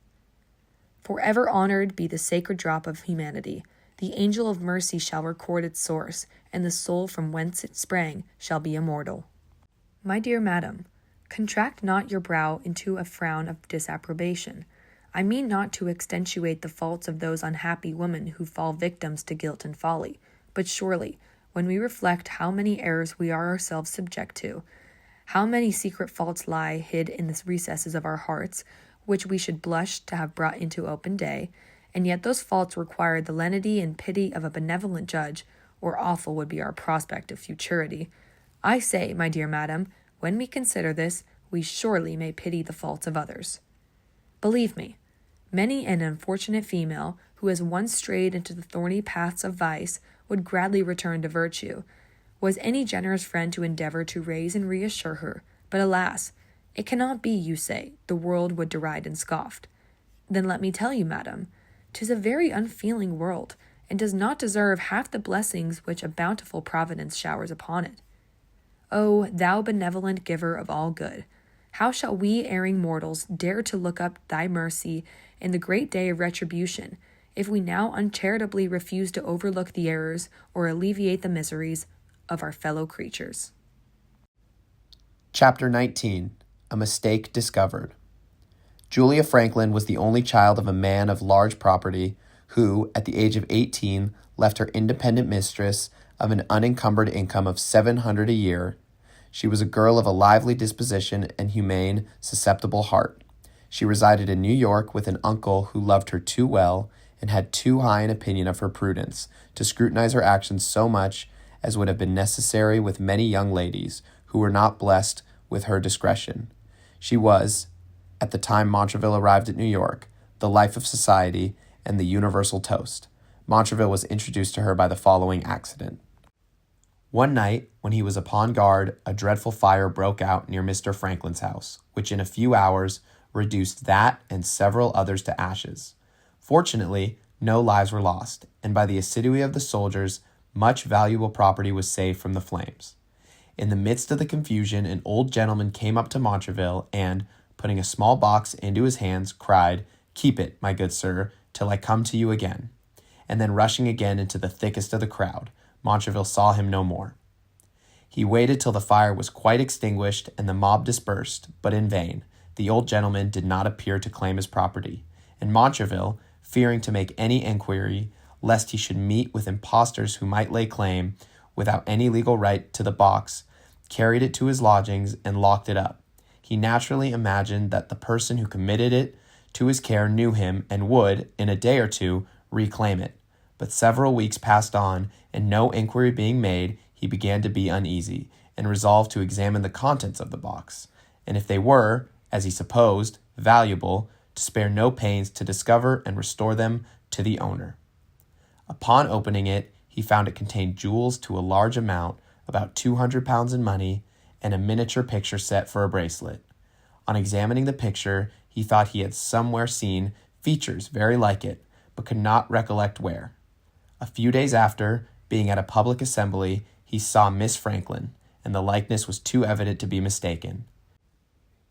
Forever honored be the sacred drop of humanity. The angel of mercy shall record its source, and the soul from whence it sprang shall be immortal. My dear madam, contract not your brow into a frown of disapprobation. I mean not to extenuate the faults of those unhappy women who fall victims to guilt and folly, but surely, when we reflect how many errors we are ourselves subject to, how many secret faults lie hid in the recesses of our hearts, which we should blush to have brought into open day, and yet those faults require the lenity and pity of a benevolent judge, or awful would be our prospect of futurity. I say, my dear madam, when we consider this, we surely may pity the faults of others. Believe me, many an unfortunate female, who has once strayed into the thorny paths of vice, would gladly return to virtue, was any generous friend to endeavor to raise and reassure her. But alas, it cannot be, you say, the world would deride and scoffed. Then let me tell you, madam, 'tis a very unfeeling world, and does not deserve half the blessings which a bountiful providence showers upon it. O thou benevolent giver of all good, how shall we erring mortals dare to look up thy mercy in the great day of retribution, if we now uncharitably refuse to overlook the errors or alleviate the miseries of our fellow creatures? Chapter 19. A Mistake Discovered. Julia Franklin was the only child of a man of large property who, at the age of 18, left her independent mistress of an unencumbered income of $700 a year. She was a girl of a lively disposition and humane, susceptible heart. She resided in New York with an uncle who loved her too well and had too high an opinion of her prudence to scrutinize her actions so much as would have been necessary with many young ladies who were not blessed with her discretion. She was, at the time Montraville arrived at New York, the life of society and the universal toast. Montraville was introduced to her by the following accident. One night, when he was upon guard, a dreadful fire broke out near Mr. Franklin's house, which in a few hours reduced that and several others to ashes. Fortunately, no lives were lost, and by the assiduity of the soldiers, much valuable property was saved from the flames. In the midst of the confusion, an old gentleman came up to Montraville and, putting a small box into his hands, cried, "Keep it, my good sir, till I come to you again." And then rushing again into the thickest of the crowd, Montraville saw him no more. He waited till the fire was quite extinguished and the mob dispersed, but in vain. The old gentleman did not appear to claim his property, and Montraville, fearing to make any inquiry, lest he should meet with impostors who might lay claim, without any legal right, to the box, carried it to his lodgings and locked it up. He naturally imagined that the person who committed it to his care knew him and would, in a day or two, reclaim it. But several weeks passed on, and no inquiry being made, he began to be uneasy, and resolved to examine the contents of the box, and if they were, as he supposed, valuable, to spare no pains to discover and restore them to the owner. Upon opening it, he found it contained jewels to a large amount, about 200 pounds in money, and a miniature picture set for a bracelet. On examining the picture, he thought he had somewhere seen features very like it, but could not recollect where. A few days after, being at a public assembly, he saw Miss Franklin, and the likeness was too evident to be mistaken.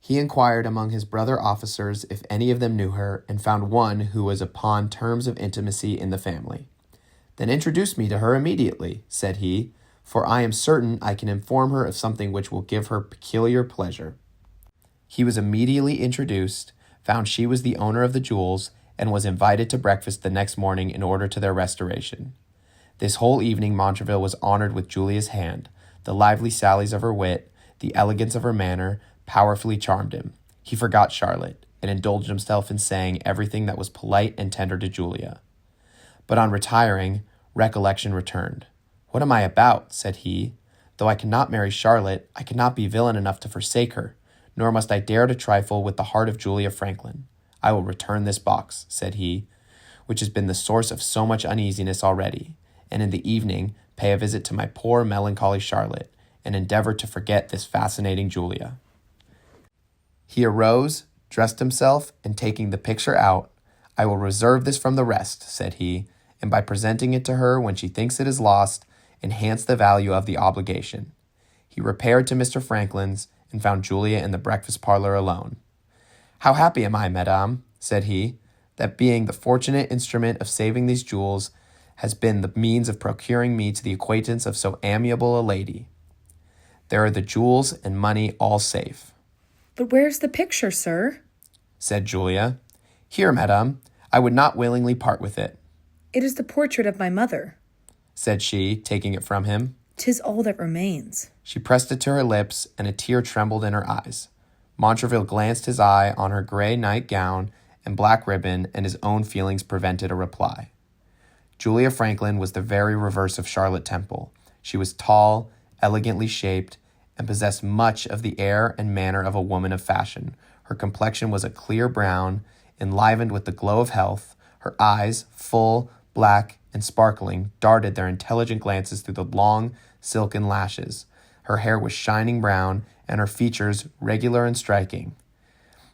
He inquired among his brother officers if any of them knew her, and found one who was upon terms of intimacy in the family. "Then introduce me to her immediately," said he, "for I am certain I can inform her of something which will give her peculiar pleasure." He was immediately introduced, found she was the owner of the jewels, and was invited to breakfast the next morning in order to their restoration. This whole evening Montraville was honored with Julia's hand. The lively sallies of her wit, the elegance of her manner, powerfully charmed him. He forgot Charlotte, and indulged himself in saying everything that was polite and tender to Julia. But on retiring, recollection returned. "What am I about?" said he. "Though I cannot marry Charlotte, I cannot be villain enough to forsake her, nor must I dare to trifle with the heart of Julia Franklin. I will return this box," said he, "which has been the source of so much uneasiness already, and in the evening pay a visit to my poor melancholy Charlotte, and endeavor to forget this fascinating Julia." He arose, dressed himself, and taking the picture out, "I will reserve this from the rest," said he, "and by presenting it to her when she thinks it is lost, enhance the value of the obligation." He repaired to Mr. Franklin's, and found Julia in the breakfast parlor alone. "How happy am I, madame," said he, "that being the fortunate instrument of saving these jewels, has been the means of procuring me to the acquaintance of so amiable a lady. There are the jewels and money all safe." "But where's the picture, sir?" said Julia. "Here, madame, I would not willingly part with it," "It is the portrait of my mother." said she, taking it from him. "'Tis all that remains." She pressed it to her lips, and a tear trembled in her eyes. Montraville glanced his eye on her gray night gown and black ribbon, and his own feelings prevented a reply. Julia Franklin was the very reverse of Charlotte Temple. She was tall, elegantly shaped, and possessed much of the air and manner of a woman of fashion. Her complexion was a clear brown, enlivened with the glow of health. Her eyes, full, black, and sparkling, darted their intelligent glances through the long, silken lashes. Her hair was shining brown, and her features regular and striking.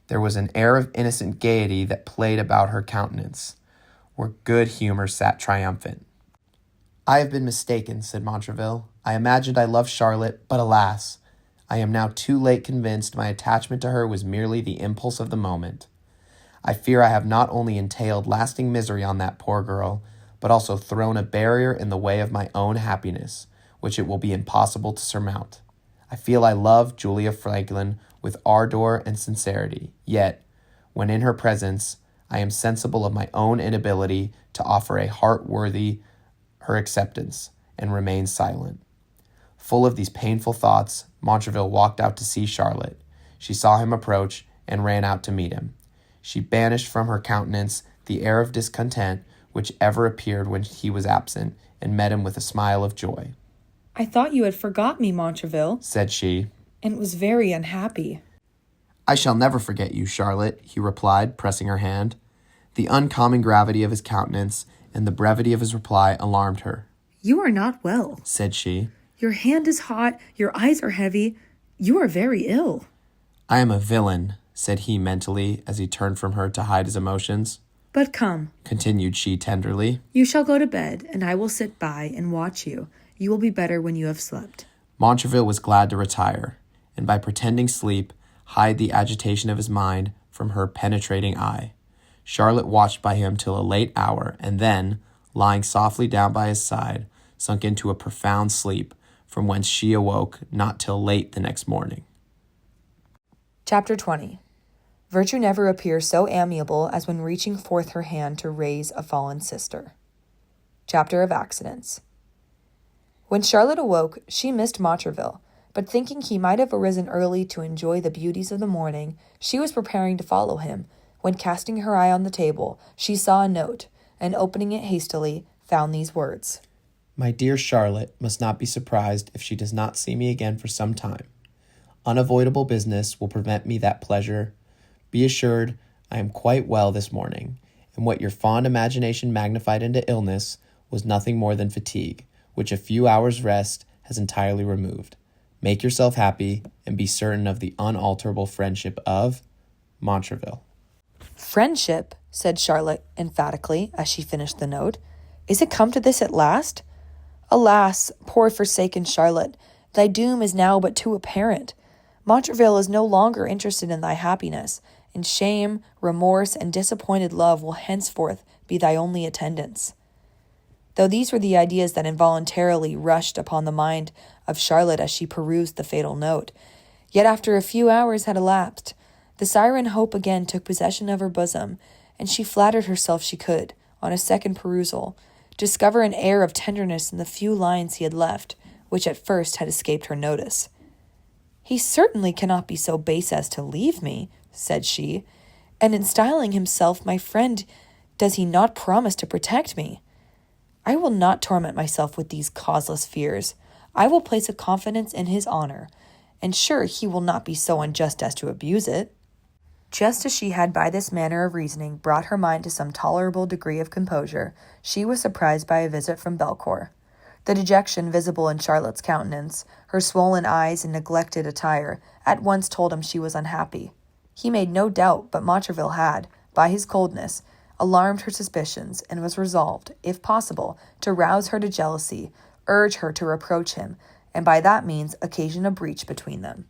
There was an air of innocent gaiety that played about her countenance, where good humor sat triumphant. "I have been mistaken," said Montraville. "I imagined I loved Charlotte, but alas! I am now too late convinced my attachment to her was merely the impulse of the moment. I fear I have not only entailed lasting misery on that poor girl, but also thrown a barrier in the way of my own happiness, which it will be impossible to surmount. I feel I love Julia Franklin with ardor and sincerity, yet, when in her presence, I am sensible of my own inability to offer a heart worthy her acceptance, and remain silent." Full of these painful thoughts, Montraville walked out to see Charlotte. She saw him approach, and ran out to meet him. She banished from her countenance the air of discontent which ever appeared when he was absent, and met him with a smile of joy. "I thought you had forgot me, Montraville," said she, "and was very unhappy." "I shall never forget you, Charlotte," he replied, pressing her hand. The uncommon gravity of his countenance and the brevity of his reply alarmed her. "You are not well," said she. "Your hand is hot, your eyes are heavy. You are very ill." "I am a villain," said he mentally, as he turned from her to hide his emotions. "But come," continued she tenderly. "you shall go to bed, and I will sit by and watch you. You will be better when you have slept." Montraville was glad to retire, and by pretending sleep, hide the agitation of his mind from her penetrating eye. Charlotte watched by him till a late hour, and then, lying softly down by his side, sunk into a profound sleep, from whence she awoke not till late the next morning. Chapter 20. Virtue never appears so amiable as when reaching forth her hand to raise a fallen sister. Chapter of Accidents. When Charlotte awoke, she missed Montraville, but thinking he might have arisen early to enjoy the beauties of the morning, she was preparing to follow him, when casting her eye on the table, she saw a note, and opening it hastily, found these words. My dear Charlotte must not be surprised if she does not see me again for some time. Unavoidable business will prevent me that pleasure. Be assured I am quite well this morning, and what your fond imagination magnified into illness was nothing more than fatigue, which a few hours' rest has entirely removed. Make yourself happy, and be certain of the unalterable friendship of Montraville. Friendship, said Charlotte emphatically as she finished the note. Is it come to this at last? Alas, poor forsaken Charlotte, thy doom is now but too apparent. Montraville is no longer interested in thy happiness, and shame, remorse, and disappointed love will henceforth be thy only attendants. Though these were the ideas that involuntarily rushed upon the mind of Charlotte as she perused the fatal note, yet after a few hours had elapsed, the siren hope again took possession of her bosom, and she flattered herself she could, on a second perusal, discover an air of tenderness in the few lines he had left, which at first had escaped her notice. He certainly cannot be so base as to leave me, said she, and in styling himself my friend, does he not promise to protect me? I will not torment myself with these causeless fears. I will place a confidence in his honor, and sure he will not be so unjust as to abuse it. Just as she had by this manner of reasoning brought her mind to some tolerable degree of composure, she was surprised by a visit from Belcour. The dejection visible in Charlotte's countenance, her swollen eyes and neglected attire, at once told him she was unhappy. He made no doubt but Montraville had, by his coldness, alarmed her suspicions, and was resolved, if possible, to rouse her to jealousy, urge her to reproach him, and by that means occasion a breach between them.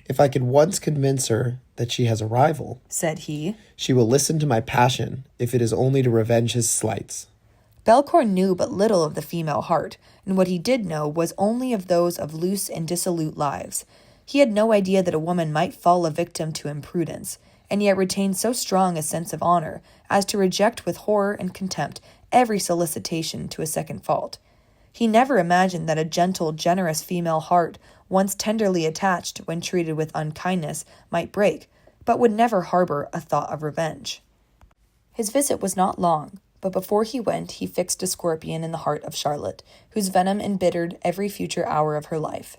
If I could once convince her that she has a rival, said he, she will listen to my passion, if it is only to revenge his slights. Belcour knew but little of the female heart, and what he did know was only of those of loose and dissolute lives. He had no idea that a woman might fall a victim to imprudence, and yet retain so strong a sense of honor as to reject with horror and contempt every solicitation to a second fault. He never imagined that a gentle, generous female heart, once tenderly attached when treated with unkindness, might break, but would never harbor a thought of revenge. His visit was not long, but before he went he fixed a scorpion in the heart of Charlotte, whose venom embittered every future hour of her life.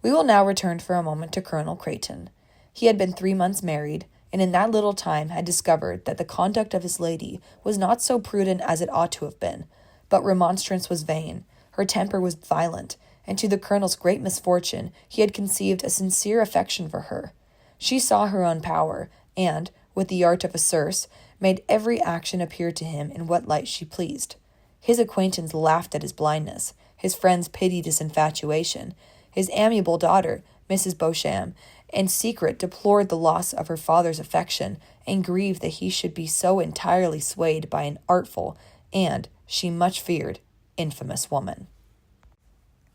We will now return for a moment to Colonel Creighton. He had been 3 months married, and in that little time had discovered that the conduct of his lady was not so prudent as it ought to have been, but remonstrance was vain, her temper was violent, and to the colonel's great misfortune he had conceived a sincere affection for her. She saw her own power, and, with the art of a Circe, made every action appear to him in what light she pleased. His acquaintance laughed at his blindness, his friends pitied his infatuation, his amiable daughter, Mrs. Beauchamp, in secret deplored the loss of her father's affection, and grieved that he should be so entirely swayed by an artful, and, she much feared, infamous woman.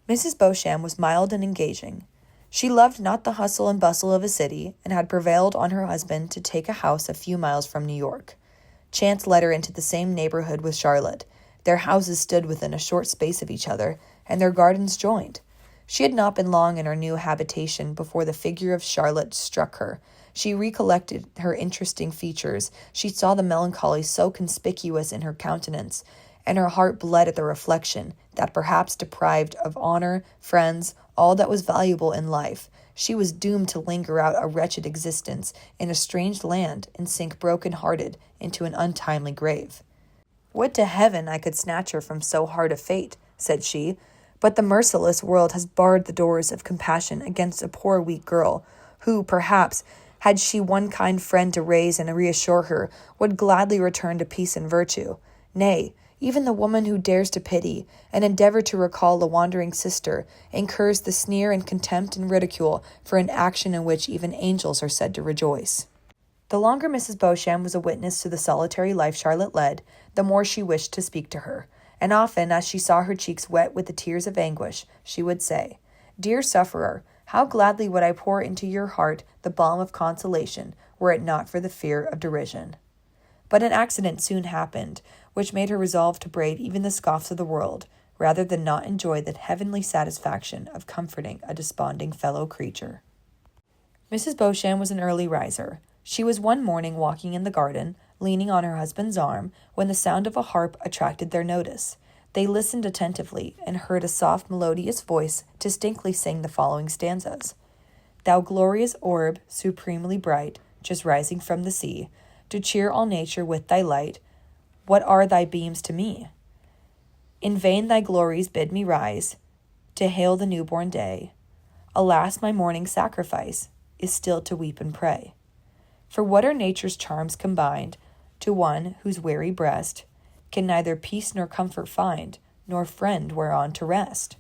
Mrs. Beauchamp was mild and engaging. She loved not the hustle and bustle of a city, and had prevailed on her husband to take a house a few miles from New York. Chance led her into the same neighborhood with Charlotte. Their houses stood within a short space of each other, and their gardens joined. She had not been long in her new habitation before the figure of Charlotte struck her. She recollected her interesting features. She saw the melancholy so conspicuous in her countenance, and her heart bled at the reflection that perhaps deprived of honor, friends, all that was valuable in life, she was doomed to linger out a wretched existence in a strange land and sink broken-hearted into an untimely grave. Would to heaven I could snatch her from so hard a fate, said she, but the merciless world has barred the doors of compassion against a poor weak girl, who, perhaps, had she one kind friend to raise and reassure her, would gladly return to peace and virtue. Nay, even the woman who dares to pity and endeavor to recall a wandering sister incurs the sneer and contempt and ridicule for an action in which even angels are said to rejoice. The longer Mrs. Beauchamp was a witness to the solitary life Charlotte led, the more she wished to speak to her, and often as she saw her cheeks wet with the tears of anguish, she would say, "Dear sufferer, how gladly would I pour into your heart the balm of consolation, were it not for the fear of derision." But an accident soon happened, which made her resolve to brave even the scoffs of the world, rather than not enjoy the heavenly satisfaction of comforting a desponding fellow creature. Mrs. Beauchamp was an early riser. She was one morning walking in the garden, leaning on her husband's arm, when the sound of a harp attracted their notice. They listened attentively and heard a soft, melodious voice distinctly sing the following stanzas. "Thou glorious orb, supremely bright, just rising from the sea, to cheer all nature with thy light, what are thy beams to me? In vain thy glories bid me rise, to hail the newborn day. Alas, my morning sacrifice is still to weep and pray. For what are nature's charms combined to one whose weary breast can neither peace nor comfort find, nor friend whereon to rest?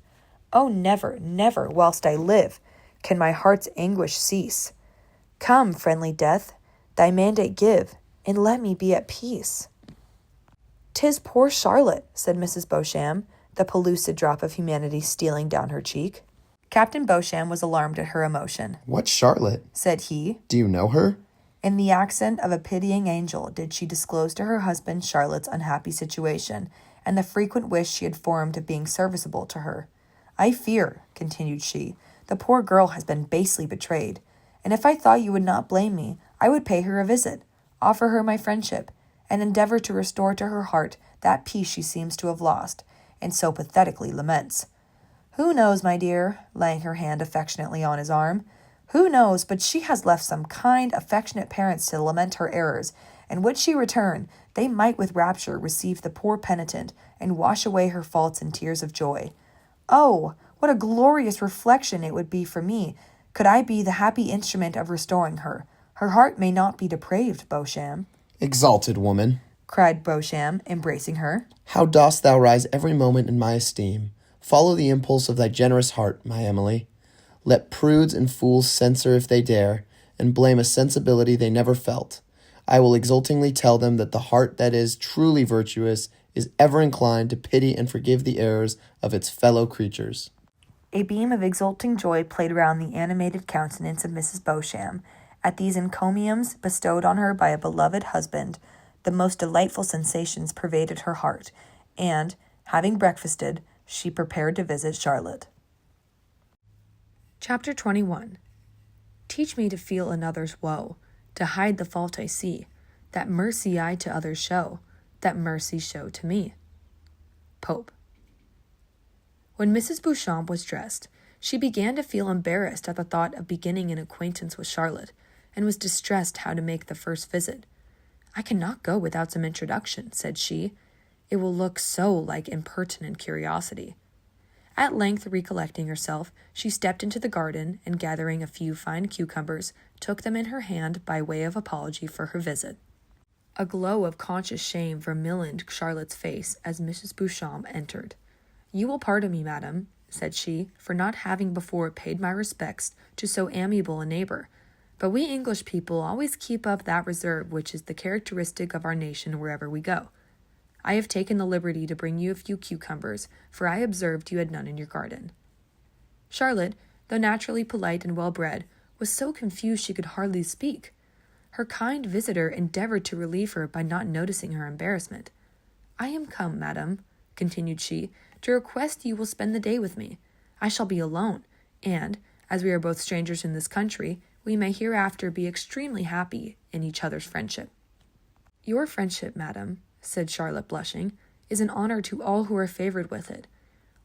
Oh, never, never, whilst I live, can my heart's anguish cease. Come, friendly death, thy mandate give, and let me be at peace." "'Tis poor Charlotte," said Mrs. Beauchamp, the pellucid drop of humanity stealing down her cheek. Captain Beauchamp was alarmed at her emotion. "What Charlotte?" said he. "Do you know her?" In the accent of a pitying angel did she disclose to her husband Charlotte's unhappy situation, and the frequent wish she had formed of being serviceable to her. "I fear," continued she, "the poor girl has been basely betrayed, and if I thought you would not blame me, I would pay her a visit, offer her my friendship, and endeavor to restore to her heart that peace she seems to have lost, and so pathetically laments. Who knows, my dear," laying her hand affectionately on his arm, "who knows but she has left some kind, affectionate parents to lament her errors, and would she return, they might with rapture receive the poor penitent, and wash away her faults in tears of joy. Oh, what a glorious reflection it would be for me, could I be the happy instrument of restoring her. Her heart may not be depraved, Beauchamp." "Exalted woman," cried Beauchamp, embracing her. "how dost thou rise every moment in my esteem. Follow the impulse of thy generous heart, my Emily. Let prudes and fools censure if they dare, and blame a sensibility they never felt. I will exultingly tell them that the heart that is truly virtuous is ever inclined to pity and forgive the errors of its fellow creatures." A beam of exulting joy played round the animated countenance of Mrs. Beauchamp. At these encomiums bestowed on her by a beloved husband, the most delightful sensations pervaded her heart, and, having breakfasted, she prepared to visit Charlotte. Chapter 21. Teach me to feel another's woe, to hide the fault I see, that mercy I to others show, that mercy show to me. Pope. When Mrs. Beauchamp was dressed, she began to feel embarrassed at the thought of beginning an acquaintance with Charlotte, and was distressed how to make the first visit. "I cannot go without some introduction," said she. "It will look so like impertinent curiosity." At length, recollecting herself, she stepped into the garden, and gathering a few fine cucumbers, took them in her hand by way of apology for her visit. A glow of conscious shame vermillioned Charlotte's face as Mrs. Beauchamp entered. "You will pardon me, madam," said she, "for not having before paid my respects to so amiable a neighbor, but we English people always keep up that reserve which is the characteristic of our nation wherever we go. I have taken the liberty to bring you a few cucumbers, for I observed you had none in your garden." Charlotte, though naturally polite and well-bred, was so confused she could hardly speak. Her kind visitor endeavored to relieve her by not noticing her embarrassment. "I am come, madam," continued she, "to request you will spend the day with me. I shall be alone, and, as we are both strangers in this country, we may hereafter be extremely happy in each other's friendship." "Your friendship, madam," said Charlotte, blushing, "is an honor to all who are favored with it.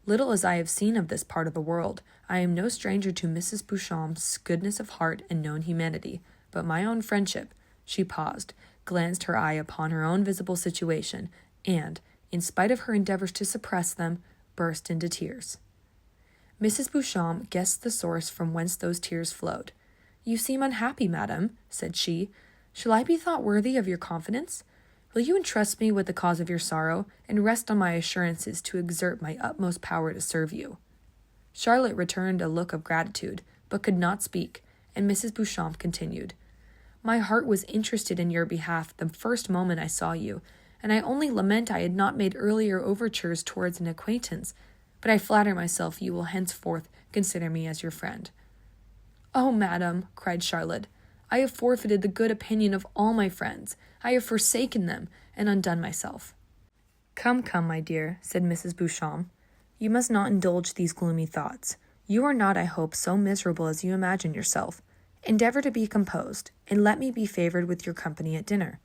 Little as I have seen of this part of the world, I am no stranger to Mrs. Beauchamp's goodness of heart and known humanity, but my own friendship—" She paused, glanced her eye upon her own visible situation, and, in spite of her endeavors to suppress them, burst into tears. Mrs. Beauchamp guessed the source from whence those tears flowed. "You seem unhappy, madam," said she. "Shall I be thought worthy of your confidence? Will you entrust me with the cause of your sorrow, and rest on my assurances to exert my utmost power to serve you?" Charlotte returned a look of gratitude, but could not speak, and Mrs. Beauchamp continued, "My heart was interested in your behalf the first moment I saw you, and I only lament I had not made earlier overtures towards an acquaintance, but I flatter myself you will henceforth consider me as your friend." "Oh, madam," cried Charlotte, "I have forfeited the good opinion of all my friends. I have forsaken them, and undone myself." "Come, come, my dear," said Mrs. Beauchamp, "you must not indulge these gloomy thoughts. You are not, I hope, so miserable as you imagine yourself. Endeavor to be composed, and let me be favored with your company at dinner,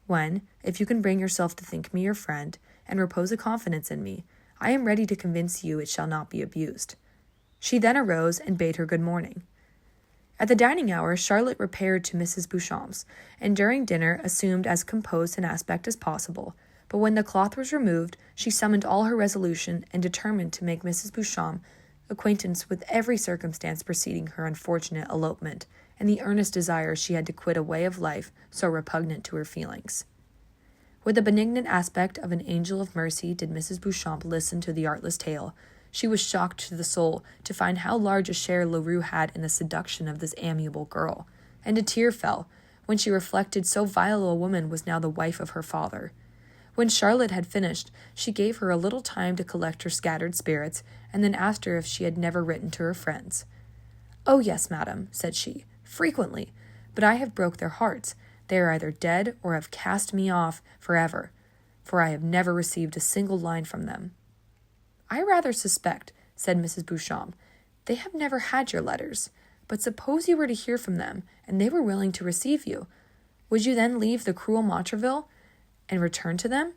when, if you can bring yourself to think me your friend, and repose a confidence in me, I am ready to convince you it shall not be abused." She then arose and bade her good morning. At the dining hour, Charlotte repaired to Mrs. Beauchamp's, and during dinner assumed as composed an aspect as possible, but when the cloth was removed, she summoned all her resolution and determined to make Mrs. Beauchamp acquaintance with every circumstance preceding her unfortunate elopement, and the earnest desire she had to quit a way of life so repugnant to her feelings. With the benignant aspect of an angel of mercy did Mrs. Beauchamp listen to the artless tale. She was shocked to the soul to find how large a share Leroux had in the seduction of this amiable girl, and a tear fell when she reflected so vile a woman was now the wife of her father. When Charlotte had finished, she gave her a little time to collect her scattered spirits, and then asked her if she had never written to her friends. "Oh, yes, madam," said she, "frequently, but I have broke their hearts. They are either dead or have cast me off forever, for I have never received a single line from them." "I rather suspect," said Mrs. Beauchamp, "they have never had your letters. But suppose you were to hear from them, and they were willing to receive you, would you then leave the cruel Montraville and return to them?"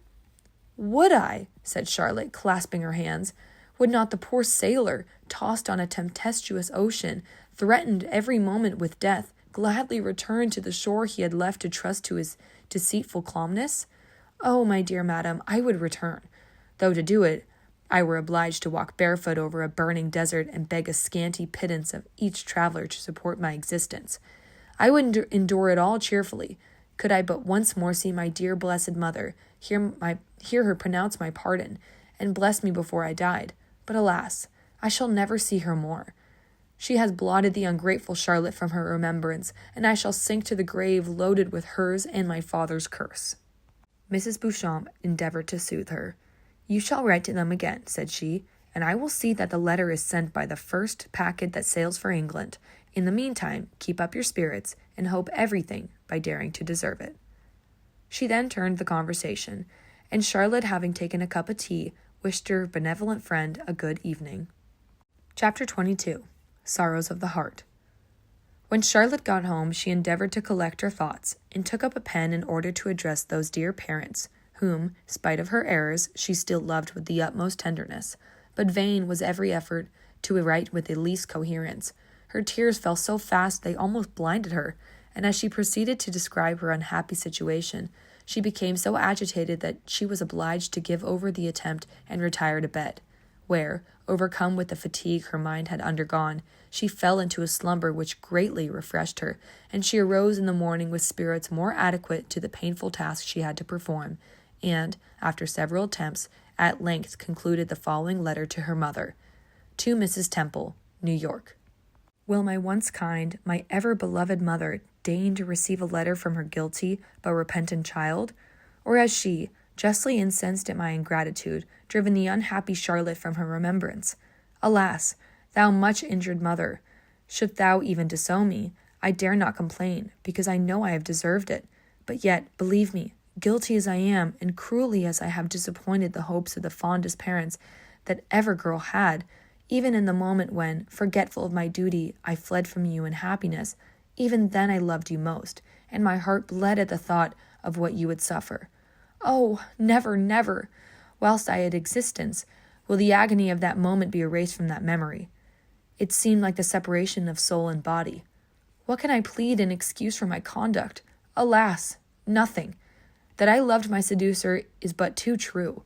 "Would I?" said Charlotte, clasping her hands. "Would not the poor sailor, tossed on a tempestuous ocean, threatened every moment with death, gladly return to the shore he had left to trust to his deceitful calmness? Oh, my dear madam, I would return, though to do it I were obliged to walk barefoot over a burning desert and beg a scanty pittance of each traveler to support my existence. I would endure it all cheerfully, could I but once more see my dear blessed mother, hear her pronounce my pardon, and bless me before I died. But alas, I shall never see her more. She has blotted the ungrateful Charlotte from her remembrance, and I shall sink to the grave loaded with hers and my father's curse." Mrs. Beauchamp endeavored to soothe her. "You shall write to them again," said she, "and I will see that the letter is sent by the first packet that sails for England. In the meantime, keep up your spirits, and hope everything by daring to deserve it." She then turned the conversation, and Charlotte, having taken a cup of tea, wished her benevolent friend a good evening. Chapter 22. Sorrows of the Heart. When Charlotte got home, she endeavored to collect her thoughts, and took up a pen in order to address those dear parents, whom, spite of her errors, she still loved with the utmost tenderness. But vain was every effort to write with the least coherence. Her tears fell so fast they almost blinded her, and as she proceeded to describe her unhappy situation, she became so agitated that she was obliged to give over the attempt and retire to bed, where, overcome with the fatigue her mind had undergone, she fell into a slumber which greatly refreshed her, and she arose in the morning with spirits more adequate to the painful task she had to perform, and, after several attempts, at length concluded the following letter to her mother. To Mrs. Temple, New York. Will my once kind, my ever-beloved mother deign to receive a letter from her guilty but repentant child? Or has she, justly incensed at my ingratitude, driven the unhappy Charlotte from her remembrance? Alas, thou much injured mother, shouldst thou even disown me, I dare not complain, because I know I have deserved it. But yet, believe me, guilty as I am, and cruelly as I have disappointed the hopes of the fondest parents that ever girl had, even in the moment when, forgetful of my duty, I fled from you in happiness, even then I loved you most, and my heart bled at the thought of what you would suffer. Oh, never, never, whilst I had existence, will the agony of that moment be erased from that memory. It seemed like the separation of soul and body. What can I plead in excuse for my conduct? Alas, nothing. That I loved my seducer is but too true.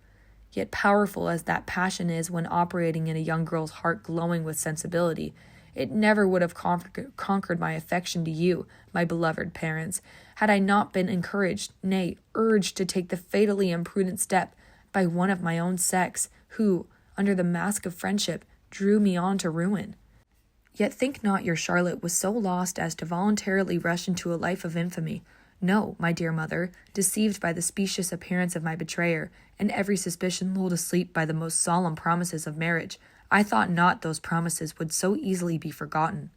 Yet powerful as that passion is when operating in a young girl's heart glowing with sensibility, it never would have conquered my affection to you, my beloved parents, had I not been encouraged, nay, urged to take the fatally imprudent step by one of my own sex, who, under the mask of friendship, drew me on to ruin. Yet think not your Charlotte was so lost as to voluntarily rush into a life of infamy, No, my dear mother, deceived by the specious appearance of my betrayer, and every suspicion lulled asleep by the most solemn promises of marriage, I thought not those promises would so easily be forgotten.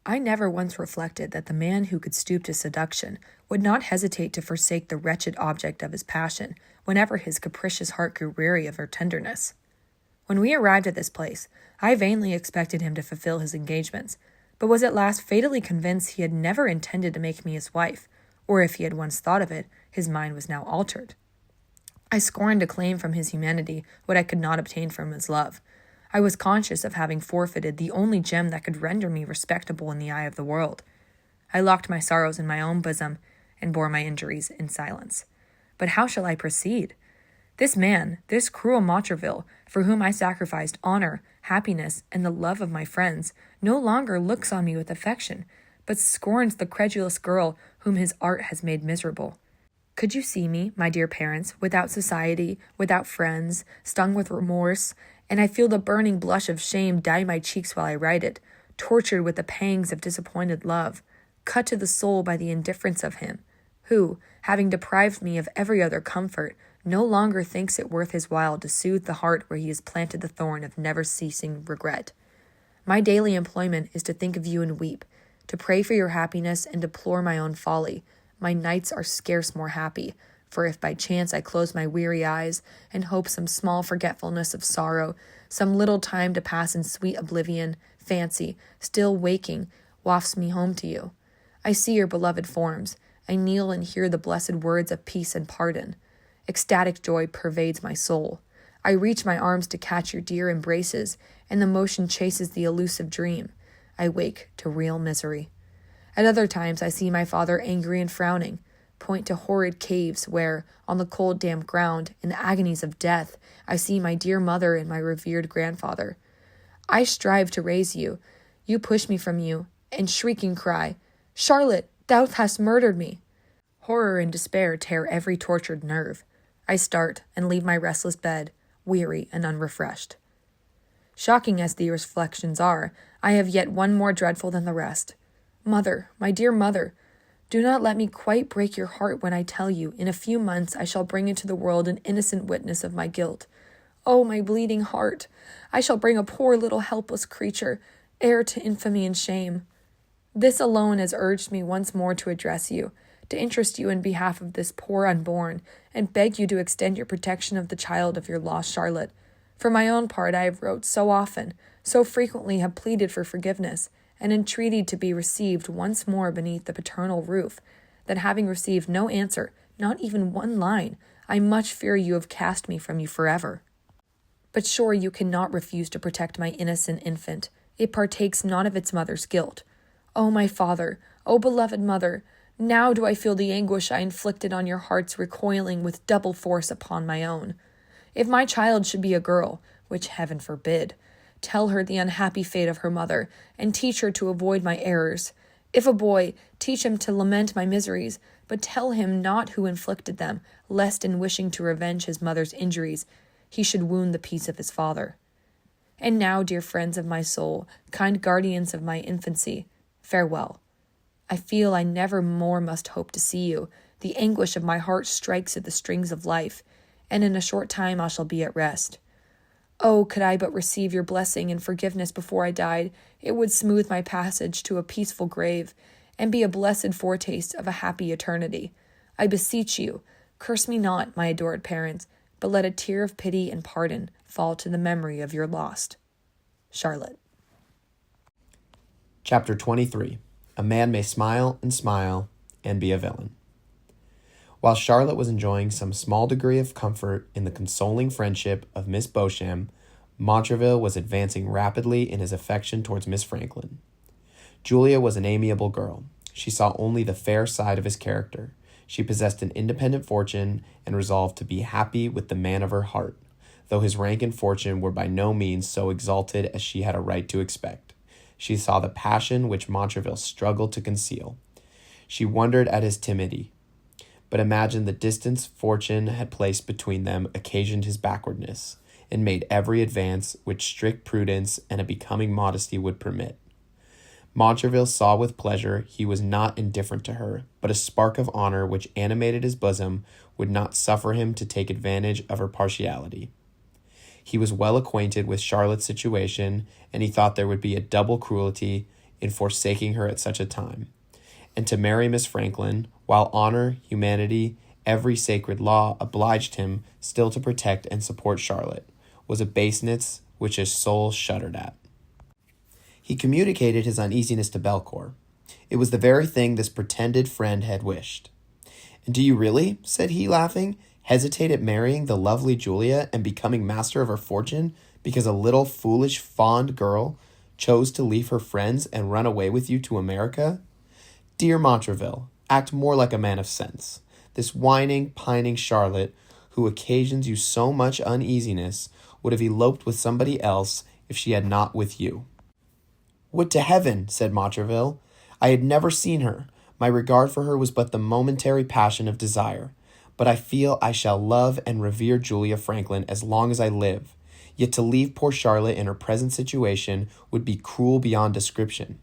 I never once reflected that the man who could stoop to seduction would not hesitate to forsake the wretched object of his passion whenever his capricious heart grew weary of her tenderness. When we arrived at this place, I vainly expected him to fulfill his engagements, but was at last fatally convinced he had never intended to make me his wife, or if he had once thought of it, his mind was now altered. I scorned to claim from his humanity what I could not obtain from his love. I was conscious of having forfeited the only gem that could render me respectable in the eye of the world. I locked my sorrows in my own bosom and bore my injuries in silence. But how shall I proceed? This man, this cruel Montraville, for whom I sacrificed honor, happiness, and the love of my friends, no longer looks on me with affection, but scorns the credulous girl whom his art has made miserable. Could you see me, my dear parents, without society, without friends, stung with remorse, and I feel the burning blush of shame dye my cheeks while I write it, tortured with the pangs of disappointed love, cut to the soul by the indifference of him, who, having deprived me of every other comfort, no longer thinks it worth his while to soothe the heart where he has planted the thorn of never-ceasing regret. My daily employment is to think of you and weep, to pray for your happiness and deplore my own folly. My nights are scarce more happy, for if by chance I close my weary eyes and hope some small forgetfulness of sorrow, some little time to pass in sweet oblivion, fancy, still waking, wafts me home to you. I see your beloved forms. I kneel and hear the blessed words of peace and pardon. Ecstatic joy pervades my soul. I reach my arms to catch your dear embraces, and the motion chases the elusive dream. I wake to real misery. At other times I see my father angry and frowning, point to horrid caves where, on the cold damp ground, in the agonies of death, I see my dear mother and my revered grandfather. I strive to raise you. You push me from you, and shrieking cry, "Charlotte, thou hast murdered me!" Horror and despair tear every tortured nerve. I start and leave my restless bed, weary and unrefreshed. Shocking as these reflections are, I have yet one more dreadful than the rest. Mother, my dear mother, do not let me quite break your heart when I tell you, in a few months I shall bring into the world an innocent witness of my guilt. Oh, my bleeding heart! I shall bring a poor little helpless creature, heir to infamy and shame. This alone has urged me once more to address you, to interest you in behalf of this poor unborn, and beg you to extend your protection of the child of your lost Charlotte. For my own part, I have wrote so often, so frequently have pleaded for forgiveness, and entreated to be received once more beneath the paternal roof, that having received no answer, not even one line, I much fear you have cast me from you forever. But sure you cannot refuse to protect my innocent infant. It partakes not of its mother's guilt. O my father, O beloved mother, now do I feel the anguish I inflicted on your hearts recoiling with double force upon my own. If my child should be a girl, which heaven forbid, tell her the unhappy fate of her mother, and teach her to avoid my errors. If a boy, teach him to lament my miseries, but tell him not who inflicted them, lest in wishing to revenge his mother's injuries, he should wound the peace of his father. And now, dear friends of my soul, kind guardians of my infancy, farewell. I feel I never more must hope to see you. The anguish of my heart strikes at the strings of life, and in a short time I shall be at rest. Oh, could I but receive your blessing and forgiveness before I died, it would smooth my passage to a peaceful grave, and be a blessed foretaste of a happy eternity. I beseech you, curse me not, my adored parents, but let a tear of pity and pardon fall to the memory of your lost Charlotte. Chapter 23. A man may smile and be a villain. While Charlotte was enjoying some small degree of comfort in the consoling friendship of Miss Beauchamp, Montraville was advancing rapidly in his affection towards Miss Franklin. Julia was an amiable girl. She saw only the fair side of his character. She possessed an independent fortune and resolved to be happy with the man of her heart, though his rank and fortune were by no means so exalted as she had a right to expect. She saw the passion which Montraville struggled to conceal. She wondered at his timidity, but imagined the distance fortune had placed between them occasioned his backwardness, and made every advance which strict prudence and a becoming modesty would permit. Montraville saw with pleasure he was not indifferent to her, but a spark of honor which animated his bosom would not suffer him to take advantage of her partiality. He was well acquainted with Charlotte's situation, and he thought there would be a double cruelty in forsaking her at such a time. And to marry Miss Franklin, while honor, humanity, every sacred law obliged him still to protect and support Charlotte, was a baseness which his soul shuddered at. He communicated his uneasiness to Belcour. It was the very thing this pretended friend had wished. "And do you really," said he, laughing, "hesitate at marrying the lovely Julia and becoming master of her fortune because a little foolish, fond girl chose to leave her friends and run away with you to America? Dear Montraville, act more like a man of sense. This whining, pining Charlotte, who occasions you so much uneasiness, would have eloped with somebody else if she had not with you." "Would to heaven," said Montraville, "I had never seen her. My regard for her was but the momentary passion of desire. But I feel I shall love and revere Julia Franklin as long as I live. Yet to leave poor Charlotte in her present situation would be cruel beyond description."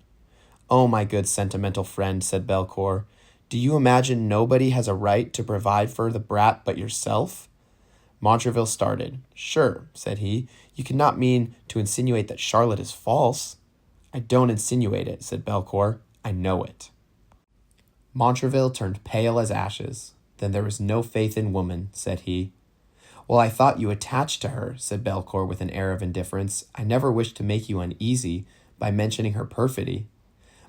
"Oh, my good sentimental friend," said Belcour, "do you imagine nobody has a right to provide for the brat but yourself?" Montraville started. "Sure," said he, "you cannot mean to insinuate that Charlotte is false?" "I don't insinuate it," said Belcour. "I know it." Montraville turned pale as ashes. "Then there is no faith in woman," said he. "Well, I thought you attached to her," said Belcour with an air of indifference. "I never wished to make you uneasy by mentioning her perfidy.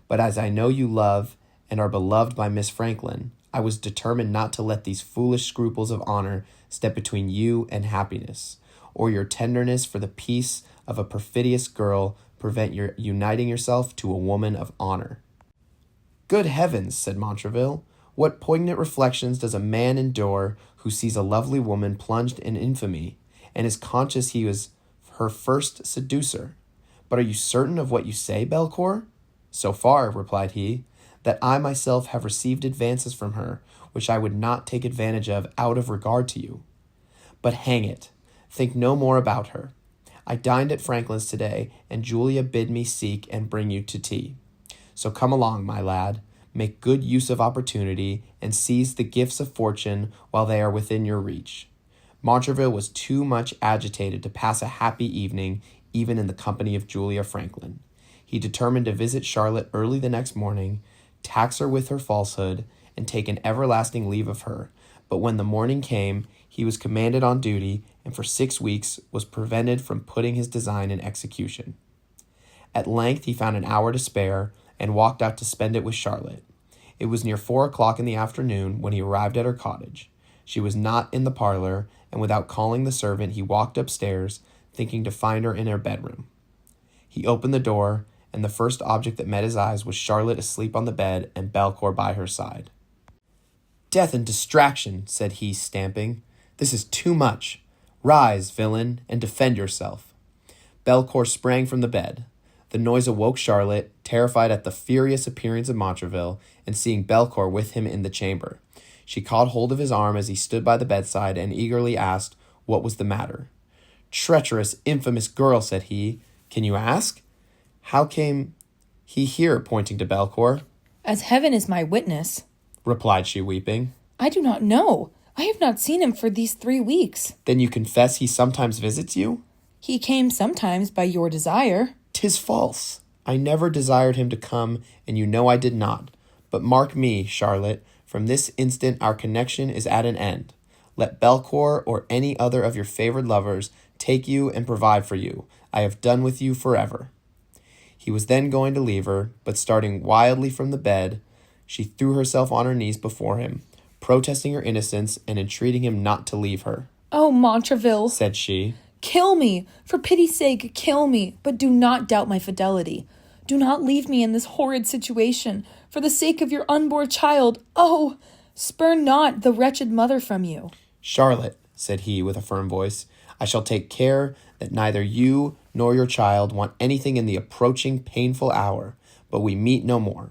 But as I know you love and are beloved by Miss Franklin, I was determined not to let these foolish scruples of honor step between you and happiness, or your tenderness for the peace of a perfidious girl prevent your uniting yourself to a woman of honor." "Good heavens," said Montraville, "what poignant reflections does a man endure who sees a lovely woman plunged in infamy, and is conscious he was her first seducer? But are you certain of what you say, Belcour?" "So far," replied he, "that I myself have received advances from her, which I would not take advantage of out of regard to you. But hang it, think no more about her. I dined at Franklin's today, and Julia bid me seek and bring you to tea. So come along, my lad, make good use of opportunity, and seize the gifts of fortune while they are within your reach." Montraville was too much agitated to pass a happy evening, even in the company of Julia Franklin. He determined to visit Charlotte early the next morning, tax her with her falsehood, and take an everlasting leave of her. But when the morning came, he was commanded on duty, and for 6 weeks was prevented from putting his design in execution. At length he found an hour to spare, and walked out to spend it with Charlotte. It was near 4 o'clock in the afternoon when he arrived at her cottage. She was not in the parlor, and without calling the servant, he walked upstairs, thinking to find her in her bedroom. He opened the door, and the first object that met his eyes was Charlotte asleep on the bed and Belcour by her side. "Death and distraction," said he, stamping. "This is too much. Rise, villain, and defend yourself." Belcour sprang from the bed. The noise awoke Charlotte, terrified at the furious appearance of Montraville, and seeing Belcour with him in the chamber. She caught hold of his arm as he stood by the bedside, and eagerly asked what was the matter. "Treacherous, infamous girl," said he. "Can you ask? How came he here?" pointing to Belcour. "As heaven is my witness," replied she, weeping. "I do not know. I have not seen him for these 3 weeks. "Then you confess he sometimes visits you?" He came sometimes by your desire." "'Tis false. I never desired him to come, and you know I did not. But mark me, Charlotte, from this instant our connection is at an end. Let Belcour or any other of your favored lovers take you and provide for you. I have done with you forever." He was then going to leave her, but starting wildly from the bed, she threw herself on her knees before him, protesting her innocence and entreating him not to leave her. "Oh, Montraville," said she, "kill me! For pity's sake, kill me! But do not doubt my fidelity. Do not leave me in this horrid situation. For the sake of your unborn child, oh, spurn not the wretched mother from you." "Charlotte," said he with a firm voice, "I shall take care that neither you nor your child want anything in the approaching painful hour, but we meet no more."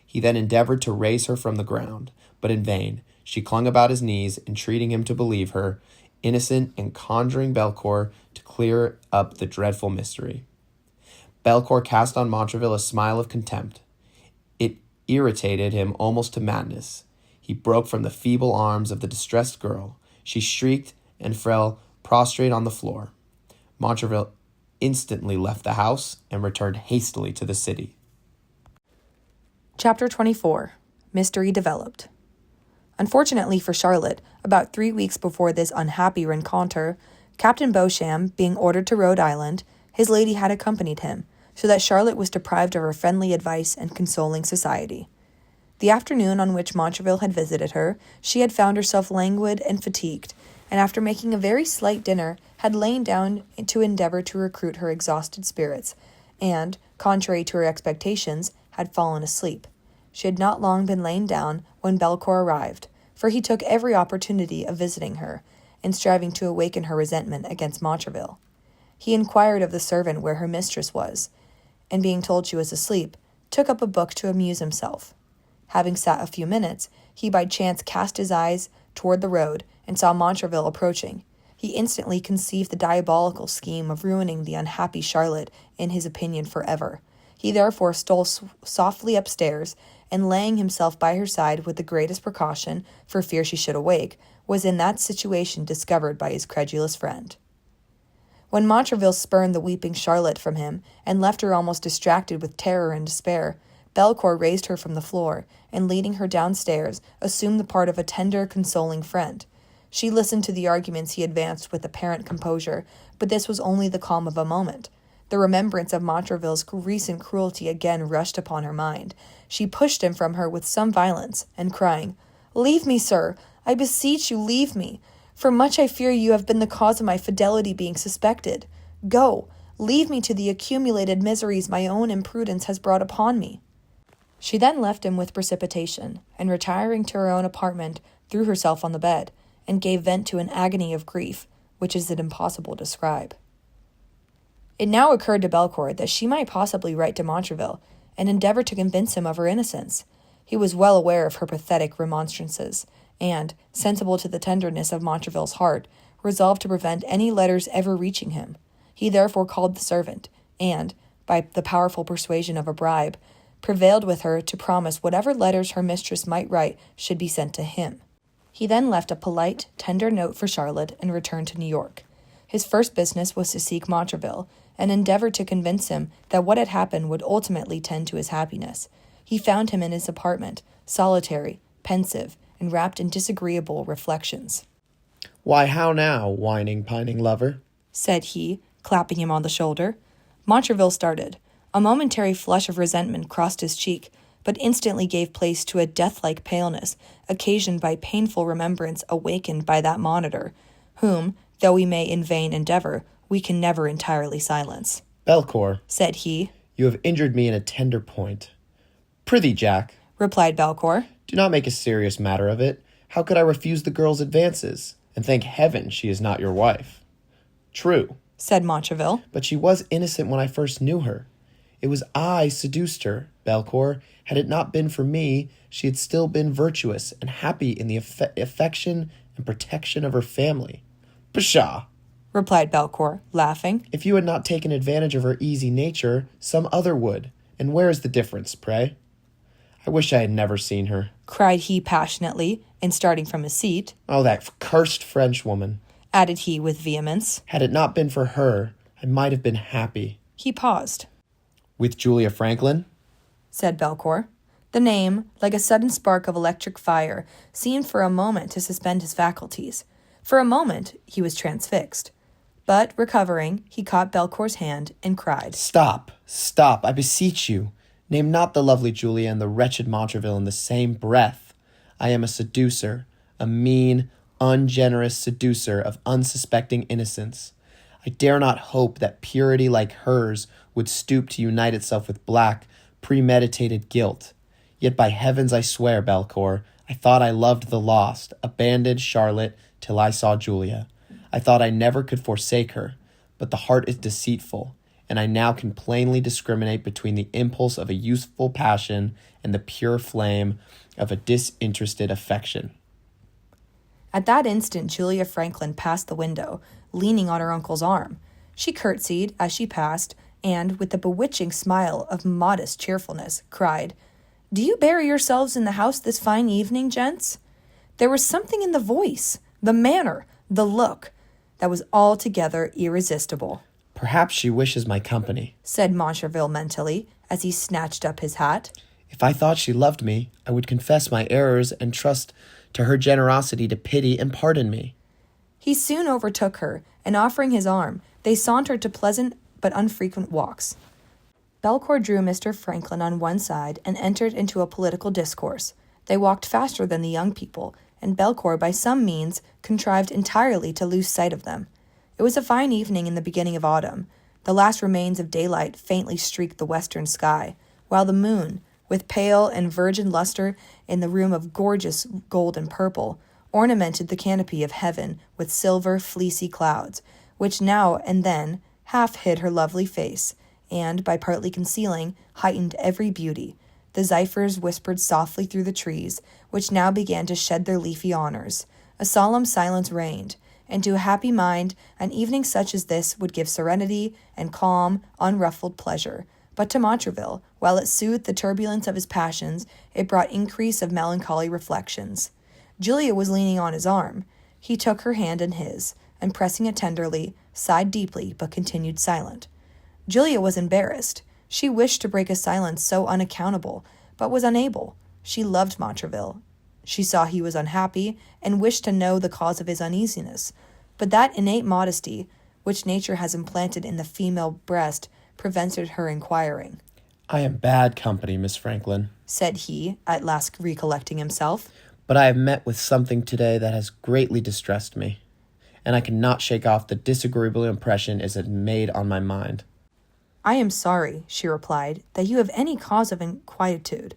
He then endeavored to raise her from the ground, but in vain. She clung about his knees, entreating him to believe her innocent and conjuring Belcour to clear up the dreadful mystery. Belcour cast on Montraville a smile of contempt. It irritated him almost to madness. He broke from the feeble arms of the distressed girl. She shrieked and fell prostrate on the floor. Montraville instantly left the house and returned hastily to the city. Chapter 24. Mystery Developed. Unfortunately for Charlotte, about 3 weeks before this unhappy rencontre, Captain Beauchamp being ordered to Rhode Island, his lady had accompanied him, so that Charlotte was deprived of her friendly advice and consoling society. The afternoon on which Montraville had visited her, she had found herself languid and fatigued, and after making a very slight dinner, had lain down to endeavor to recruit her exhausted spirits, and, contrary to her expectations, had fallen asleep. She had not long been lain down when Belcour arrived, for he took every opportunity of visiting her, and striving to awaken her resentment against Montraville. He inquired of the servant where her mistress was, and being told she was asleep, took up a book to amuse himself. Having sat a few minutes, he by chance cast his eyes toward the road, and saw Montraville approaching. He instantly conceived the diabolical scheme of ruining the unhappy Charlotte, in his opinion, forever. He therefore stole softly upstairs, and laying himself by her side with the greatest precaution, for fear she should awake, was in that situation discovered by his credulous friend. When Montraville spurned the weeping Charlotte from him, and left her almost distracted with terror and despair, Belcour raised her from the floor, and leading her downstairs, assumed the part of a tender, consoling friend. She listened to the arguments he advanced with apparent composure, but this was only the calm of a moment. The remembrance of Montraville's recent cruelty again rushed upon her mind. She pushed him from her with some violence, and crying, "Leave me, sir! I beseech you, leave me! For much I fear you have been the cause of my fidelity being suspected. Go! Leave me to the accumulated miseries my own imprudence has brought upon me." She then left him with precipitation, and retiring to her own apartment, threw herself on the bed, and gave vent to an agony of grief, which is impossible to describe. It now occurred to Belcour that she might possibly write to Montraville, and endeavor to convince him of her innocence. He was well aware of her pathetic remonstrances, and, sensible to the tenderness of Montraville's heart, resolved to prevent any letters ever reaching him. He therefore called the servant, and, by the powerful persuasion of a bribe, prevailed with her to promise whatever letters her mistress might write should be sent to him. He then left a polite, tender note for Charlotte and returned to New York. His first business was to seek Montraville, and endeavor to convince him that what had happened would ultimately tend to his happiness. He found him in his apartment, solitary, pensive, and wrapped in disagreeable reflections. "Why, how now, whining, pining lover?" said he, clapping him on the shoulder. Montraville started. A momentary flush of resentment crossed his cheek, but instantly gave place to a death-like paleness, occasioned by painful remembrance awakened by that monitor, whom, though we may in vain endeavor, we can never entirely silence. "Belcour," said he. "you have injured me in a tender point." "Prithee, Jack," replied Belcour. "do not make a serious matter of it. How could I refuse the girl's advances? And thank heaven she is not your wife." "True," said Montraville. "but she was innocent when I first knew her. It was I seduced her, Belcour. Had it not been for me, she had still been virtuous and happy in the affection and protection of her family." "Pshaw!" replied Belcour, laughing. "If you had not taken advantage of her easy nature, some other would. And where is the difference, pray? I wish I had never seen her," cried he passionately, and starting from his seat. "Oh, that cursed Frenchwoman," added he with vehemence. "Had it not been for her, I might have been happy." He paused. "With Julia Franklin?" said Belcour. The name, like a sudden spark of electric fire, seemed for a moment to suspend his faculties. For a moment he was transfixed. But, recovering, he caught Belcour's hand and cried, "Stop, stop, I beseech you. Name not the lovely Julia and the wretched Montraville in the same breath. I am a seducer, a mean, ungenerous seducer of unsuspecting innocence. I dare not hope that purity like hers would stoop to unite itself with black, premeditated guilt. Yet by heavens I swear, Belcour, I thought I loved the lost, abandoned Charlotte till I saw Julia. I thought I never could forsake her, but the heart is deceitful, and I now can plainly discriminate between the impulse of a youthful passion and the pure flame of a disinterested affection." At that instant Julia Franklin passed the window, leaning on her uncle's arm. She curtsied as she passed, and, with a bewitching smile of modest cheerfulness, cried, "Do you bury yourselves in the house this fine evening, gents?" There was something in the voice, the manner, the look, that was altogether irresistible. "Perhaps she wishes my company," said Montraville mentally, as he snatched up his hat. "If I thought she loved me, I would confess my errors and trust to her generosity to pity and pardon me." He soon overtook her, and offering his arm, they sauntered to pleasant but unfrequent walks. Belcour drew Mr. Franklin on one side and entered into a political discourse. They walked faster than the young people, and Belcour by some means contrived entirely to lose sight of them. It was a fine evening in the beginning of autumn. The last remains of daylight faintly streaked the western sky, while the moon, with pale and virgin luster in the room of gorgeous gold and purple, ornamented the canopy of heaven with silver, fleecy clouds, which now and then half hid her lovely face, and, by partly concealing, heightened every beauty. The zephyrs whispered softly through the trees, which now began to shed their leafy honors. A solemn silence reigned, and to a happy mind an evening such as this would give serenity and calm, unruffled pleasure. But to Montraville, while it soothed the turbulence of his passions, it brought increase of melancholy reflections. Julia was leaning on his arm. He took her hand in his, and pressing it tenderly, sighed deeply, but continued silent. Julia was embarrassed. She wished to break a silence so unaccountable, but was unable. She loved Montraville. She saw he was unhappy, and wished to know the cause of his uneasiness. But that innate modesty, which nature has implanted in the female breast, prevented her inquiring. "I am bad company, Miss Franklin," said he, at last recollecting himself. "but I have met with something today that has greatly distressed me, and I cannot shake off the disagreeable impression it has made on my mind." "I am sorry," she replied, "that you have any cause of inquietude.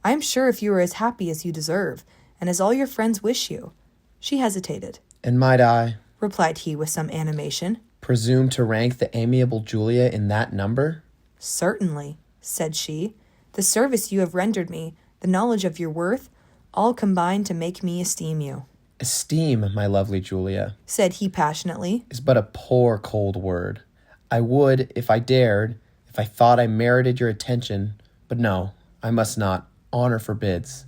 I am sure if you were as happy as you deserve, and as all your friends wish you—" She hesitated. "And might I," replied he with some animation, "presume to rank the amiable Julia in that number?" "Certainly," said she. "The service you have rendered me, the knowledge of your worth, all combine to make me esteem you." "Esteem, my lovely Julia," said he passionately, "is but a poor cold word. I would, if I dared, if I thought I merited your attention, but no, I must not. Honor forbids.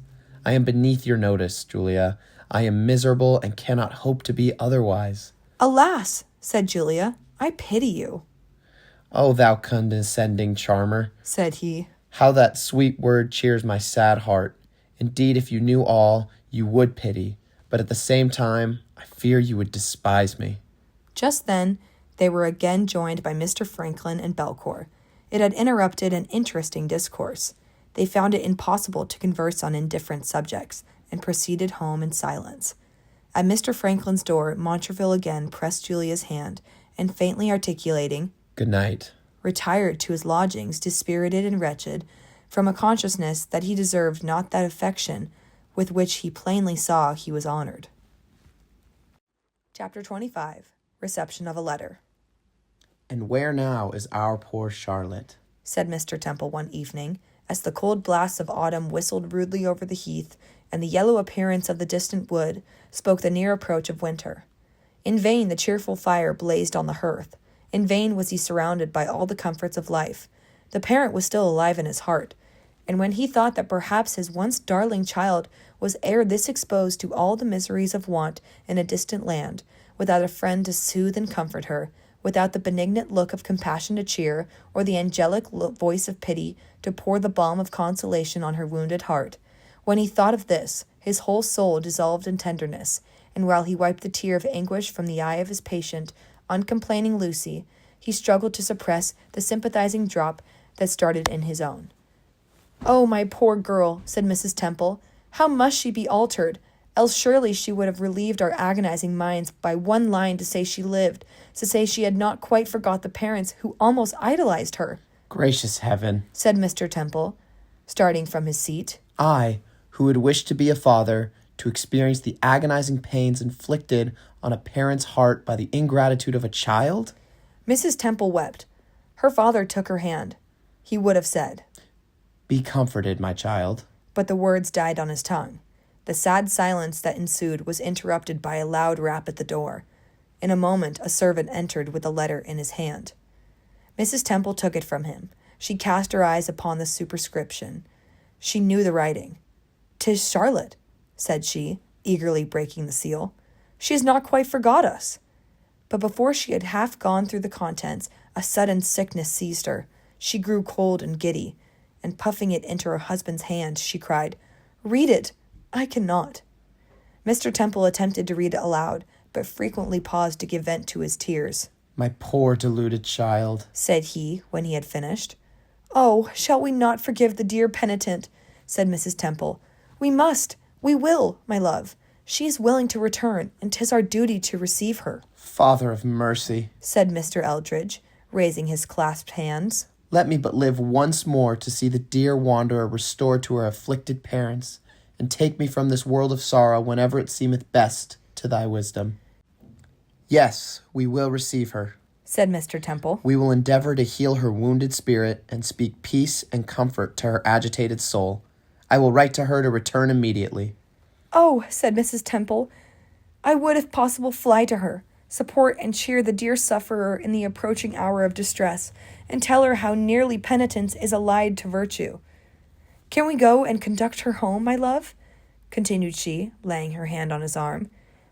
I am beneath your notice, Julia. I am miserable and cannot hope to be otherwise." "Alas," said Julia, "I pity you," "O thou condescending charmer," said he. "how that sweet word cheers my sad heart. Indeed, if you knew all, you would pity, but at the same time, I fear you would despise me." Just then, they were again joined by Mr. Franklin and Belcour. It had interrupted an interesting discourse. They found it impossible to converse on indifferent subjects, and proceeded home in silence. At Mr. Franklin's door, Montraville again pressed Julia's hand, and faintly articulating, "Good night," retired to his lodgings, dispirited and wretched, from a consciousness that he deserved not that affection with which he plainly saw he was honored. Chapter 25. Reception of a Letter. "And where now is our poor Charlotte?" said Mr. Temple one evening, as the cold blasts of autumn whistled rudely over the heath, and the yellow appearance of the distant wood spoke the near approach of winter. In vain the cheerful fire blazed on the hearth. In vain was he surrounded by all the comforts of life. The parent was still alive in his heart, and when he thought that perhaps his once darling child was ere this exposed to all the miseries of want in a distant land, without a friend to soothe and comfort her, without the benignant look of compassion to cheer, or the angelic voice of pity to pour the balm of consolation on her wounded heart, when he thought of this, his whole soul dissolved in tenderness, and while he wiped the tear of anguish from the eye of his patient, uncomplaining Lucy, he struggled to suppress the sympathizing drop that started in his own. "Oh, my poor girl," said Mrs. Temple, "how must she be altered? Else surely she would have relieved our agonizing minds by one line to say she lived, to say she had not quite forgot the parents who almost idolized her." "Gracious heaven," said Mr. Temple, starting from his seat. "I, who would wish to be a father, to experience the agonizing pains inflicted on a parent's heart by the ingratitude of a child?" Mrs. Temple wept. Her father took her hand. He would have said, "Be comforted, my child," but the words died on his tongue. The sad silence that ensued was interrupted by a loud rap at the door. In a moment a servant entered with a letter in his hand. Mrs. Temple took it from him. She cast her eyes upon the superscription. She knew the writing. "'Tis Charlotte," said she, eagerly breaking the seal. "She has not quite forgot us." But before she had half gone through the contents, a sudden sickness seized her. She grew cold and giddy, and puffing it into her husband's hand, she cried, "Read it! I cannot." Mr. Temple attempted to read it aloud, but frequently paused to give vent to his tears. "My poor deluded child," said he, when he had finished. "Oh, shall we not forgive the dear penitent?" said Mrs. Temple. "We must, we will, my love. She is willing to return, and 'tis our duty to receive her," "Father of mercy," said Mr. Eldridge, raising his clasped hands. "let me but live once more to see the dear wanderer restored to her afflicted parents, and take me from this world of sorrow whenever it seemeth best to thy wisdom." "Yes, we will receive her," said Mr. Temple. "We will endeavor to heal her wounded spirit and speak peace and comfort to her agitated soul. I will write to her to return immediately." "Oh," said Mrs. Temple, "I would, if possible, fly to her, support and cheer the dear sufferer in the approaching hour of distress, and tell her how nearly penitence is allied to virtue. Can we go and conduct her home, my love?" continued she, laying her hand on his arm.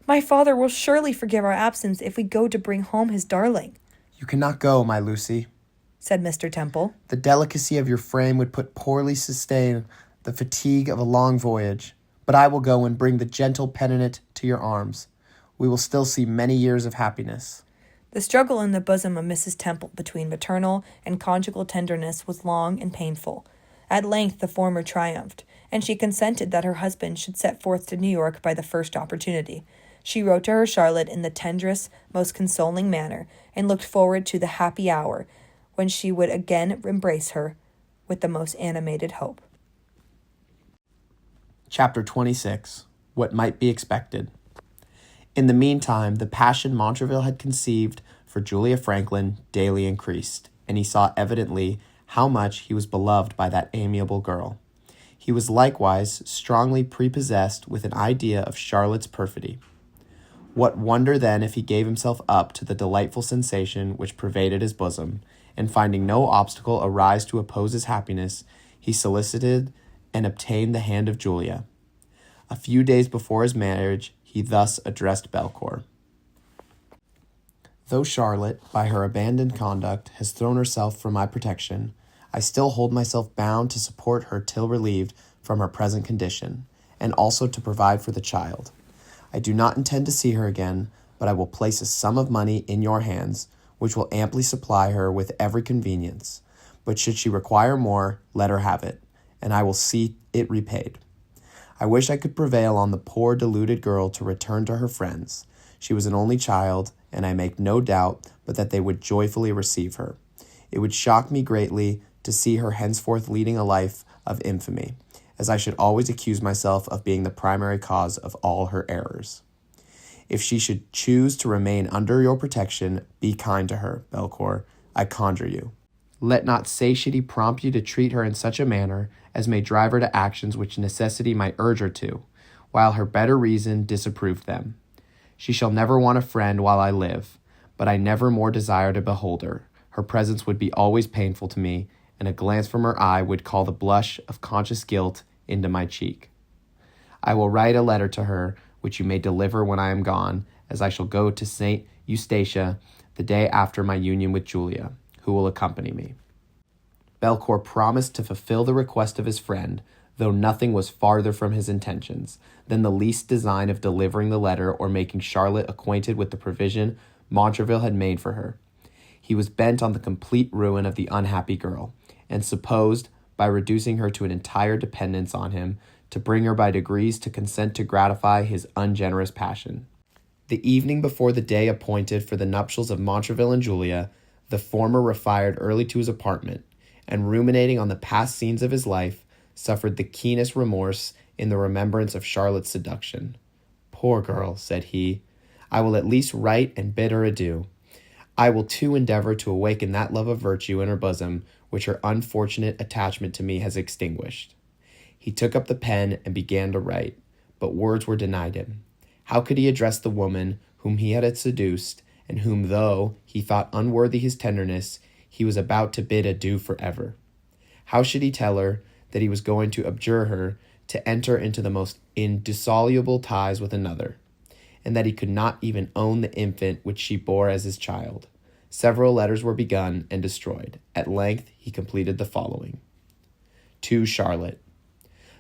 "My father will surely forgive our absence if we go to bring home his darling." "You cannot go, my Lucy," said Mr. Temple. "The delicacy of your frame would put poorly sustain the fatigue of a long voyage. But I will go and bring the gentle penitent to your arms. We will still see many years of happiness." The struggle in the bosom of Mrs. Temple between maternal and conjugal tenderness was long and painful. At length the former triumphed, and she consented that her husband should set forth to New York by the first opportunity. She wrote to her Charlotte in the tenderest, most consoling manner, and looked forward to the happy hour when she would again embrace her with the most animated hope. Chapter 26. What might be expected. In the meantime, the passion Montraville had conceived for Julia Franklin daily increased, and he saw evidently how much he was beloved by that amiable girl. He was likewise strongly prepossessed with an idea of Charlotte's perfidy. What wonder then if he gave himself up to the delightful sensation which pervaded his bosom, and finding no obstacle arise to oppose his happiness, he solicited and obtained the hand of Julia. A few days before his marriage, he thus addressed Belcour. "Though Charlotte, by her abandoned conduct, has thrown herself from my protection, I still hold myself bound to support her till relieved from her present condition, and also to provide for the child. I do not intend to see her again, but I will place a sum of money in your hands, which will amply supply her with every convenience. But should she require more, let her have it, and I will see it repaid. I wish I could prevail on the poor deluded girl to return to her friends. She was an only child, and I make no doubt but that they would joyfully receive her. It would shock me greatly to see her henceforth leading a life of infamy, as I should always accuse myself of being the primary cause of all her errors. If she should choose to remain under your protection, be kind to her, Belcour, I conjure you. Let not satiety prompt you to treat her in such a manner as may drive her to actions which necessity might urge her to, while her better reason disapproved them. She shall never want a friend while I live, but I never more desire to behold her. Her presence would be always painful to me, and a glance from her eye would call the blush of conscious guilt into my cheek. I will write a letter to her, which you may deliver when I am gone, as I shall go to St. Eustatia the day after my union with Julia, who will accompany me." Belcour promised to fulfill the request of his friend, though nothing was farther from his intentions than the least design of delivering the letter or making Charlotte acquainted with the provision Montraville had made for her. He was bent on the complete ruin of the unhappy girl, and supposed, by reducing her to an entire dependence on him, to bring her by degrees to consent to gratify his ungenerous passion. The evening before the day appointed for the nuptials of Montraville and Julia, the former retired early to his apartment, and ruminating on the past scenes of his life, suffered the keenest remorse in the remembrance of Charlotte's seduction. "Poor girl," said he, "I will at least write and bid her adieu. I will too endeavor to awaken that love of virtue in her bosom which her unfortunate attachment to me has extinguished." He took up the pen and began to write, but words were denied him. How could he address the woman whom he had seduced, and whom, though he thought unworthy his tenderness, he was about to bid adieu forever. How should he tell her that he was going to abjure her to enter into the most indissoluble ties with another, and that he could not even own the infant which she bore as his child? Several letters were begun and destroyed. At length he completed the following. To Charlotte.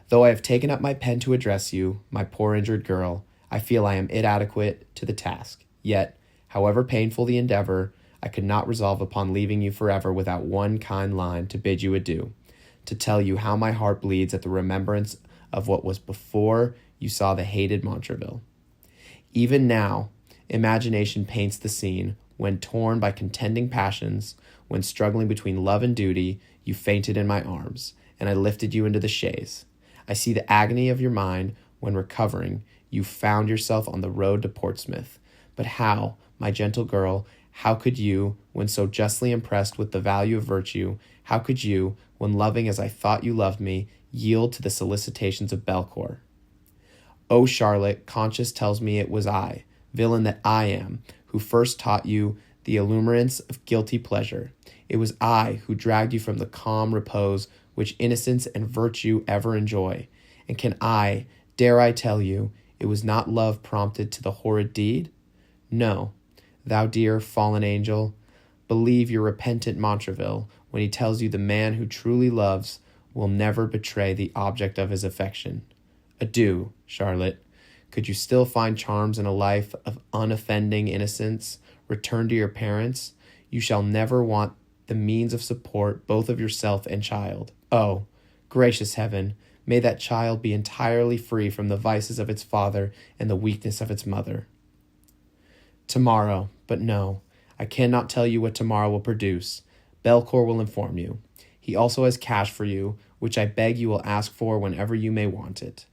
Though I have taken up my pen to address you, my poor injured girl, I feel I am inadequate to the task. Yet, however painful the endeavor, I could not resolve upon leaving you forever without one kind line to bid you adieu, to tell you how my heart bleeds at the remembrance of what was before you saw the hated Montraville. Even now, imagination paints the scene when, torn by contending passions, when struggling between love and duty, you fainted in my arms, and I lifted you into the chaise. I see the agony of your mind when, recovering, you found yourself on the road to Portsmouth. But how, my gentle girl, how could you, when so justly impressed with the value of virtue, how could you, when loving as I thought you loved me, yield to the solicitations of Belcour? O Charlotte, conscience tells me it was I, villain that I am, who first taught you the allurements of guilty pleasure. It was I who dragged you from the calm repose which innocence and virtue ever enjoy. And dare I tell you, it was not love prompted to the horrid deed? No, thou dear fallen angel, believe your repentant Montraville when he tells you the man who truly loves will never betray the object of his affection. Adieu, Charlotte. Could you still find charms in a life of unoffending innocence? Return to your parents. You shall never want the means of support both of yourself and child. Oh, gracious heaven, may that child be entirely free from the vices of its father and the weakness of its mother. Tomorrow, but no, I cannot tell you what tomorrow will produce. Belcour will inform you. He also has cash for you, which I beg you will ask for whenever you may want it.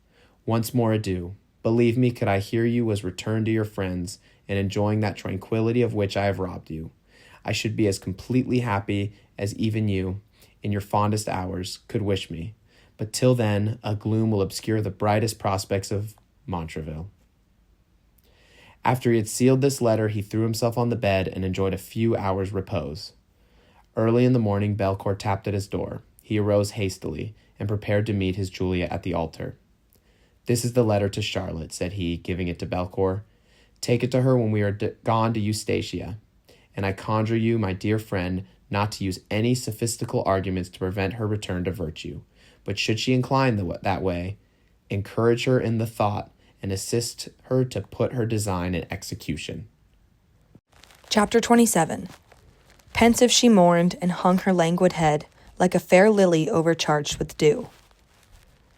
Once more adieu. Believe me, could I hear you was returned to your friends and enjoying that tranquillity of which I have robbed you, I should be as completely happy as even you, in your fondest hours, could wish me. But till then, a gloom will obscure the brightest prospects of Montraville. After he had sealed this letter, he threw himself on the bed and enjoyed a few hours' repose. Early in the morning, Belcour tapped at his door. He arose hastily and prepared to meet his Julia at the altar. This is the letter to Charlotte, said he, giving it to Belcour. Take it to her when we are gone to Eustatia, and I conjure you, my dear friend, not to use any sophistical arguments to prevent her return to virtue. But should she incline that way, encourage her in the thought and assist her to put her design in execution. Chapter 27. Pensive she mourned and hung her languid head, like a fair lily overcharged with dew.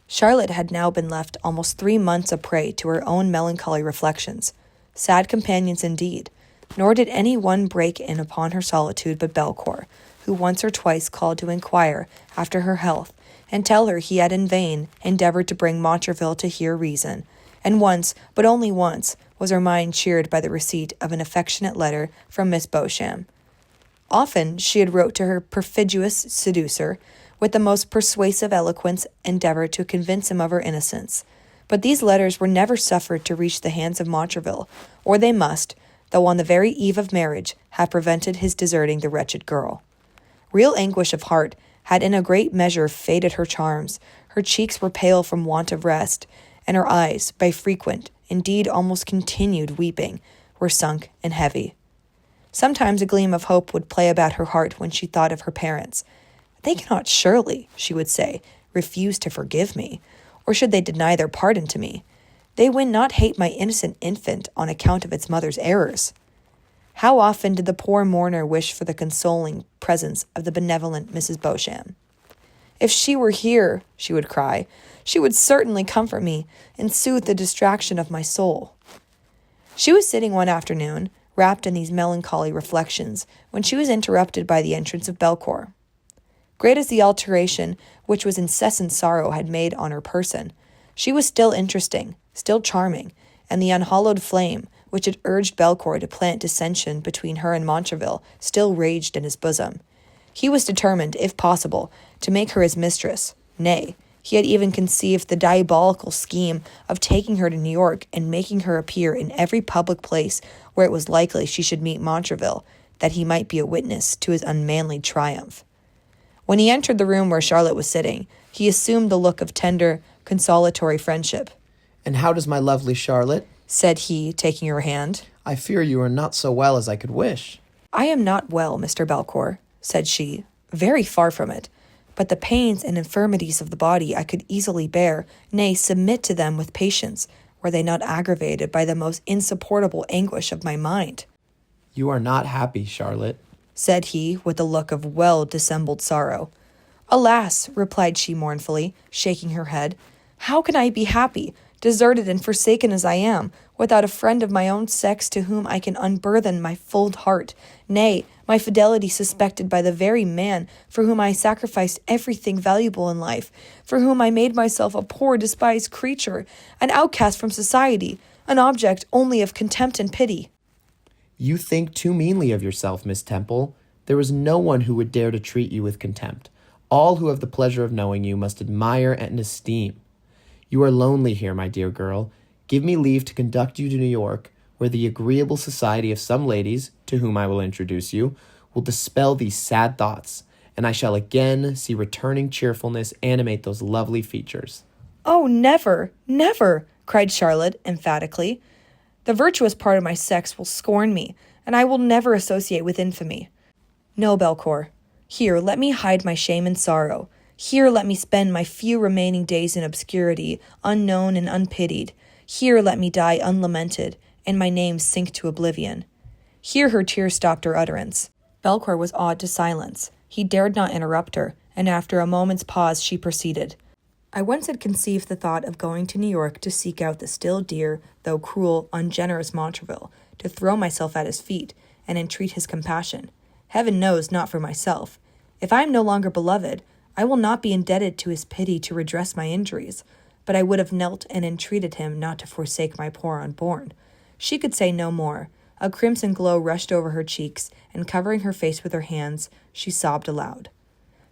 Charlotte had now been left almost 3 months a prey to her own melancholy reflections. Sad companions indeed, nor did any one break in upon her solitude but Belcour, who once or twice called to inquire after her health, and tell her he had in vain endeavored to bring Montraville to hear reason, and once, but only once, was her mind cheered by the receipt of an affectionate letter from Miss Beauchamp. Often she had wrote to her perfidious seducer, with the most persuasive eloquence endeavored to convince him of her innocence. But these letters were never suffered to reach the hands of Montraville, or they must, though on the very eve of marriage, have prevented his deserting the wretched girl. Real anguish of heart had in a great measure faded her charms. Her cheeks were pale from want of rest, and her eyes, by frequent, indeed almost continued weeping, were sunk and heavy. Sometimes a gleam of hope would play about her heart when she thought of her parents. They cannot surely, she would say, refuse to forgive me, or should they deny their pardon to me? They will not hate my innocent infant on account of its mother's errors. How often did the poor mourner wish for the consoling presence of the benevolent Mrs. Beauchamp? If she were here, she would cry, she would certainly comfort me and soothe the distraction of my soul. She was sitting one afternoon, wrapped in these melancholy reflections, when she was interrupted by the entrance of Belcour. Great as the alteration which was incessant sorrow had made on her person, she was still interesting, still charming, and the unhallowed flame which had urged Belcour to plant dissension between her and Montraville still raged in his bosom. He was determined, if possible, to make her his mistress. Nay, he had even conceived the diabolical scheme of taking her to New York and making her appear in every public place where it was likely she should meet Montraville, that he might be a witness to his unmanly triumph. When he entered the room where Charlotte was sitting, he assumed the look of tender, consolatory friendship. "And how does my lovely Charlotte?" said he, taking her hand. "I fear you are not so well as I could wish." "I am not well, Mr. Belcour," said she, "very far from it. But the pains and infirmities of the body I could easily bear, nay, submit to them with patience, were they not aggravated by the most insupportable anguish of my mind." "You are not happy, Charlotte," said he, with a look of well-dissembled sorrow. "Alas," replied she mournfully, shaking her head, "how can I be happy, deserted and forsaken as I am, without a friend of my own sex to whom I can unburthen my full heart, nay, my fidelity suspected by the very man for whom I sacrificed everything valuable in life, for whom I made myself a poor despised creature, an outcast from society, an object only of contempt and pity?" "You think too meanly of yourself, Miss Temple. There is no one who would dare to treat you with contempt. All who have the pleasure of knowing you must admire and esteem. You are lonely here, my dear girl. Give me leave to conduct you to New York, where the agreeable society of some ladies, to whom I will introduce you, will dispel these sad thoughts, and I shall again see returning cheerfulness animate those lovely features." "Oh, never, never!" cried Charlotte emphatically. "The virtuous part of my sex will scorn me, and I will never associate with infamy. No, Belcour. Here, let me hide my shame and sorrow. Here let me spend my few remaining days in obscurity, unknown and unpitied. Here let me die unlamented, and my name sink to oblivion." Here her tears stopped her utterance. Belcour was awed to silence. He dared not interrupt her, and after a moment's pause she proceeded. "I once had conceived the thought of going to New York to seek out the still dear, though cruel, ungenerous Montraville, to throw myself at his feet, and entreat his compassion. Heaven knows, not for myself. If I am no longer beloved, I will not be indebted to his pity to redress my injuries, but I would have knelt and entreated him not to forsake my poor unborn." She could say no more. A crimson glow rushed over her cheeks, and covering her face with her hands, she sobbed aloud.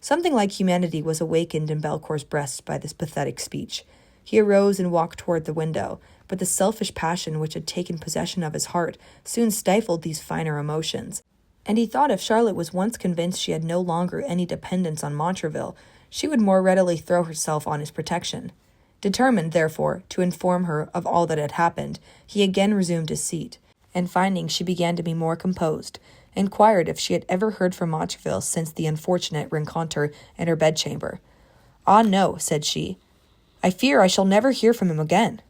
Something like humanity was awakened in Belcour's breast by this pathetic speech. He arose and walked toward the window, but the selfish passion which had taken possession of his heart soon stifled these finer emotions, and he thought if Charlotte was once convinced she had no longer any dependence on Montraville, she would more readily throw herself on his protection. Determined, therefore, to inform her of all that had happened, he again resumed his seat, and finding she began to be more composed, inquired if she had ever heard from Montraville since the unfortunate rencontre in her bedchamber. "Ah, no," said she. "I fear I shall never hear from him again."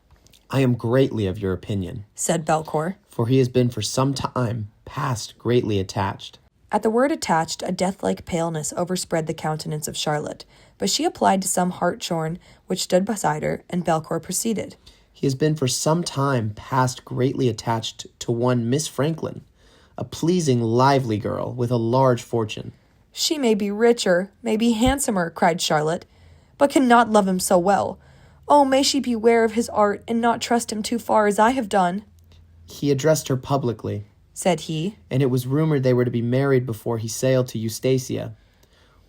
"I am greatly of your opinion," said Belcour. "for he has been for some time past greatly attached." At the word attached, a death-like paleness overspread the countenance of Charlotte, but she applied to some hartshorn which stood beside her, and Belcour proceeded. "He has been for some time past greatly attached to one Miss Franklin, a pleasing, lively girl with a large fortune." "She may be richer, may be handsomer," cried Charlotte, "but cannot love him so well. Oh, may she beware of his art, and not trust him too far as I have done." "He addressed her publicly," said he, "and it was rumored they were to be married before he sailed to Eustacia,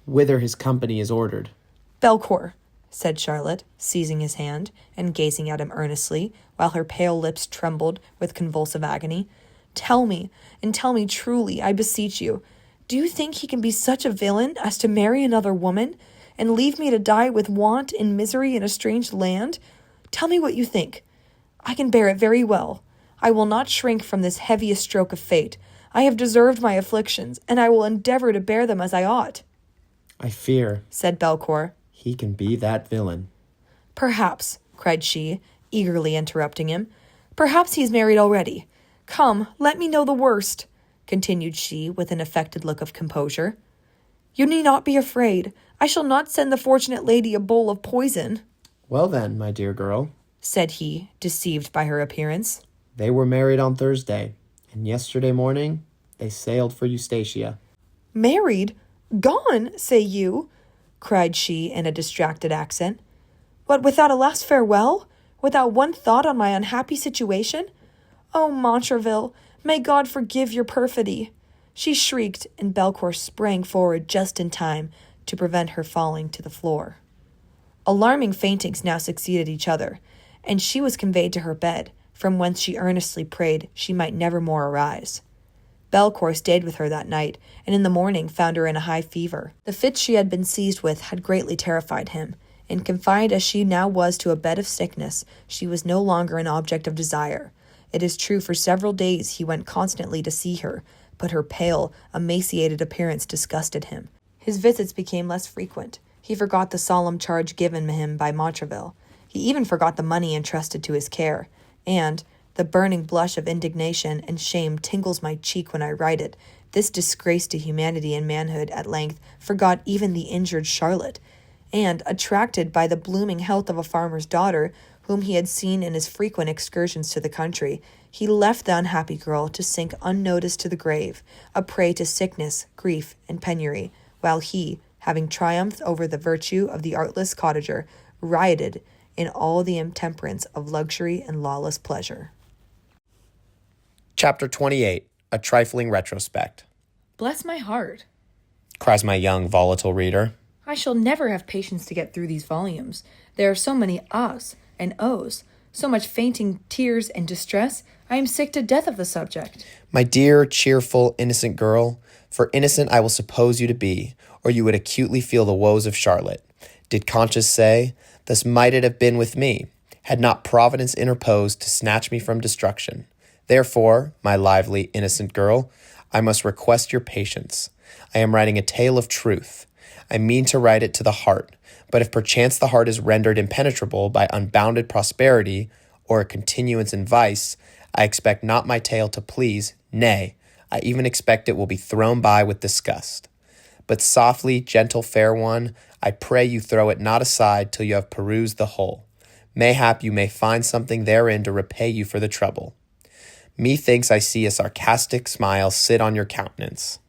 whither his company is ordered." "Belcour," said Charlotte, seizing his hand and gazing at him earnestly, while her pale lips trembled with convulsive agony, "tell me, and tell me truly, I beseech you, do you think he can be such a villain as to marry another woman, and leave me to die with want and misery in a strange land? Tell me what you think. I can bear it very well. I will not shrink from this heaviest stroke of fate. I have deserved my afflictions, and I will endeavor to bear them as I ought." "I fear," said Belcour. "he can be that villain." "Perhaps," cried she, eagerly interrupting him, "perhaps he is married already. Come, let me know the worst," continued she, with an affected look of composure. "You need not be afraid. I shall not send the fortunate lady a bowl of poison." "Well then, my dear girl," said he, deceived by her appearance. "they were married on Thursday, and yesterday morning they sailed for Eustacia." "Married? Gone, say you?" cried she in a distracted accent. "What, without a last farewell? Without one thought on my unhappy situation? Oh, Montraville, may God forgive your perfidy!" She shrieked, and Belcour sprang forward just in time to prevent her falling to the floor. Alarming faintings now succeeded each other, and she was conveyed to her bed, from whence she earnestly prayed she might never more arise. Belcour stayed with her that night, and in the morning found her in a high fever. The fits she had been seized with had greatly terrified him, and confined as she now was to a bed of sickness, she was no longer an object of desire. It is true for several days he went constantly to see her, but her pale, emaciated appearance disgusted him. His visits became less frequent. He forgot the solemn charge given him by Montraville. He even forgot the money entrusted to his care, and the burning blush of indignation and shame tingles my cheek when I write it. This disgrace to humanity and manhood at length forgot even the injured Charlotte, and, attracted by the blooming health of a farmer's daughter, whom he had seen in his frequent excursions to the country, he left the unhappy girl to sink unnoticed to the grave, a prey to sickness, grief, and penury, while he, having triumphed over the virtue of the artless cottager, rioted in all the intemperance of luxury and lawless pleasure. Chapter 28, A Trifling Retrospect. Bless my heart. Cries my young, volatile reader. I shall never have patience to get through these volumes. There are so many ahs and ohs, so much fainting tears and distress, I am sick to death of the subject. My dear, cheerful, innocent girl, for innocent I will suppose you to be, or you would acutely feel the woes of Charlotte. Did conscience say, thus might it have been with me, had not Providence interposed to snatch me from destruction. Therefore, my lively, innocent girl, I must request your patience. I am writing a tale of truth. I mean to write it to the heart, but if perchance the heart is rendered impenetrable by unbounded prosperity or a continuance in vice, I expect not my tale to please, nay, I even expect it will be thrown by with disgust. But softly, gentle fair one, I pray you throw it not aside till you have perused the whole. Mayhap you may find something therein to repay you for the trouble. Methinks I see a sarcastic smile sit on your countenance.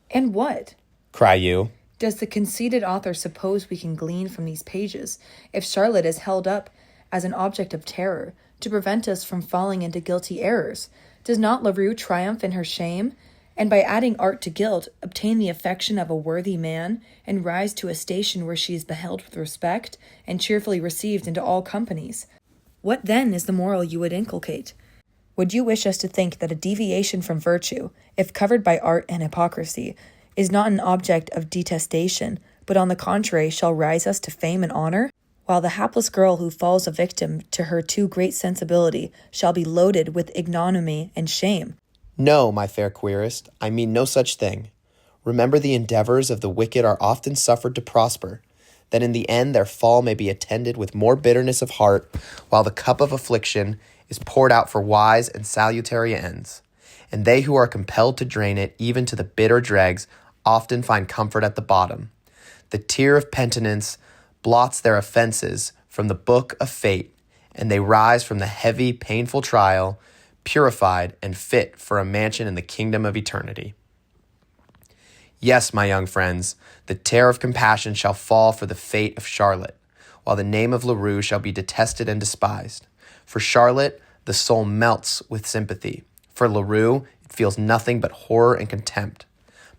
And what, Cry you, does the conceited author suppose we can glean from these pages, if Charlotte is held up as an object of terror, to prevent us from falling into guilty errors? Does not LaRue triumph in her shame, and by adding art to guilt, obtain the affection of a worthy man, and rise to a station where she is beheld with respect, and cheerfully received into all companies? What then is the moral you would inculcate? Would you wish us to think that a deviation from virtue, if covered by art and hypocrisy, is not an object of detestation, but on the contrary shall rise us to fame and honor? While the hapless girl who falls a victim to her too great sensibility shall be loaded with ignominy and shame. No, my fair querist, I mean no such thing. Remember the endeavors of the wicked are often suffered to prosper, that in the end their fall may be attended with more bitterness of heart, while the cup of affliction is poured out for wise and salutary ends. And they who are compelled to drain it, even to the bitter dregs, often find comfort at the bottom. The tear of penitence blots their offenses from the book of fate, and they rise from the heavy, painful trial, purified and fit for a mansion in the kingdom of eternity. Yes, my young friends, the tear of compassion shall fall for the fate of Charlotte, while the name of LaRue shall be detested and despised. For Charlotte, the soul melts with sympathy. For LaRue, it feels nothing but horror and contempt.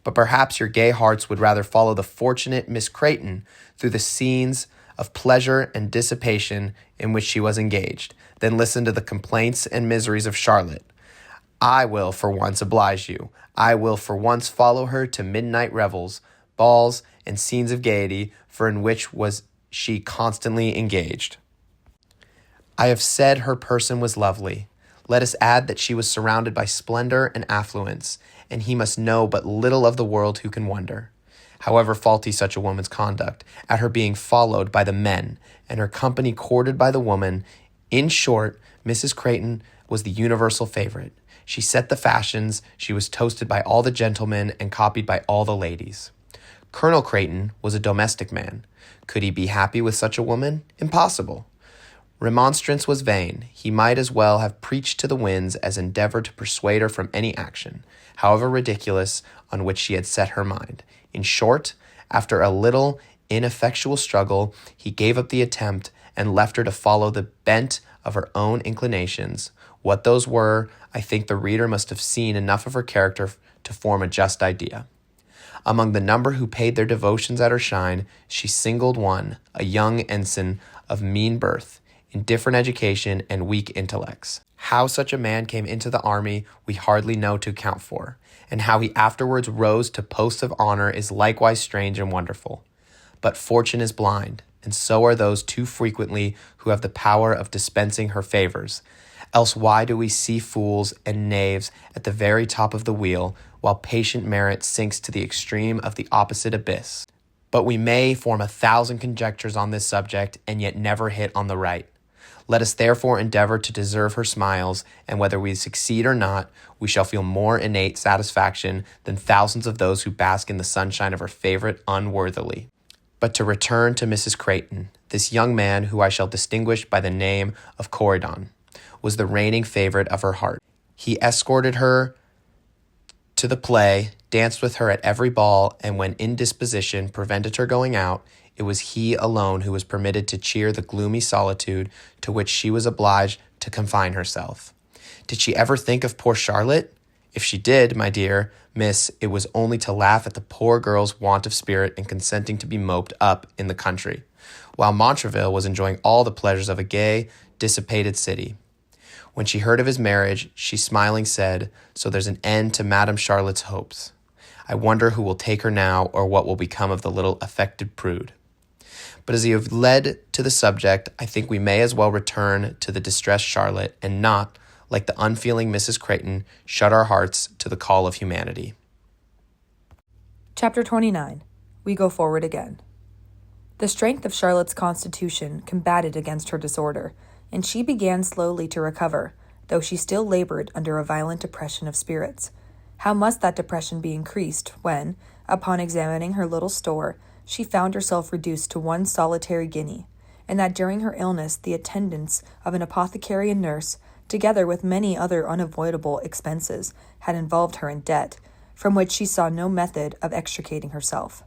But perhaps your gay hearts would rather follow the fortunate Miss Creighton through the scenes of pleasure and dissipation in which she was engaged, than listen to the complaints and miseries of Charlotte. I will for once oblige you. I will for once follow her to midnight revels, balls, and scenes of gaiety, for in which was she constantly engaged. I have said her person was lovely. Let us add that she was surrounded by splendor and affluence, and he must know but little of the world who can wonder, however faulty such a woman's conduct, at her being followed by the men, and her company courted by the woman. In short, Mrs. Creighton was the universal favorite. She set the fashions, she was toasted by all the gentlemen, and copied by all the ladies. Colonel Creighton was a domestic man. Could he be happy with such a woman? Impossible. Remonstrance was vain. He might as well have preached to the winds as endeavored to persuade her from any action, however ridiculous, on which she had set her mind. In short, after a little ineffectual struggle, he gave up the attempt and left her to follow the bent of her own inclinations. What those were, I think the reader must have seen enough of her character to form a just idea. Among the number who paid their devotions at her shrine, she singled one, a young ensign of mean birth. indifferent education, and weak intellects. How such a man came into the army we hardly know to account for, and how he afterwards rose to posts of honor is likewise strange and wonderful. But fortune is blind, and so are those too frequently who have the power of dispensing her favors. Else why do we see fools and knaves at the very top of the wheel, while patient merit sinks to the extreme of the opposite abyss? But we may form 1,000 conjectures on this subject, and yet never hit on the right. Let us therefore endeavor to deserve her smiles, and whether we succeed or not, we shall feel more innate satisfaction than thousands of those who bask in the sunshine of her favorite unworthily. But to return to Mrs. Creighton, this young man, who I shall distinguish by the name of Corydon, was the reigning favorite of her heart. He escorted her to the play, danced with her at every ball, and when indisposition prevented her going out, it was he alone who was permitted to cheer the gloomy solitude to which she was obliged to confine herself. Did she ever think of poor Charlotte? If she did, my dear miss, it was only to laugh at the poor girl's want of spirit in consenting to be moped up in the country, while Montraville was enjoying all the pleasures of a gay, dissipated city. When she heard of his marriage, she smiling said, "So there's an end to Madame Charlotte's hopes. I wonder who will take her now, or what will become of the little affected prude." But as you have led to the subject, I think we may as well return to the distressed Charlotte, and not, like the unfeeling Mrs. Creighton, shut our hearts to the call of humanity. Chapter 29. We go forward again. The strength of Charlotte's constitution combated against her disorder, and she began slowly to recover, though she still labored under a violent depression of spirits. How must that depression be increased when, upon examining her little store, she found herself reduced to 1 solitary guinea, and that during her illness the attendance of an apothecary and nurse, together with many other unavoidable expenses, had involved her in debt, from which she saw no method of extricating herself.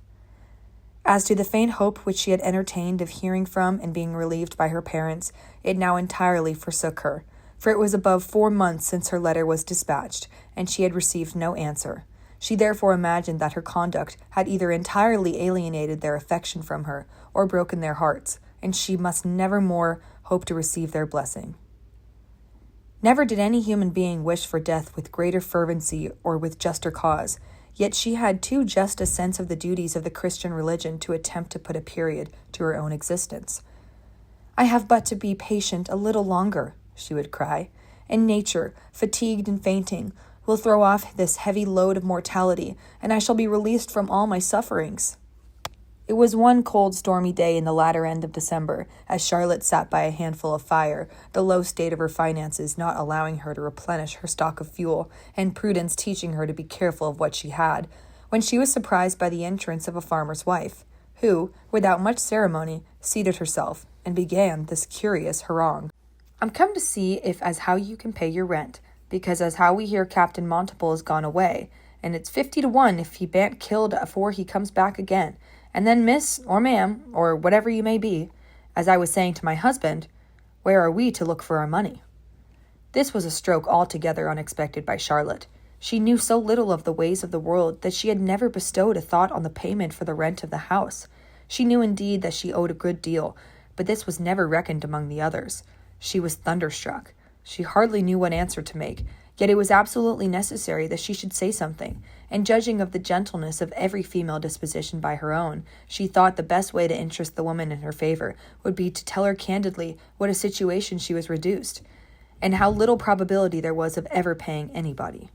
As to the faint hope which she had entertained of hearing from and being relieved by her parents, it now entirely forsook her, for it was above 4 months since her letter was dispatched, and she had received no answer. She therefore imagined that her conduct had either entirely alienated their affection from her, or broken their hearts, and she must never more hope to receive their blessing. Never did any human being wish for death with greater fervency or with juster cause, yet she had too just a sense of the duties of the Christian religion to attempt to put a period to her own existence. "I have but to be patient a little longer," she would cry, "and nature, fatigued and fainting, will throw off this heavy load of mortality, and I shall be released from all my sufferings." It was one cold, stormy day in the latter end of December, as Charlotte sat by a handful of fire, the low state of her finances not allowing her to replenish her stock of fuel, and prudence teaching her to be careful of what she had, when she was surprised by the entrance of a farmer's wife, who, without much ceremony, seated herself, and began this curious harangue. "I'm come to see if as how you can pay your rent, because as how we hear Captain Montalban is gone away, and it's 50 to 1 if he ban't killed afore he comes back again. And then, miss, or ma'am, or whatever you may be, as I was saying to my husband, where are we to look for our money?" This was a stroke altogether unexpected by Charlotte. She knew so little of the ways of the world that she had never bestowed a thought on the payment for the rent of the house. She knew indeed that she owed a good deal, but this was never reckoned among the others. She was thunderstruck. She hardly knew what answer to make, yet it was absolutely necessary that she should say something, and judging of the gentleness of every female disposition by her own, she thought the best way to interest the woman in her favor would be to tell her candidly what a situation she was reduced, and how little probability there was of ever paying anybody.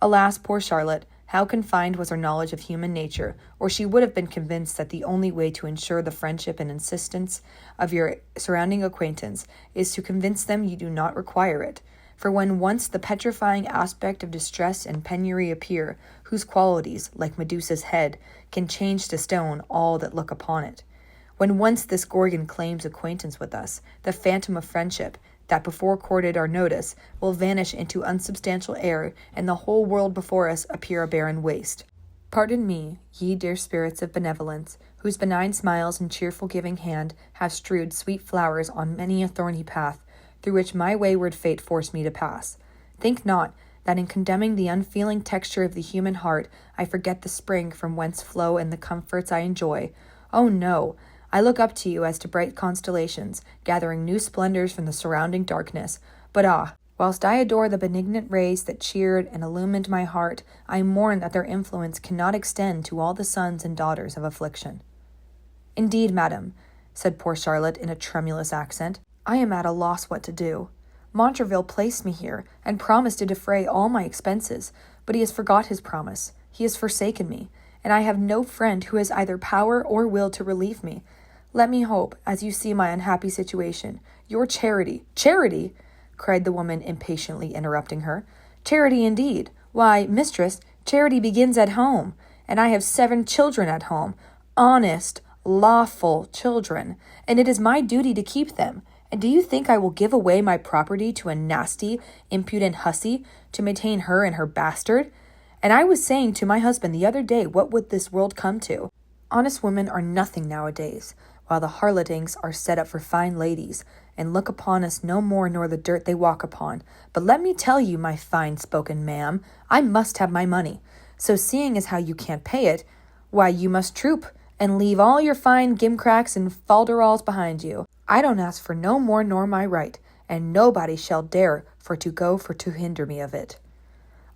Alas, poor Charlotte, how confined was her knowledge of human nature, or she would have been convinced that the only way to ensure the friendship and insistence of your surrounding acquaintance is to convince them you do not require it. For when once the petrifying aspect of distress and penury appear, whose qualities, like Medusa's head, can change to stone all that look upon it, when once this Gorgon claims acquaintance with us, the phantom of friendship, that before courted our notice, will vanish into unsubstantial air, and the whole world before us appear a barren waste. Pardon me, ye dear spirits of benevolence, whose benign smiles and cheerful giving hand have strewed sweet flowers on many a thorny path, through which my wayward fate forced me to pass. Think not that in condemning the unfeeling texture of the human heart, I forget the spring from whence flow and the comforts I enjoy. Oh no, I look up to you as to bright constellations, gathering new splendors from the surrounding darkness. But whilst I adore the benignant rays that cheered and illumined my heart, I mourn that their influence cannot extend to all the sons and daughters of affliction. Indeed, madam, said poor Charlotte in a tremulous accent, I am at a loss what to do. Montraville placed me here, and promised to defray all my expenses, but he has forgot his promise. He has forsaken me, and I have no friend who has either power or will to relieve me. Let me hope, as you see my unhappy situation, your charity— Charity! Cried the woman impatiently interrupting her. Charity indeed! Why, mistress, charity begins at home, and I have 7 children at home, honest, lawful children, and it is my duty to keep them. And do you think I will give away my property to a nasty, impudent hussy to maintain her and her bastard? And I was saying to my husband the other day, what would this world come to? Honest women are nothing nowadays, while the harlotings are set up for fine ladies, and look upon us no more nor the dirt they walk upon. But let me tell you, my fine-spoken ma'am, I must have my money. So seeing as how you can't pay it, why, you must troop, and leave all your fine gimcracks and falderalls behind you. I don't ask for no more nor my right, and nobody shall dare for to hinder me of it.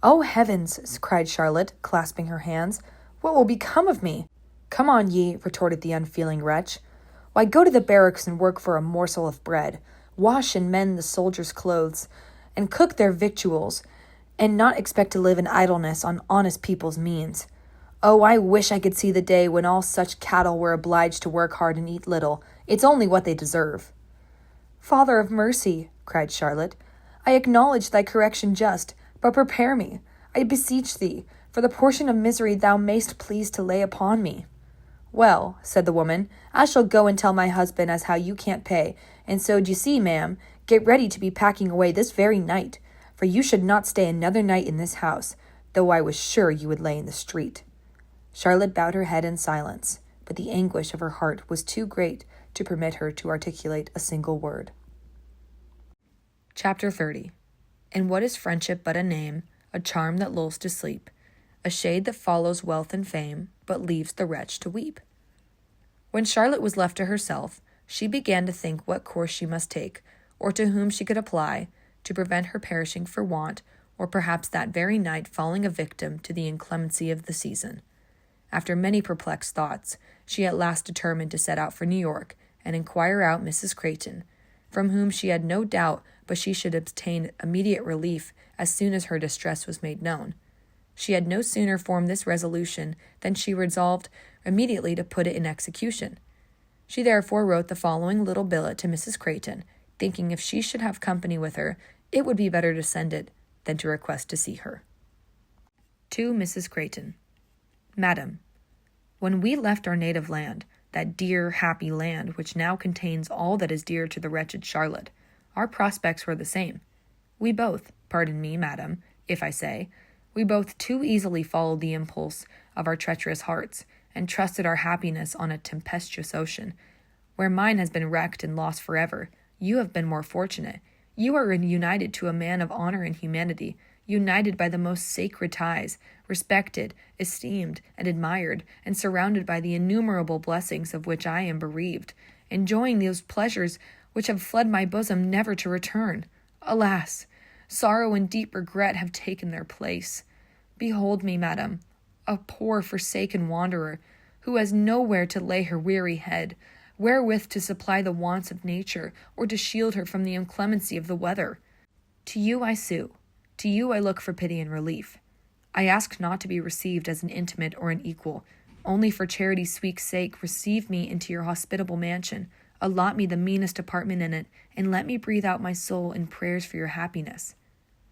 Oh, heavens, cried Charlotte, clasping her hands, what will become of me? Come on, ye, retorted the unfeeling wretch. Why, go to the barracks and work for a morsel of bread, wash and mend the soldiers' clothes, and cook their victuals, and not expect to live in idleness on honest people's means. Oh, I wish I could see the day when all such cattle were obliged to work hard and eat little. It's only what they deserve. Father of mercy, cried Charlotte, I acknowledge thy correction just, but prepare me, I beseech thee, for the portion of misery thou mayst please to lay upon me. Well, said the woman, I shall go and tell my husband as how you can't pay, and so d'ye see, ma'am, get ready to be packing away this very night, for you should not stay another night in this house, though I was sure you would lay in the street. Charlotte bowed her head in silence, but the anguish of her heart was too great to permit her to articulate a single word. Chapter 30. And what is friendship but a name, a charm that lulls to sleep, a shade that follows wealth and fame, but leaves the wretch to weep? When Charlotte was left to herself, she began to think what course she must take, or to whom she could apply, to prevent her perishing for want, or perhaps that very night falling a victim to the inclemency of the season. After many perplexed thoughts, she at last determined to set out for New York and inquire out Mrs. Creighton, from whom she had no doubt but she should obtain immediate relief as soon as her distress was made known. She had no sooner formed this resolution than she resolved immediately to put it in execution. She therefore wrote the following little billet to Mrs. Creighton, thinking if she should have company with her, it would be better to send it than to request to see her. To Mrs. Creighton. Madam, when we left our native land, that dear, happy land which now contains all that is dear to the wretched Charlotte, our prospects were the same. We both, pardon me, madam, if I say, we both too easily followed the impulse of our treacherous hearts, and trusted our happiness on a tempestuous ocean. Where mine has been wrecked and lost forever, you have been more fortunate. You are united to a man of honor and humanity, united by the most sacred ties, respected, esteemed, and admired, and surrounded by the innumerable blessings of which I am bereaved, enjoying those pleasures which have fled my bosom never to return. Alas! Sorrow and deep regret have taken their place. Behold me, madam, a poor forsaken wanderer, who has nowhere to lay her weary head, wherewith to supply the wants of nature, or to shield her from the inclemency of the weather. To you I sue. To you I look for pity and relief. I ask not to be received as an intimate or an equal. Only for charity's sweet sake receive me into your hospitable mansion, allot me the meanest apartment in it, and let me breathe out my soul in prayers for your happiness.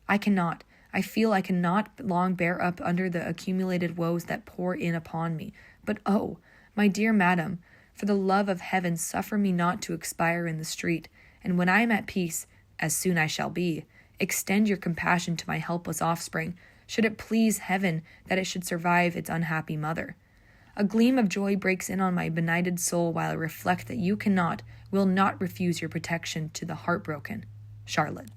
I feel I cannot long bear up under the accumulated woes that pour in upon me. But oh, my dear madam, for the love of heaven suffer me not to expire in the street, and when I am at peace, as soon I shall be, extend your compassion to my helpless offspring, should it please heaven that it should survive its unhappy mother. A gleam of joy breaks in on my benighted soul while I reflect that you will not refuse your protection to the heartbroken. Charlotte.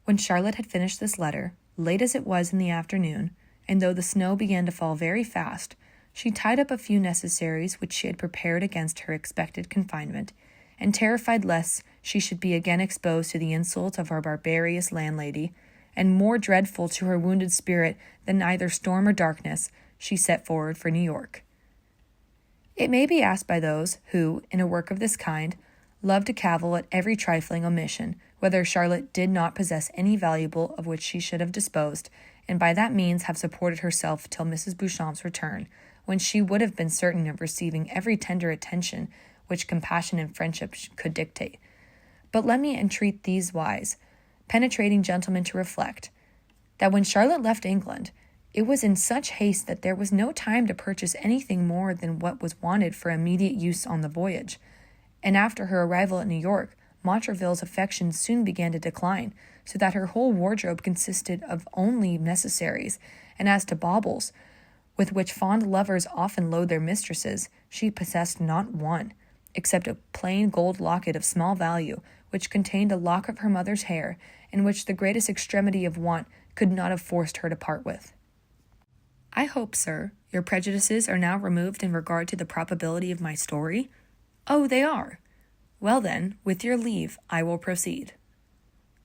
When Charlotte had finished this letter, late as it was in the afternoon, and though the snow began to fall very fast, She tied up a few necessaries which she had prepared against her expected confinement, and terrified lest she should be again exposed to the insult of our barbarous landlady, and more dreadful to her wounded spirit than either storm or darkness, she set forward for New York. It may be asked by those who, in a work of this kind, love to cavil at every trifling omission, whether Charlotte did not possess any valuable of which she should have disposed, and by that means have supported herself till Mrs. Beauchamp's return, when she would have been certain of receiving every tender attention which compassion and friendship could dictate. But let me entreat these wise, penetrating gentlemen to reflect, that when Charlotte left England, it was in such haste that there was no time to purchase anything more than what was wanted for immediate use on the voyage, and after her arrival at New York, Montraville's affections soon began to decline, so that her whole wardrobe consisted of only necessaries, and as to baubles, with which fond lovers often load their mistresses, she possessed not one, except a plain gold locket of small value, which contained a lock of her mother's hair, and which the greatest extremity of want could not have forced her to part with. I hope, sir, your prejudices are now removed in regard to the probability of my story? Oh, they are. Well then, with your leave, I will proceed.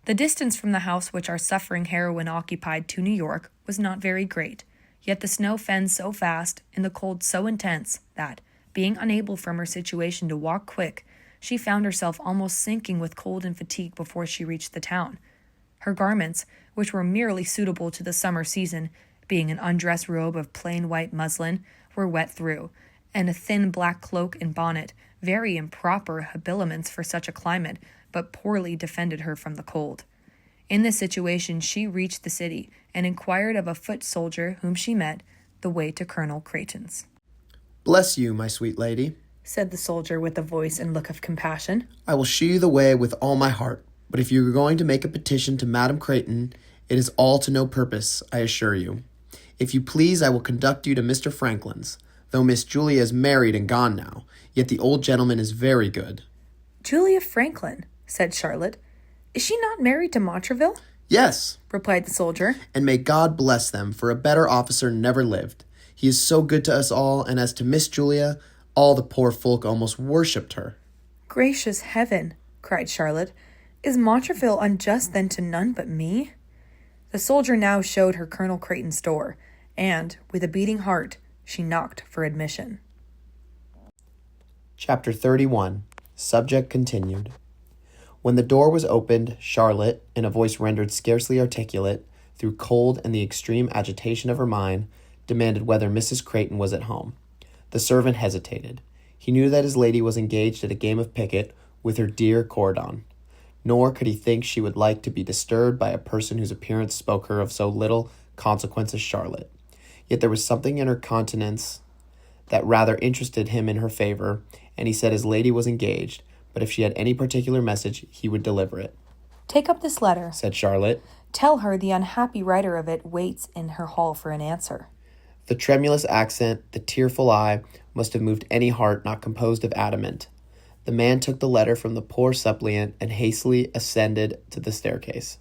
The distance from the house which our suffering heroine occupied to New York was not very great, yet the snow fenned so fast, and the cold so intense, that, being unable from her situation to walk quick, she found herself almost sinking with cold and fatigue before she reached the town. Her garments, which were merely suitable to the summer season, being an undress robe of plain white muslin, were wet through, and a thin black cloak and bonnet, very improper habiliments for such a climate, but poorly defended her from the cold. In this situation she reached the city, and inquired of a foot soldier whom she met the way to Colonel Creighton's. "Bless you, my sweet lady," said the soldier with a voice and look of compassion. "I will shew you the way with all my heart, but if you are going to make a petition to Madame Creighton, it is all to no purpose, I assure you. If you please, I will conduct you to Mr. Franklin's. Though Miss Julia is married and gone now, yet the old gentleman is very good." "Julia Franklin," said Charlotte. "Is she not married to Montraville?" "Yes," replied the soldier. "and may God bless them, for a better officer never lived. He is so good to us all, and as to Miss Julia, all the poor folk almost worshipped her." "Gracious heaven," cried Charlotte. "Is Montraville unjust then to none but me?" The soldier now showed her Colonel Creighton's door, and, with a beating heart, she knocked for admission. Chapter 31. Subject continued. When the door was opened, Charlotte, in a voice rendered scarcely articulate, through cold and the extreme agitation of her mind, demanded whether Mrs. Creighton was at home. The servant hesitated. He knew that his lady was engaged at a game of piquet with her dear Cordon, nor could he think she would like to be disturbed by a person whose appearance spoke her of so little consequence as Charlotte. Yet there was something in her countenance that rather interested him in her favor, and he said his lady was engaged, but if she had any particular message, he would deliver it. "Take up this letter," said Charlotte. "Tell her the unhappy writer of it waits in her hall for an answer." The tremulous accent, the tearful eye, must have moved any heart not composed of adamant. The man took the letter from the poor suppliant and hastily ascended to the staircase.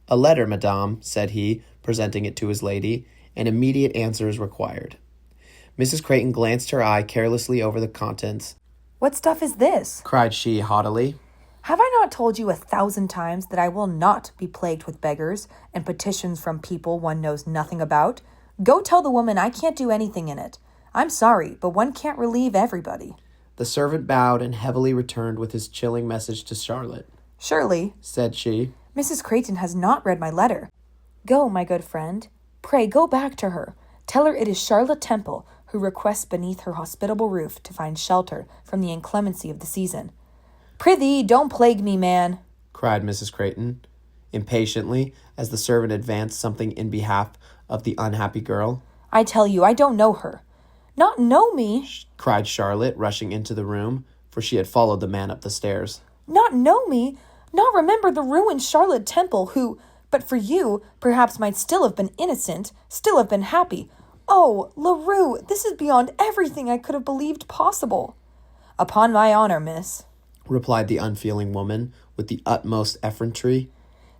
"A letter, madame," said he, presenting it to his lady. "An immediate answer is required." Mrs. Creighton glanced her eye carelessly over the contents. "What stuff is this?" cried she haughtily. "Have I not told you 1,000 times that I will not be plagued with beggars and petitions from people one knows nothing about? Go tell the woman I can't do anything in it. I'm sorry, but one can't relieve everybody." The servant bowed and heavily returned with his chilling message to Charlotte. "Surely," said she, "Mrs. Creighton has not read my letter. Go, my good friend. Pray go back to her. Tell her it is Charlotte Temple who requests beneath her hospitable roof to find shelter from the inclemency of the season." "Prithee, don't plague me, man," cried Mrs. Creighton, impatiently, as the servant advanced something in behalf of the unhappy girl. "I tell you, I don't know her." "Not know me?" cried Charlotte, rushing into the room, for she had followed the man up the stairs. "Not know me? Not remember the ruined Charlotte Temple, who, but for you, perhaps might still have been innocent, still have been happy. Oh, LaRue, this is beyond everything I could have believed possible." "Upon my honor, miss," replied the unfeeling woman, with the utmost effrontery,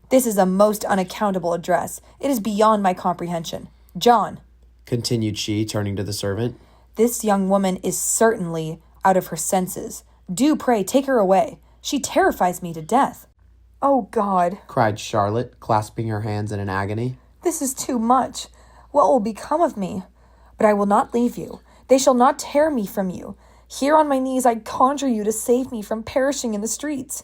"this is a most unaccountable address. It is beyond my comprehension. John," continued she, turning to the servant. "This young woman is certainly out of her senses. Do pray take her away. She terrifies me to death." "Oh, God," cried Charlotte, clasping her hands in an agony. "this is too much. What will become of me? But I will not leave you. They shall not tear me from you. Here on my knees I conjure you to save me from perishing in the streets.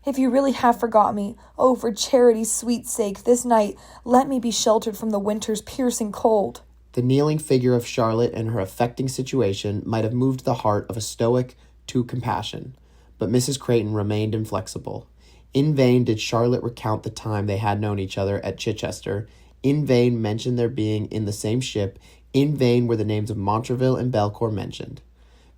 If you really have forgot me, oh, for charity's sweet sake, this night let me be sheltered from the winter's piercing cold." The kneeling figure of Charlotte and her affecting situation might have moved the heart of a stoic to compassion, but Mrs. Creighton remained inflexible. In vain did Charlotte recount the time they had known each other at Chichester. In vain mention their being in the same ship. In vain were the names of Montraville and Belcourt mentioned.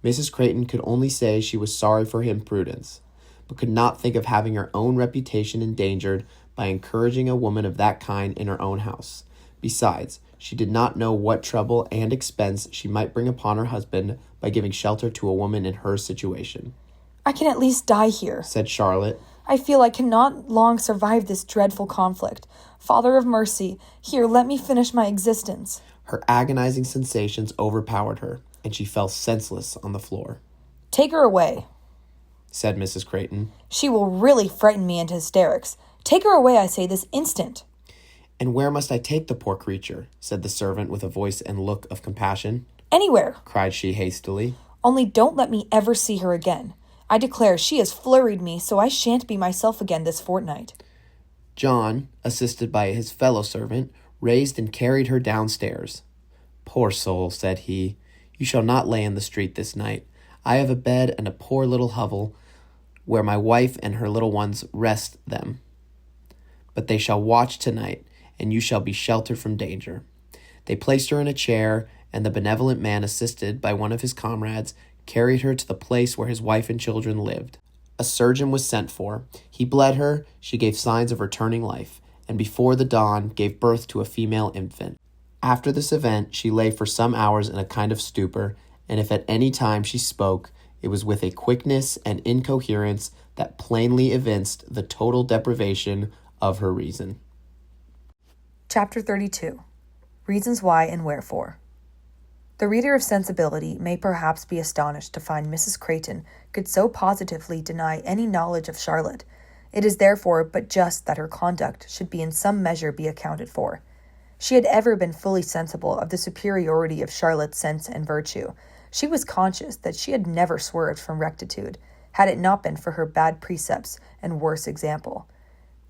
Mrs. Creighton could only say she was sorry for her imprudence, but could not think of having her own reputation endangered by encouraging a woman of that kind in her own house. Besides, she did not know what trouble and expense she might bring upon her husband by giving shelter to a woman in her situation. "I can at least die here," said Charlotte. "I feel I cannot long survive this dreadful conflict. Father of mercy, here, let me finish my existence." Her agonizing sensations overpowered her, and she fell senseless on the floor. "Take her away," said Mrs. Creighton. "She will really frighten me into hysterics. Take her away, I say, this instant." "And where must I take the poor creature?" said the servant with a voice and look of compassion. "Anywhere," cried she hastily. "only don't let me ever see her again. I declare she has flurried me so I shan't be myself again this fortnight." John, assisted by his fellow servant, raised and carried her downstairs. "Poor soul," said he, "you shall not lay in the street this night. I have a bed and a poor little hovel where my wife and her little ones rest them. But they shall watch tonight, and you shall be sheltered from danger." They placed her in a chair, and the benevolent man, assisted by one of his comrades, carried her to the place where his wife and children lived. A surgeon was sent for. He bled her, she gave signs of returning life, and before the dawn gave birth to a female infant. After this event, she lay for some hours in a kind of stupor, and if at any time she spoke, it was with a quickness and incoherence that plainly evinced the total deprivation of her reason. Chapter 32. Reasons Why and Wherefore. The reader of sensibility may perhaps be astonished to find Mrs. Creighton could so positively deny any knowledge of Charlotte. It is therefore but just that her conduct should be in some measure be accounted for. She had ever been fully sensible of the superiority of Charlotte's sense and virtue. She was conscious that she had never swerved from rectitude, had it not been for her bad precepts and worse example.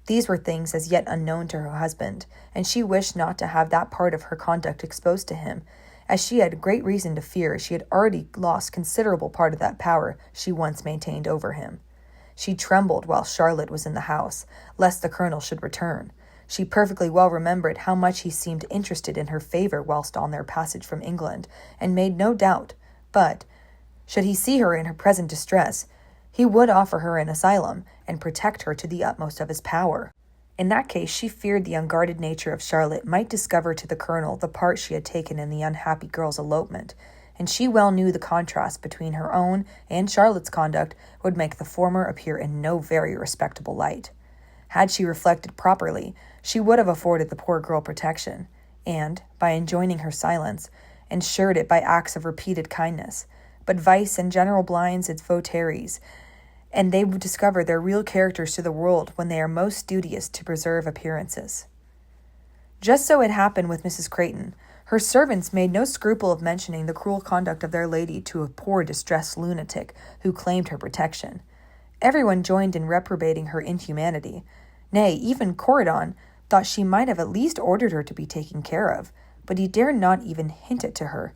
These were things as yet unknown to her husband, and she wished not to have that part of her conduct exposed to him, as she had great reason to fear she had already lost considerable part of that power she once maintained over him. She trembled while Charlotte was in the house, lest the colonel should return. She perfectly well remembered how much he seemed interested in her favor whilst on their passage from England, and made no doubt but, should he see her in her present distress, he would offer her an asylum, and protect her to the utmost of his power. In that case, she feared the unguarded nature of Charlotte might discover to the colonel the part she had taken in the unhappy girl's elopement, and she well knew the contrast between her own and Charlotte's conduct would make the former appear in no very respectable light. Had she reflected properly, she would have afforded the poor girl protection, and, by enjoining her silence, ensured it by acts of repeated kindness. But vice and general blinds its votaries, and they would discover their real characters to the world when they are most studious to preserve appearances. Just so it happened with Mrs. Creighton. Her servants made no scruple of mentioning the cruel conduct of their lady to a poor distressed lunatic who claimed her protection. Everyone joined in reprobating her inhumanity. Nay, even Corydon thought she might have at least ordered her to be taken care of, but he dared not even hint it to her,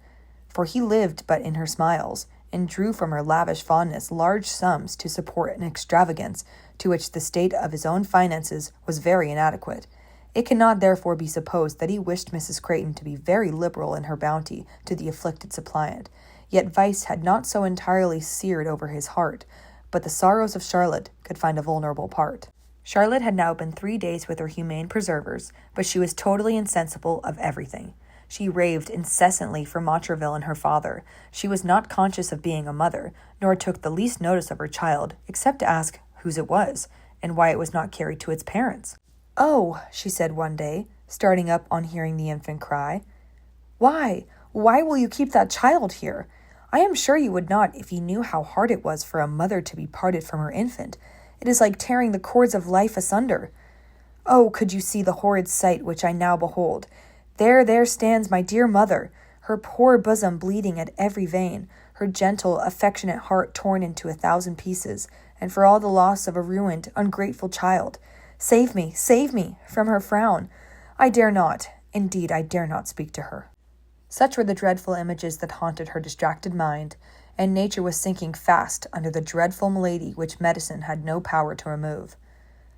for he lived but in her smiles, and drew from her lavish fondness large sums to support an extravagance to which the state of his own finances was very inadequate. It cannot therefore be supposed that he wished Mrs. Creighton to be very liberal in her bounty to the afflicted suppliant, yet vice had not so entirely seared over his heart, but the sorrows of Charlotte could find a vulnerable part. Charlotte had now been 3 days with her humane preservers, but she was totally insensible of everything. She raved incessantly for Montraville and her father. She was not conscious of being a mother, nor took the least notice of her child, except to ask whose it was, and why it was not carried to its parents. "Oh," she said one day, starting up on hearing the infant cry, Why? Why will you keep that child here? I am sure you would not if you knew how hard it was for a mother to be parted from her infant. It is like tearing the cords of life asunder. Oh, could you see the horrid sight which I now behold? There stands my dear mother, her poor bosom bleeding at every vein, her gentle, affectionate heart torn into 1,000 pieces, and for all the loss of a ruined, ungrateful child. Save me from her frown. I dare not, indeed I dare not speak to her. Such were the dreadful images that haunted her distracted mind, and nature was sinking fast under the dreadful malady which medicine had no power to remove.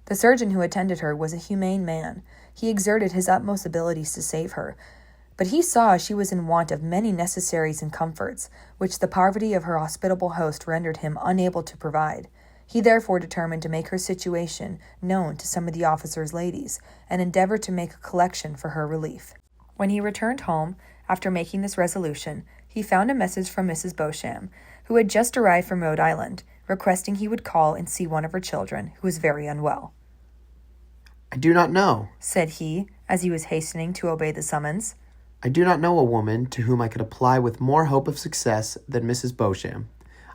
The surgeon who attended her was a humane man. He exerted his utmost abilities to save her, but he saw she was in want of many necessaries and comforts, which the poverty of her hospitable host rendered him unable to provide. He therefore determined to make her situation known to some of the officers' ladies, and endeavored to make a collection for her relief. When he returned home, after making this resolution, he found a message from Mrs. Beauchamp, who had just arrived from Rhode Island, requesting he would call and see one of her children, who was very unwell. "I do not know," said he, as he was hastening to obey the summons. "I do not know a woman to whom I could apply with more hope of success than Mrs. Beauchamp.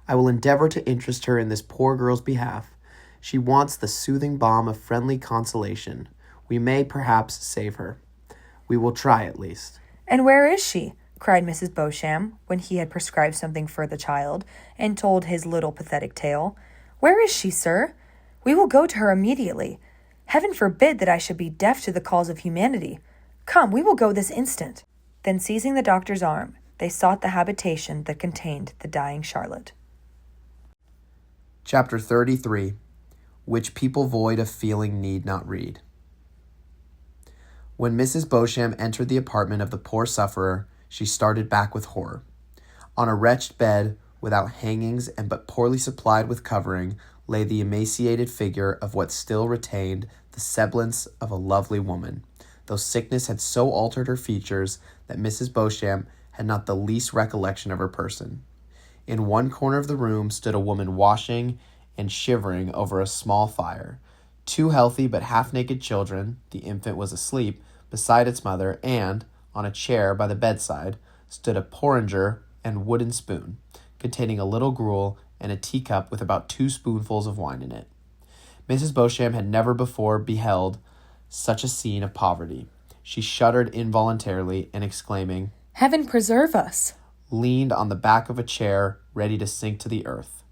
I will endeavor to interest her in this poor girl's behalf. She wants the soothing balm of friendly consolation. We may perhaps save her. We will try at least." "And where is she?" cried Mrs. Beauchamp, when he had prescribed something for the child, and told his little pathetic tale. "Where is she, sir? We will go to her immediately. Heaven forbid that I should be deaf to the calls of humanity. Come, we will go this instant." Then seizing the doctor's arm, they sought the habitation that contained the dying Charlotte. Chapter 33, which people void of feeling need not read. When Mrs. Beauchamp entered the apartment of the poor sufferer, she started back with horror. On a wretched bed, without hangings and but poorly supplied with covering, lay the emaciated figure of what still retained the semblance of a lovely woman, though sickness had so altered her features that Mrs. Beauchamp had not the least recollection of her person. In one corner of the room stood a woman washing and shivering over a small fire. Two healthy but half-naked children, the infant was asleep, beside its mother, and, on a chair by the bedside, stood a porringer and wooden spoon, containing a little gruel and a teacup with about 2 spoonfuls of wine in it. Mrs. Beauchamp had never before beheld such a scene of poverty. She shuddered involuntarily, and exclaiming, "Heaven preserve us!" leaned on the back of a chair, ready to sink to the earth.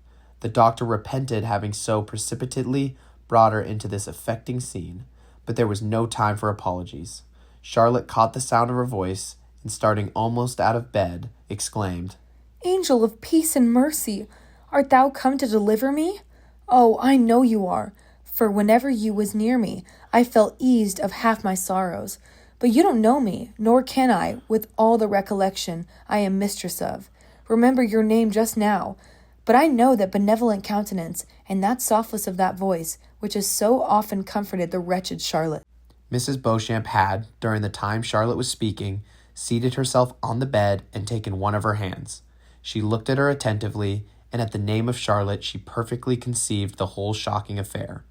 The doctor repented having so precipitately brought her into this affecting scene, but there was no time for apologies. Charlotte caught the sound of her voice, and starting almost out of bed, exclaimed, "Angel of peace and mercy, art thou come to deliver me? Oh, I know you are, for whenever you was near me, I felt eased of half my sorrows. But you don't know me, nor can I, with all the recollection I am mistress of, remember your name just now. But I know that benevolent countenance, and that softness of that voice, which has so often comforted the wretched Charlotte." Mrs. Beauchamp had, during the time Charlotte was speaking, seated herself on the bed and taken one of her hands. She looked at her attentively, and at the name of Charlotte she perfectly conceived the whole shocking affair.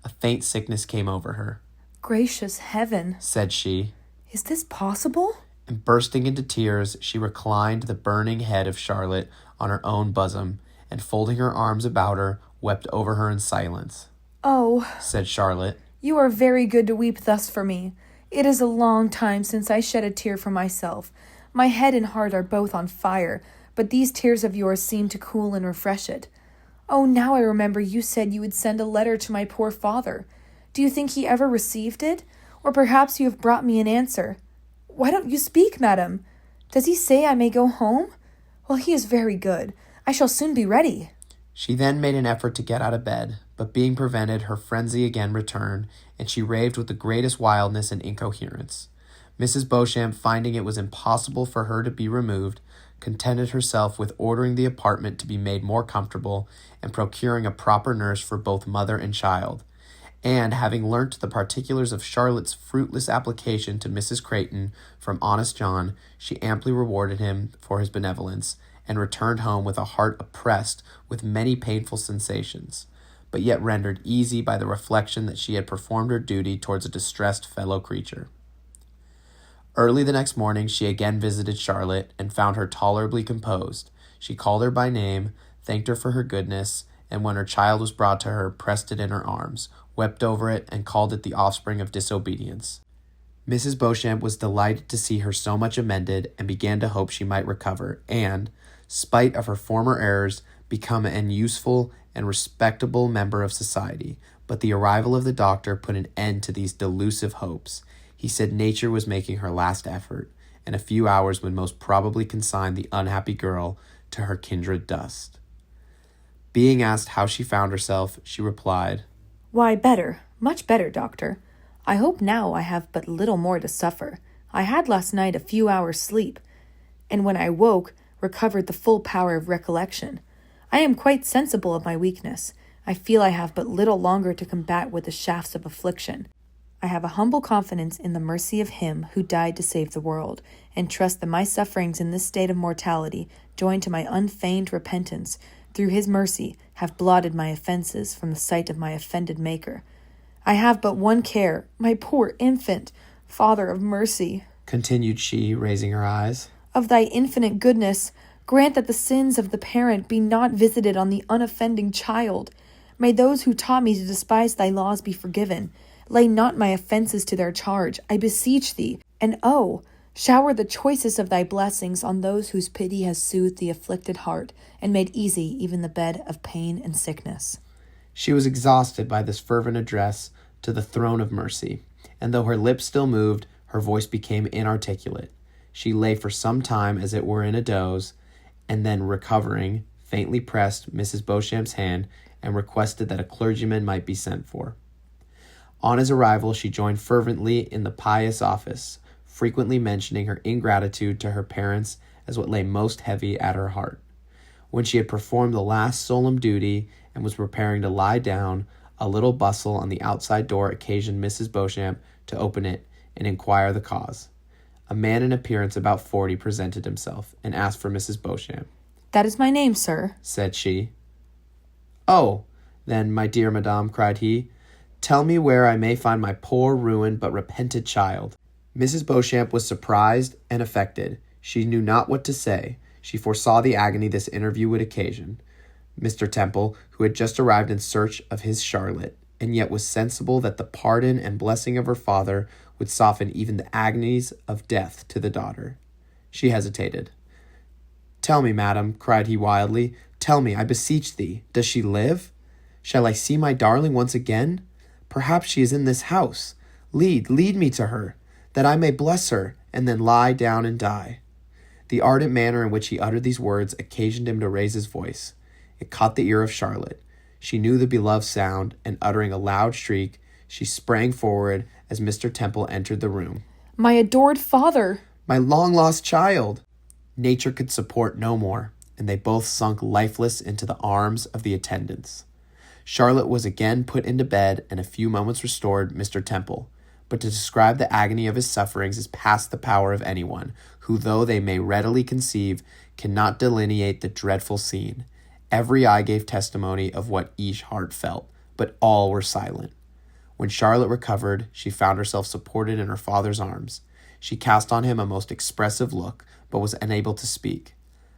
A faint sickness came over her. "Gracious heaven," said she, "is this possible?" and bursting into tears, she reclined the burning head of Charlotte on her own bosom, and folding her arms about her, wept over her in silence. "Oh," said Charlotte, "you are very good to weep thus for me. It is a long time since I shed a tear for myself. My head and heart are both on fire, but these tears of yours seem to cool and refresh it. Oh, now I remember you said you would send a letter to my poor father. Do you think he ever received it? Or perhaps you have brought me an answer. Why don't you speak, madam? Does he say I may go home? Well, he is very good. I shall soon be ready." She then made an effort to get out of bed, but being prevented, her frenzy again returned, and she raved with the greatest wildness and incoherence. Mrs. Beauchamp, finding it was impossible for her to be removed, contented herself with ordering the apartment to be made more comfortable and procuring a proper nurse for both mother and child. And, having learnt the particulars of Charlotte's fruitless application to Mrs. Creighton from honest John, she amply rewarded him for his benevolence, and returned home with a heart oppressed with many painful sensations, but yet rendered easy by the reflection that she had performed her duty towards a distressed fellow creature. Early the next morning, she again visited Charlotte and found her tolerably composed. She called her by name, thanked her for her goodness, and when her child was brought to her, pressed it in her arms, wept over it, and called it the offspring of disobedience. Mrs. Beauchamp was delighted to see her so much amended, and began to hope she might recover, and, spite of her former errors, become an useful and respectable member of society. But the arrival of the doctor put an end to these delusive hopes. He said nature was making her last effort, and a few hours would most probably consign the unhappy girl to her kindred dust. Being asked how she found herself, she replied, "Why, better, much better, doctor. I hope now I have but little more to suffer. I had last night a few hours' sleep, and when I woke, recovered the full power of recollection. I am quite sensible of my weakness. I feel I have but little longer to combat with the shafts of affliction. I have a humble confidence in the mercy of Him who died to save the world, and trust that my sufferings in this state of mortality, joined to my unfeigned repentance, through His mercy, have blotted my offenses from the sight of my offended Maker. I have but one care, my poor infant. Father of mercy," continued she, raising her eyes, "of thy infinite goodness, grant that the sins of the parent be not visited on the unoffending child. May those who taught me to despise thy laws be forgiven. Lay not my offenses to their charge, I beseech thee, and shower the choicest of thy blessings on those whose pity has soothed the afflicted heart, and made easy even the bed of pain and sickness." She was exhausted by this fervent address to the throne of mercy, and though her lips still moved, her voice became inarticulate. She lay for some time as it were in a doze, and then recovering, faintly pressed Mrs. Beauchamp's hand and requested that a clergyman might be sent for. On his arrival, she joined fervently in the pious office, frequently mentioning her ingratitude to her parents as what lay most heavy at her heart. When she had performed the last solemn duty and was preparing to lie down, a little bustle on the outside door occasioned Mrs. Beauchamp to open it and inquire the cause. A man in appearance about 40 presented himself and asked for Mrs. Beauchamp. "That is my name, sir," said she. "Oh, then, my dear madame," cried he, "tell me where I may find my poor, ruined, but repented child." Mrs. Beauchamp was surprised and affected. She knew not what to say. She foresaw the agony this interview would occasion. Mr. Temple, who had just arrived in search of his Charlotte, and yet was sensible that the pardon and blessing of her father would soften even the agonies of death to the daughter. She hesitated. "Tell me, madam," cried he wildly, "tell me, I beseech thee, does she live? Shall I see my darling once again? Perhaps she is in this house. Lead me to her, that I may bless her, and then lie down and die." The ardent manner in which he uttered these words occasioned him to raise his voice. It caught the ear of Charlotte. She knew the beloved sound, and uttering a loud shriek, she sprang forward as Mr. Temple entered the room. "My adored father!" "My long-lost child!" Nature could support no more, and they both sunk lifeless into the arms of the attendants. Charlotte was again put into bed, and a few moments restored Mr. Temple. But to describe the agony of his sufferings is past the power of anyone, who, though they may readily conceive, cannot delineate the dreadful scene. Every eye gave testimony of what each heart felt, but all were silent. When Charlotte recovered, she found herself supported in her father's arms. She cast on him a most expressive look, but was unable to speak.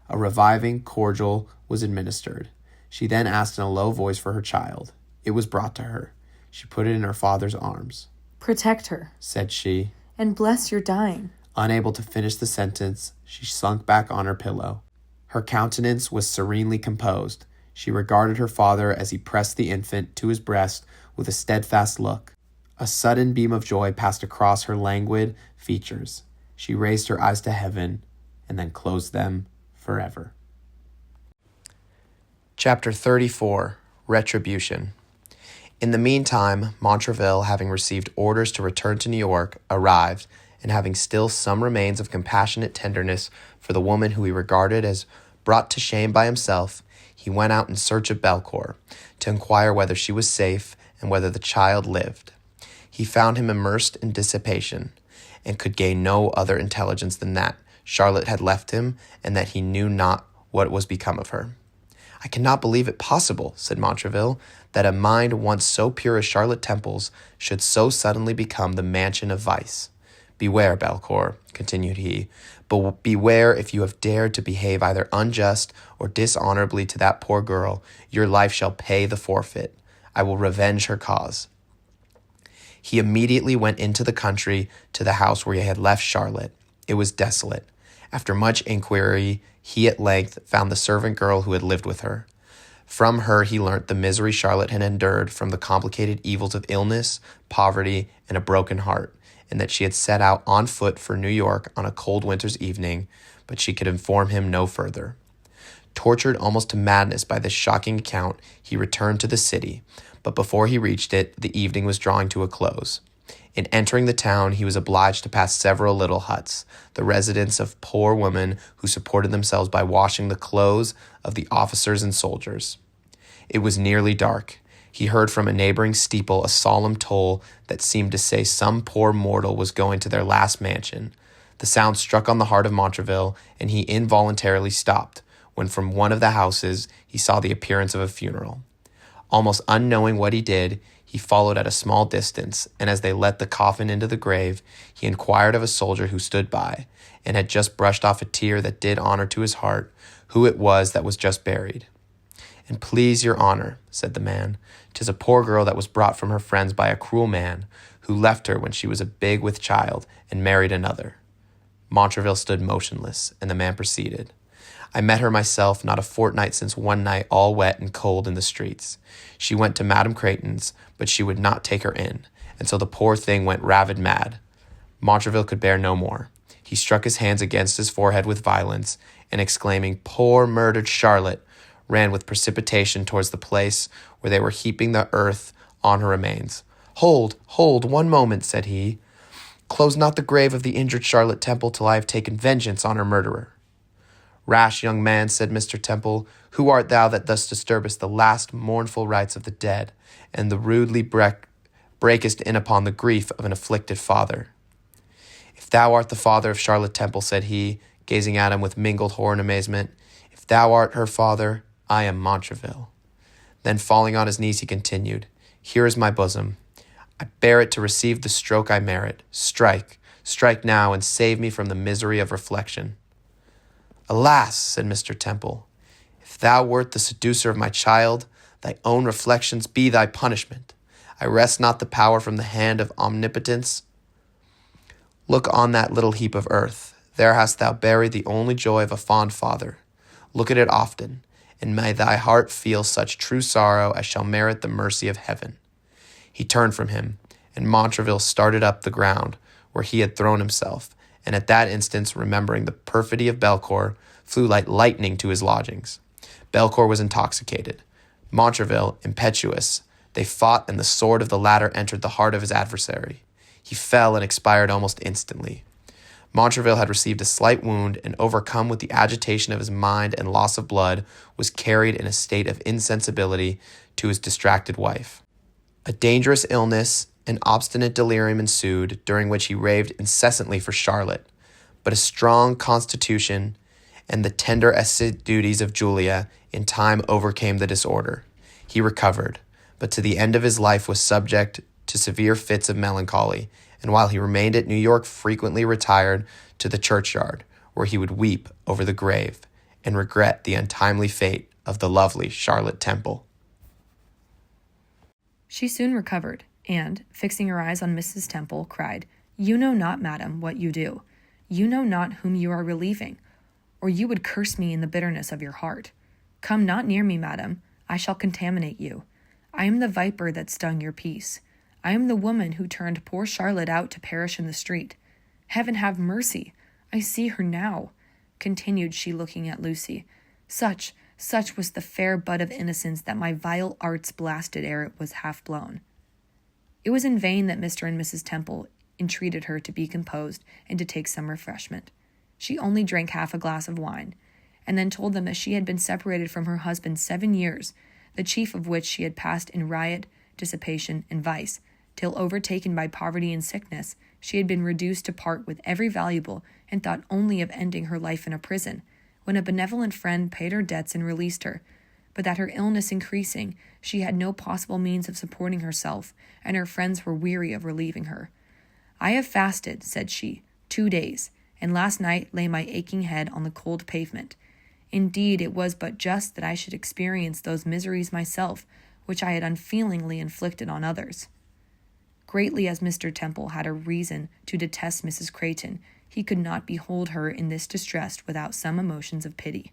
A reviving cordial was administered. She then asked in a low voice for her child. It was brought to her. She put it in her father's arms. "Protect her," said she, "and bless your dying." Unable to finish the sentence, she sunk back on her pillow. Her countenance was serenely composed. She regarded her father as he pressed the infant to his breast with a steadfast look. A sudden beam of joy passed across her languid features. She raised her eyes to heaven and then closed them forever. Chapter 34, Retribution. In the meantime, Montraville, having received orders to return to New York, arrived, and having still some remains of compassionate tenderness for the woman who he regarded as brought to shame by himself, he went out in search of Belcour, to inquire whether she was safe and whether the child lived. He found him immersed in dissipation, and could gain no other intelligence than that Charlotte had left him, and that he knew not what was become of her. "I cannot believe it possible," said Montraville, "that a mind once so pure as Charlotte Temple's should so suddenly become the mansion of vice. Beware, Belcour, continued he, but beware if you have dared to behave either unjust or dishonorably to that poor girl, your life shall pay the forfeit. I will revenge her cause. He immediately went into the country to the house where he had left Charlotte. It was desolate. After much inquiry, he at length found the servant girl who had lived with her. From her he learnt the misery Charlotte had endured from the complicated evils of illness, poverty, and a broken heart, and that she had set out on foot for New York on a cold winter's evening, but she could inform him no further. Tortured almost to madness by this shocking account, he returned to the city, but before he reached it, the evening was drawing to a close. In entering the town, he was obliged to pass several little huts, the residence of poor women who supported themselves by washing the clothes of the officers and soldiers. It was nearly dark. He heard from a neighboring steeple a solemn toll that seemed to say some poor mortal was going to their last mansion. The sound struck on the heart of Montraville, and he involuntarily stopped, when from one of the houses he saw the appearance of a funeral. Almost unknowing what he did, he followed at a small distance, and as they let the coffin into the grave, he inquired of a soldier who stood by, and had just brushed off a tear that did honor to his heart, who it was that was just buried. "And please your honor," said the man, "'tis a poor girl that was brought from her friends by a cruel man, who left her when she was a big with child, and married another." Montraville stood motionless, and the man proceeded. "I met her myself not a fortnight since one night all wet and cold in the streets. She went to Madame Creighton's, but she would not take her in, and so the poor thing went ravid mad." Montraville could bear no more. He struck his hands against his forehead with violence, and exclaiming, "Poor murdered Charlotte," ran with precipitation towards the place where they were heaping the earth on her remains. Hold, one moment," said he. "Close not the grave of the injured Charlotte Temple till I have taken vengeance on her murderer." "Rash young man," said Mr. Temple, "who art thou that thus disturbest the last mournful rites of the dead, and the rudely breakest in upon the grief of an afflicted father?" "If thou art the father of Charlotte Temple," said he, gazing at him with mingled horror and amazement, "if thou art her father, I am Montraville." Then falling on his knees, he continued, "Here is my bosom. I bear it to receive the stroke I merit. Strike now, and save me from the misery of reflection." "Alas," said Mr. Temple, "if thou wert the seducer of my child, thy own reflections be thy punishment. I wrest not the power from the hand of omnipotence. Look on that little heap of earth. There hast thou buried the only joy of a fond father. Look at it often, and may thy heart feel such true sorrow as shall merit the mercy of heaven." He turned from him, and Montraville started up the ground where he had thrown himself, and at that instant, remembering the perfidy of Belcour, flew like lightning to his lodgings. Belcour was intoxicated, Montraville impetuous. They fought, and the sword of the latter entered the heart of his adversary. He fell and expired almost instantly. Montraville had received a slight wound, and overcome with the agitation of his mind and loss of blood, was carried in a state of insensibility to his distracted wife. A dangerous illness and obstinate delirium ensued, during which he raved incessantly for Charlotte, but a strong constitution and the tender assiduities of Julia in time overcame the disorder. He recovered, but to the end of his life was subject to severe fits of melancholy, and while he remained at New York frequently retired to the churchyard, where he would weep over the grave and regret the untimely fate of the lovely Charlotte Temple. She soon recovered, and, fixing her eyes on Mrs. Temple, cried, "You know not, madam, what you do. You know not whom you are relieving, or you would curse me in the bitterness of your heart. Come not near me, madam. I shall contaminate you. I am the viper that stung your peace. I am the woman who turned poor Charlotte out to perish in the street. Heaven have mercy! I see her now," continued she, looking at Lucy. Such was the fair bud of innocence that my vile arts blasted ere it was half blown." It was in vain that Mr. and Mrs. Temple entreated her to be composed and to take some refreshment. She only drank half a glass of wine, and then told them that she had been separated from her husband 7 years, the chief of which she had passed in riot, dissipation, and vice, till, overtaken by poverty and sickness, she had been reduced to part with every valuable, and thought only of ending her life in a prison, when a benevolent friend paid her debts and released her, but that her illness increasing, she had no possible means of supporting herself, and her friends were weary of relieving her. "I have fasted," said she, 2 days, and last night lay my aching head on the cold pavement. Indeed, it was but just that I should experience those miseries myself, which I had unfeelingly inflicted on others. Greatly as Mr. Temple had a reason to detest Mrs. Creighton, he could not behold her in this distress without some emotions of pity.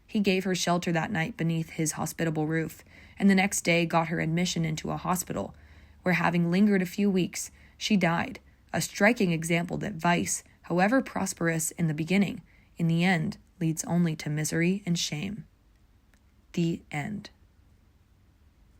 He gave her shelter that night beneath his hospitable roof, and the next day got her admission into a hospital, where, having lingered a few weeks, she died, a striking example that vice, however prosperous in the beginning, in the end leads only to misery and shame. The end.